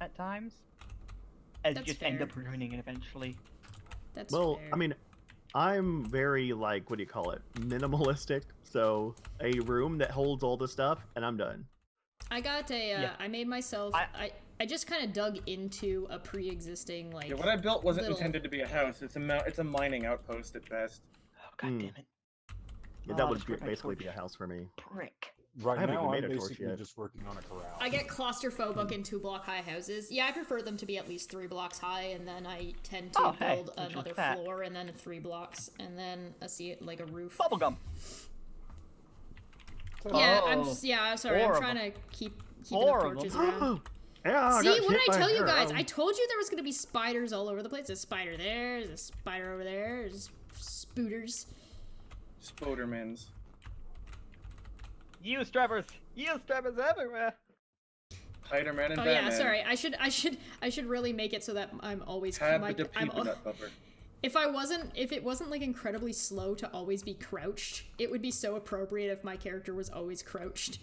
at times. As That's you just end fair. up ruining it eventually. That's Well, fair. I mean, I'm very like, what do you call it? Minimalistic. So a room that holds all the stuff, and I'm done. I got a. Yeah. I made myself. I just kind of dug into a pre-existing like. Yeah, what I built wasn't little- intended to be a house. It's a mining outpost at best. Oh, god Hmm. damn it. Yeah, Oh, that I would just broke my basically torch. be a house for me. Prick. Right I haven't now, even I'm made a torch basically yet. just working on a corral. I get claustrophobic in 2-block high houses. Yeah, I prefer them to be at least 3 blocks high, and then I tend to Oh, hey, build which was another that? floor, and then 3 blocks, and then like a roof. Bubblegum. Yeah, Oh, I'm sorry. I'm four of trying to keep enough Four of torches them. around. Yeah, I See, got what hit did I by tell a you guys? arrow. I told you there was gonna be spiders all over the place. There's a spider there. There's a spider over there. There's spooters. Spodermans. Use Trevor's everywhere. Spider-Man and Oh Batman. yeah, sorry. I should really make it so that I'm always Have like, the I'm, peanut butter. if it wasn't like incredibly slow to always be crouched, it would be so appropriate if my character was always crouched.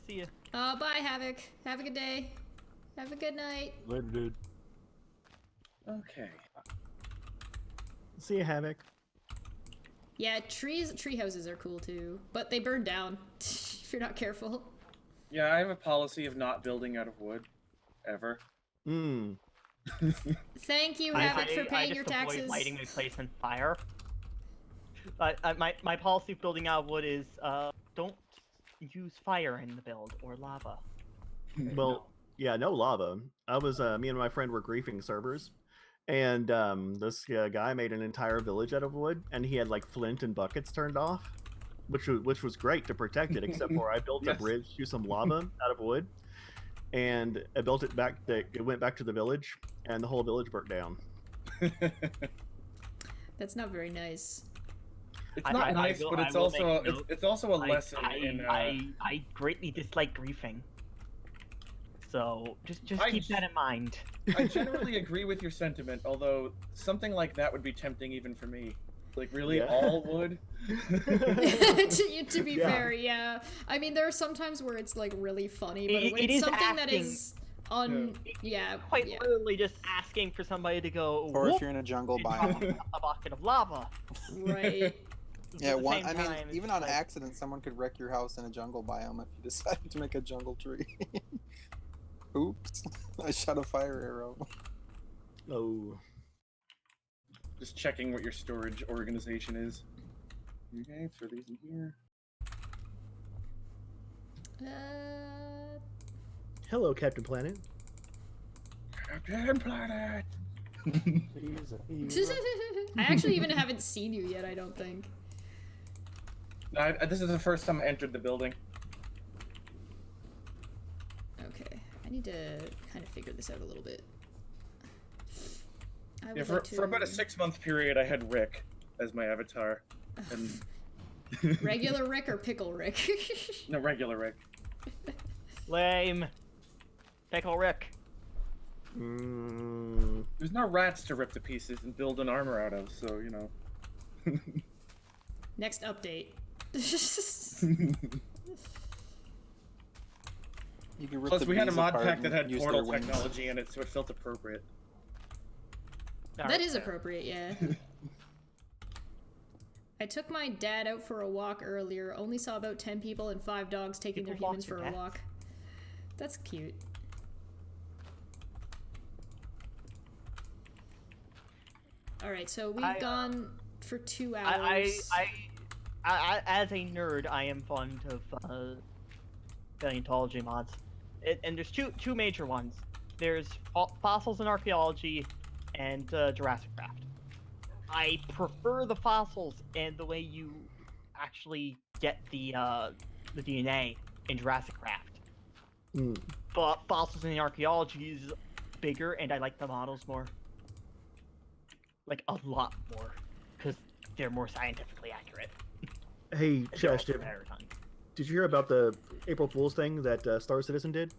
See ya. Bye, Havoc. Have a good day. Have a good night. Later, dude. Okay. See you, Havoc. Yeah, tree houses are cool too, but they burn down if you're not careful. Yeah, I have a policy of not building out of wood, ever. Hmm. Thank you, I Havoc, for paying just your avoid taxes. lighting my place on fire. My policy of building out of wood is don't use fire in the build or lava. Well, yeah, no lava. I was me and my friend were griefing servers, and this guy made an entire village out of wood, and he had like flint and buckets turned off, which was great to protect it. Except for I built a Yes. bridge to some lava out of wood, and I built it back. It went back to the village, and the whole village burnt down. That's not very nice. It's not nice, but it's also it's also a lesson in. I greatly dislike griefing. So just I keep j- that in mind. I generally agree with your sentiment, although something like that would be tempting even for me. Like, really, Yeah. all wood? to be Yeah. fair, yeah. I mean, there are some times where it's like really funny, but It- when it it's is something that acting. is on, yeah, Quite yeah. literally just asking for somebody to go Or if whoop you're in a jungle and drop biome. a bucket of lava. Right. But Yeah, at the one. same I mean, time, it's even on like, accident, someone could wreck your house in a jungle biome if you decided to make a jungle tree. Oops! I shot a fire arrow. Oh. Just checking what your storage organization is. Okay, throw these in here. Hello, Captain Planet. Captain Planet! He's a hero. I actually even haven't seen you yet, I don't think. No, this is the first time I entered the building. Okay, I need to kind of figure this out a little bit. I would Yeah, like for about a to- 6-month period, I had Rick as my avatar. And Regular Rick or Pickle Rick? no, regular Rick. lame. Pickle Rick. There's no rats to rip to pieces and build an armor out of, so, you know. Next update. You could rip Plus, the we had a bees mod apart pack that and had use portal their wings. technology in it, so it felt appropriate. That is appropriate, yeah. I took my dad out for a walk earlier, only saw about 10 people and 5 dogs taking their People walk humans their for a dads? walk. That's cute. Alright, so we've gone for 2 hours. I, as a nerd, I am fond of paleontology mods, and there's two major ones. There's fossils and archaeology, and Jurassic Craft. I prefer the fossils and the way you actually get the DNA in Jurassic Craft. Mm. But fossils and the archaeology is bigger, and I like the models more. Like a lot more, because they're more scientifically accurate. Hey, And they're Chesh, also better done. did you hear about the April Fool's thing that Star Citizen did?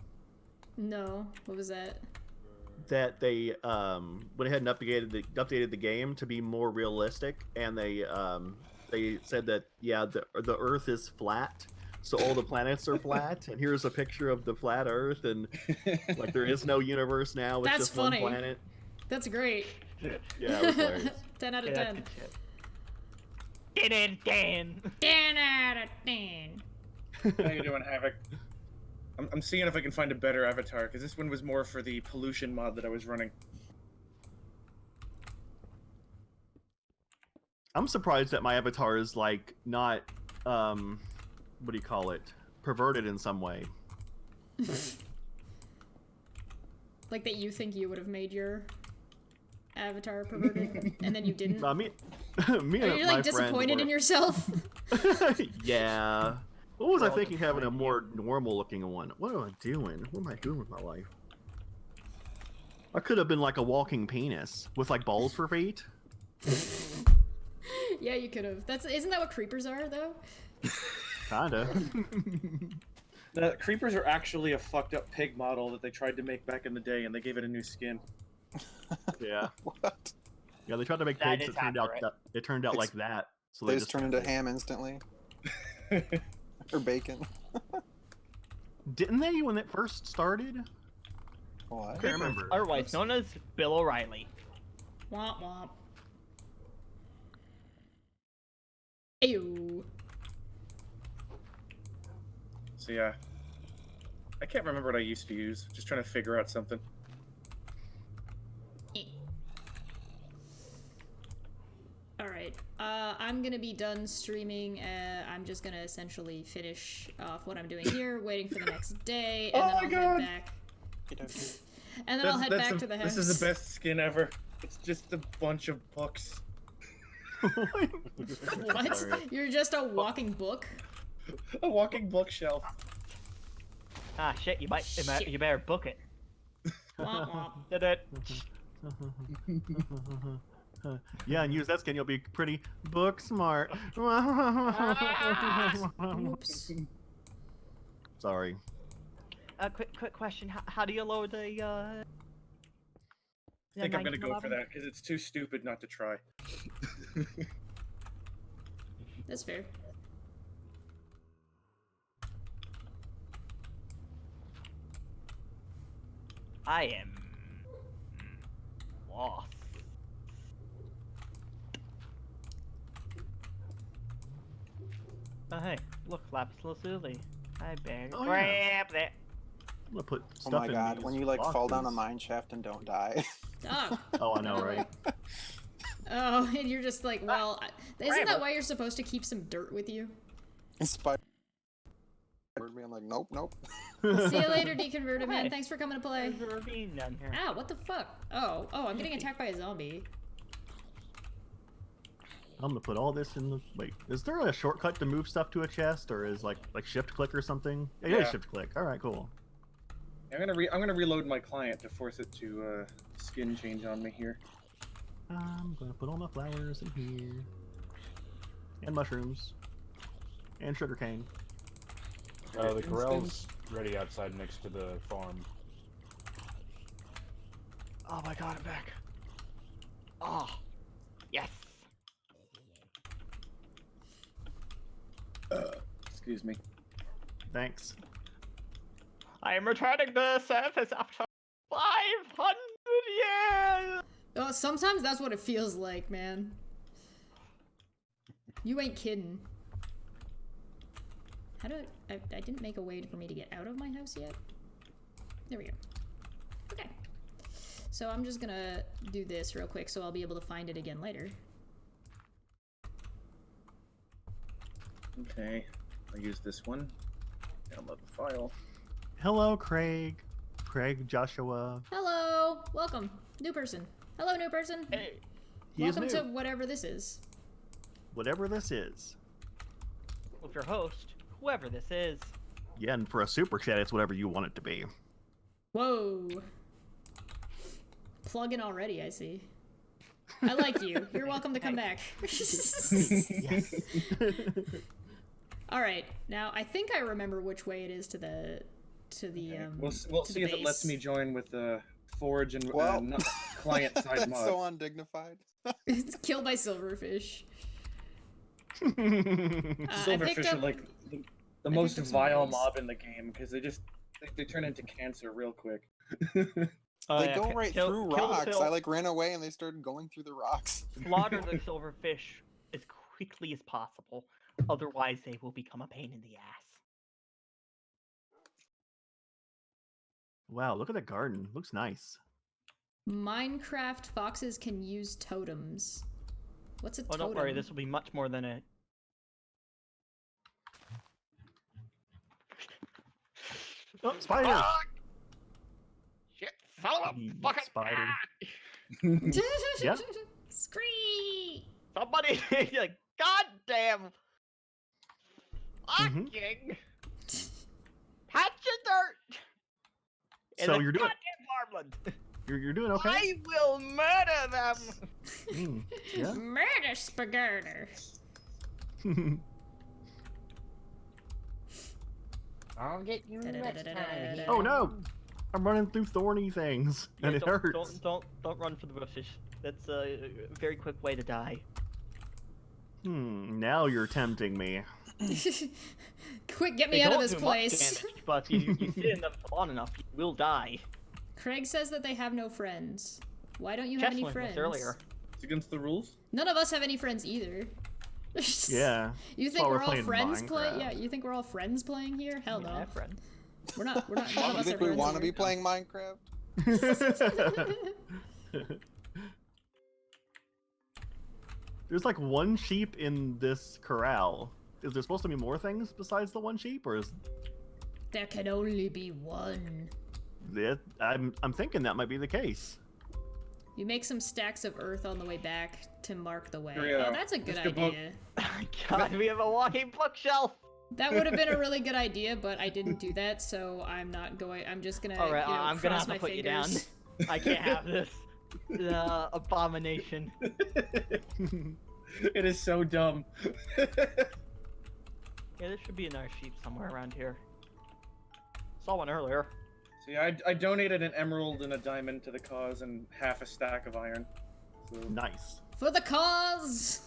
No, what was that? That they went ahead and updated the game to be more realistic, and they said that the Earth is flat, so all the planets are flat, and here's a picture of the flat Earth, and like there is no universe now. It's That's just funny. one planet. That's great. Yeah, it was hilarious. 10 out of Yeah, that's 10. good shit. Get it, Dan! 10 out of 10. How you doing, Havoc? I'm seeing if I can find a better avatar, because this one was more for the pollution mod that I was running. I'm surprised that my avatar is like not what do you call it? Perverted in some way. Like that you think you would have made your avatar perverted, and then you didn't? Me Are and you my like disappointed friend in yourself? yeah. What was I thinking having a more normal looking one? What am I doing? What am I doing with my life? I could have been like a walking penis with like balls for feet. Yeah, you could have. Isn't that what creepers are, though? Kinda. The creepers are actually a fucked up pig model that they tried to make back in the day, and they gave it a new skin. Yeah. What? Yeah, they tried to make That pigs. is It turned out accurate. it turned out like that. So They just turn into ham instantly. Or bacon. Didn't they when it first started? What? I can't remember. Otherwise known as Bill O'Reilly. Womp womp. Ew. So yeah. I can't remember what I used to use. Just trying to figure out something. Alright, I'm gonna be done streaming. I'm just gonna essentially finish off what I'm doing here, waiting for the next day, and then I'll head back. And then I'll head back to the house. This is the best skin ever. It's just a bunch of books. What? Sorry. You're just a walking book? A walking bookshelf. Ah, shit, you Shit. you better book it. Womp womp. Did it? Yeah, and use that skin, you'll be pretty book smart. Oops. Sorry. quick question. How do you load the? I think I'm gonna go for that because it's too stupid not to try. That's fair. I am lost. Oh hey, look, lapis lazuli. I better Oh, grab that. I'm gonna put Oh stuff my in god, these when you like fall down a boxes. mine shaft and don't die. Oh. Oh, I know, right? Oh, and you're just like, well, isn't that Gravel. why you're supposed to keep some dirt with you? Spider me, I'm like, nope, nope. See you later, deconverted man. Hey. Thanks for coming to play. There's a ravine down here. Ow, what the fuck? Oh, I'm getting attacked by a zombie. I'm gonna put all this in the. Wait, is there a shortcut to move stuff to a chest, or is like shift click or something? It is Yeah. shift click. All right, cool. I'm gonna reload my client to force it to skin change on me here. I'm gonna put all my flowers in here, and mushrooms, and sugarcane. The corral's ready outside next to the farm. Oh my god, I'm back. Oh, yes. Excuse me. Thanks. I am returning to the surface after 500 years. Oh, sometimes that's what it feels like, man. You ain't kidding. How do I didn't make a way for me to get out of my house yet. There we go. Okay. So I'm just gonna do this real quick so I'll be able to find it again later. Okay, I'll use this one. Download the file. Hello, Craig. Craig Joshua. Hello! Welcome. New person. Hello, new person. Hey, He is Welcome new. to whatever this is. Whatever this is. with your host, whoever this is. Yeah, and for a super chat, it's whatever you want it to be. Whoa. Plug-in already, I see. I like you. You're welcome to come back. Yes. All right. Now, I think I remember which way it is to the We'll to see the if it lets base. me join with the Forge and Well, client side that's mod. so undignified. It's killed by silverfish. I picked Silverfish are up- like the I most picked up some vile eggs. mob in the game because they turn into cancer real quick. Oh, They yeah, go right kill- through kill the rocks. sil- I like ran away and they started going through the rocks. Slaughter the silverfish as quickly as possible, otherwise they will become a pain in the ass. Wow, look at the garden. Looks nice. Minecraft foxes can use totems. What's a Oh, totem? don't worry, this will be much more than a... Oh, spider! Ah! Shit, son of You a fucking... spider. Ah! Yep. Scree! Somebody, like, goddamn... Mhm. Fucking... Patch of dirt! In So the you're doing goddamn farmland! you're doing okay. I will murder them! Mm, yeah. Murder spaghetti. I'll get you next time. Oh no! I'm running through thorny things, and Yeah, it don't, hurts. Don't run for the bushes. That's a very quick way to die. Now you're tempting me. Quick, get me They out of don't this do much place. damage, but you sit in them for long enough, you will die. Craig says that they have no friends. Why don't you have Chess any learned friends? this earlier. It's against the rules. None of us have any friends either. Yeah. You That's think why we're we're all playing friends play? Minecraft. Yeah, you think we're all friends playing here? Hell I no. have friends. We're not none of You us are think we friends want to here. be playing Minecraft? There's like one sheep in this corral. Is there supposed to be more things besides the one sheep, or is There can only be one. it? I'm thinking that might be the case. You make some stacks of earth on the way back to mark the way. Yeah, Oh, that's a good Mr. Book. idea. God, we have a walking bookshelf! That would have been a really good idea, but I didn't do that, so I'm not going. I'm just gonna. Alright, you know, I'm gonna cross have to my put you down. fingers. I can't have this. Abomination. It is so dumb. Yeah, there should be another sheep somewhere around here. Saw one earlier. See, I donated an emerald and a diamond to the cause and half a stack of iron. So Nice. For the cause!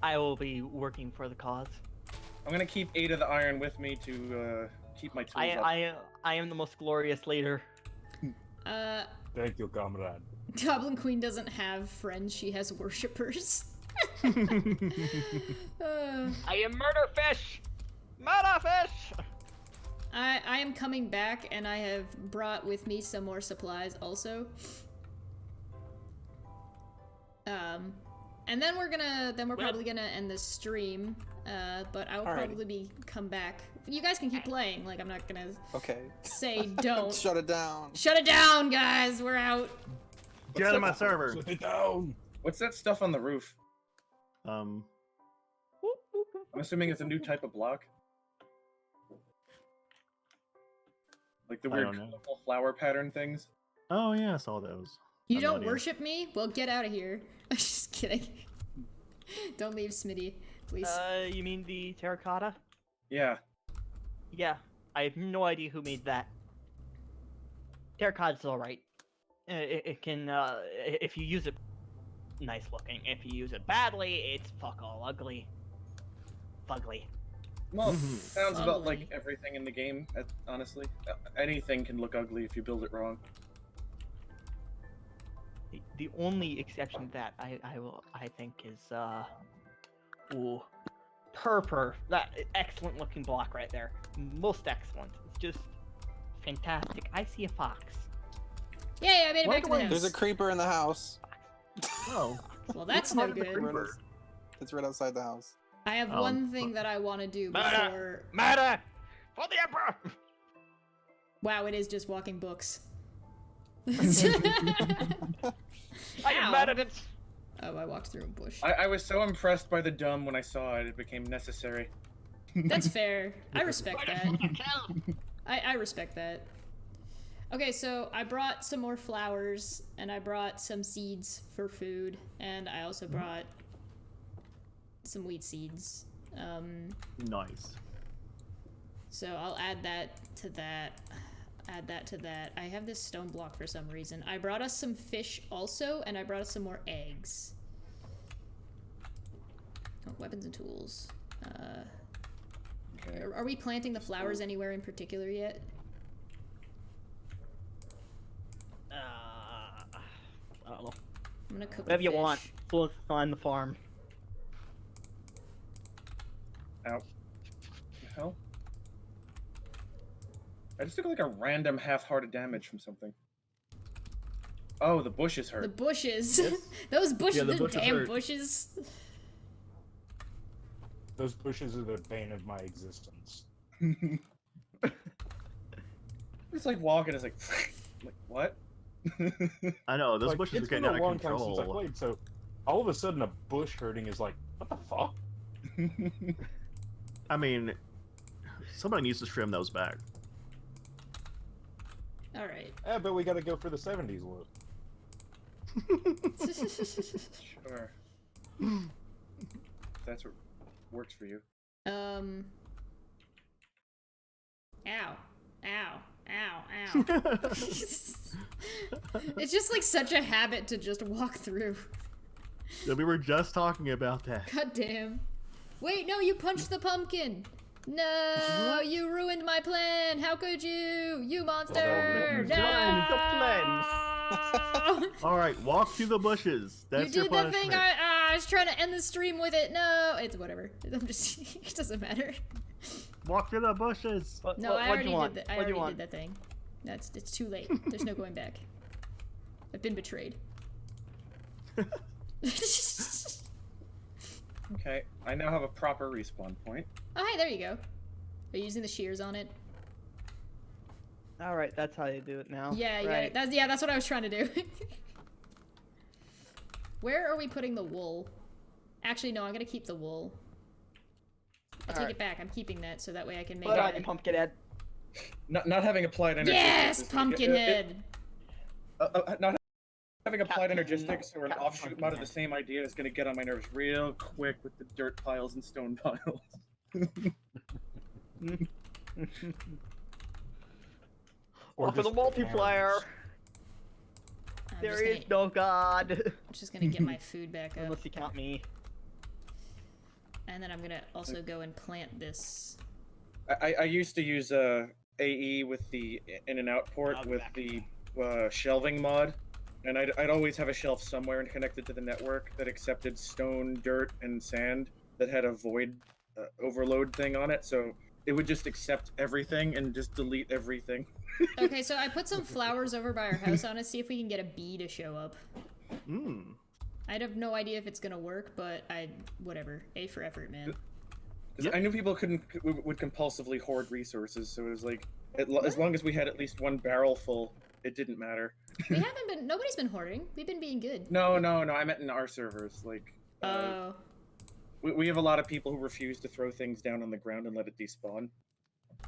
I will be working for the cause. I'm gonna keep 8 of the iron with me to keep my tools up. I am the most glorious leader. Thank you, comrade. Goblin Queen doesn't have friends, she has worshippers. I am Murderfish! Murderfish! I am coming back, and I have brought with me some more supplies also. And then we're probably gonna end the stream. But I will probably come back. You guys can keep playing. Like, I'm not gonna say don't. Shut it down. Shut it down, guys. We're out. Get out of my server. Shut it down. What's that stuff on the roof? Um, I'm assuming it's a new type of block. Like the I weird don't know. colorful flower pattern things. oh yeah, I saw those. You I've no don't idea. worship me? Well, get out of here. I'm just kidding. Don't leave, Smitty, please. You mean the terracotta? Yeah. Yeah, I have no idea who made that. Terracotta's alright. It can, if you use it nice looking. If you use it badly, it's fuck all ugly. Fugly. Well, sounds about Ugly. like everything in the game, honestly. Anything can look ugly if you build it wrong. The only exception to that I think is ooh, Purpur. That excellent looking block right there. Most excellent. It's just fantastic. I see a fox. Yay, I made it back to the house. There's a creeper in the house. Oh, Well, that's no Look at the good. creeper. It's right outside the house. I have one thing that I want to do before... Murder for the emperor. Wow, it is just walking books. I am Ow. mad at it. Oh, I walked through a bush. I was so impressed by the dumb when I saw it, it became necessary. That's fair. I respect that. I respect that. Okay, so I brought some more flowers, and I brought some seeds for food, and I also brought some wheat seeds. nice. So I'll add that to that. Add that to that. I have this stone block for some reason. I brought us some fish also, and I brought us some more eggs. Oh, weapons and tools. Okay. Are we planting the flowers anywhere in particular yet? I don't know. I'm gonna cook Whatever the you fish. want. So let's find the farm. Ow. The hell? I just took like a random half-hearted damage from something. Oh, the bushes hurt. The bushes. Yes. Those bushes, Yeah, the the bushes damn hurt. bushes. Those bushes are the bane of my existence. It's like walking, it's like, like what? I know those Like, bushes are it's been getting out a of long time since I control. played, so all of a sudden a bush hurting is like, what the fuck? I mean, somebody needs to trim those back. Alright. Yeah, but we gotta go for the 70s look. Sure. If that's what works for you. Ow. Ow. Ow. Ow. It's just like such a habit to just walk through. Yeah, we were just talking about that. God damn. Wait, no, you punched the pumpkin. No, you ruined my plan. How could you? You monster. Well, No. All right, walk through the bushes. That's You your did the thing. punishment. I was trying to end the stream with it. No, it's whatever. I'm just. It doesn't matter. Walk through the bushes. No, I What'd already you want? did. I What'd you already want? did that thing. It's too late. There's no going back. I've been betrayed. Okay, I now have a proper respawn point. Oh, hey, there you go. Are you using the shears on it? All right, that's how you do it now. Yeah, you right. got it. That's what I was trying to do. Where are we putting the wool? Actually, no, I'm gonna keep the wool. I take Alright. it back. I'm keeping that so that way I can make Put on it. your pumpkin head. Not having applied energy. Yes, Pumpkinhead. Not having applied Captain- energistics or an Captain offshoot out of the Pumpkinhead. same idea is gonna get on my nerves real quick with the dirt piles and stone piles. Or For the just multiplayer. arms. I'm There just is gonna, no god. I'm just gonna get my food back up. Unless you count me. And then I'm gonna also go and plant this. I used to use AE with the in and out port I'll be with back. the shelving mod, and I'd always have a shelf somewhere and connected to the network that accepted stone, dirt, and sand that had a void overload thing on it, so it would just accept everything and just delete everything. Okay, so I put some flowers over by our house. I want to see if we can get a bee to show up. Hmm. I have no idea if it's gonna work, but whatever. A for effort, man. 'Cause Yep. I knew people would compulsively hoard resources, so it was like, as long as we had at least one barrel full, it didn't matter. We haven't been. Nobody's been hoarding. We've been being good. No, I meant in our servers. Like, Oh. we have a lot of people who refuse to throw things down on the ground and let it despawn.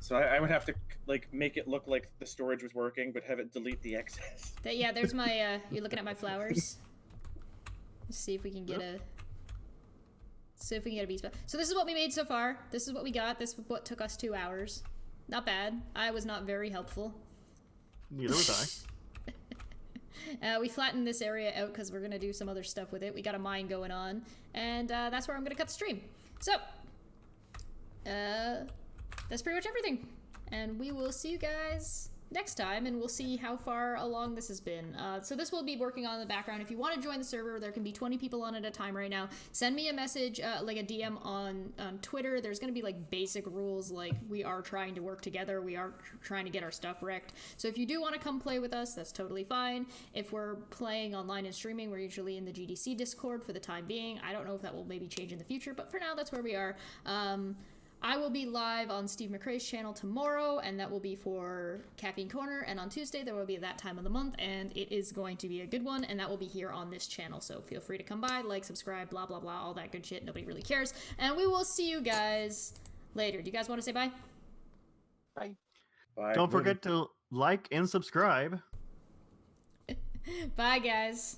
So I would have to like make it look like the storage was working, but have it delete the excess. Yeah, there's my. You're looking at my flowers. Let's see if we can get a. See if we can get a bee spot. So this is what we made so far. This is what we got. This is what took us 2 hours. Not bad. I was not very helpful. Neither was We flattened this area out because we're gonna do some other stuff with it. We got a mine going on, and that's where I'm gonna cut the stream. So, that's pretty much everything. And we will see you guys next time, and we'll see how far along this has been. So this will be working on in the background. If you want to join the server, there can be 20 people on at a time right now. Send me a message, like a DM on Twitter. There's going to be like basic rules, like we are trying to work together. We are trying to get our stuff wrecked. So if you do want to come play with us, that's totally fine. If we're playing online and streaming, we're usually in the GDC Discord for the time being. I don't know if that will maybe change in the future, but for now, that's where we are. I will be live on Steve McRae's channel tomorrow, and that will be for Caffeine Corner, and on Tuesday there will be that time of the month, and it is going to be a good one, and that will be here on this channel, so feel free to come by, like, subscribe, blah, blah, blah, all that good shit. Nobody really cares, and we will see you guys later. Do you guys want to say bye? Bye. Bye. Don't forget to like and subscribe. Bye, guys.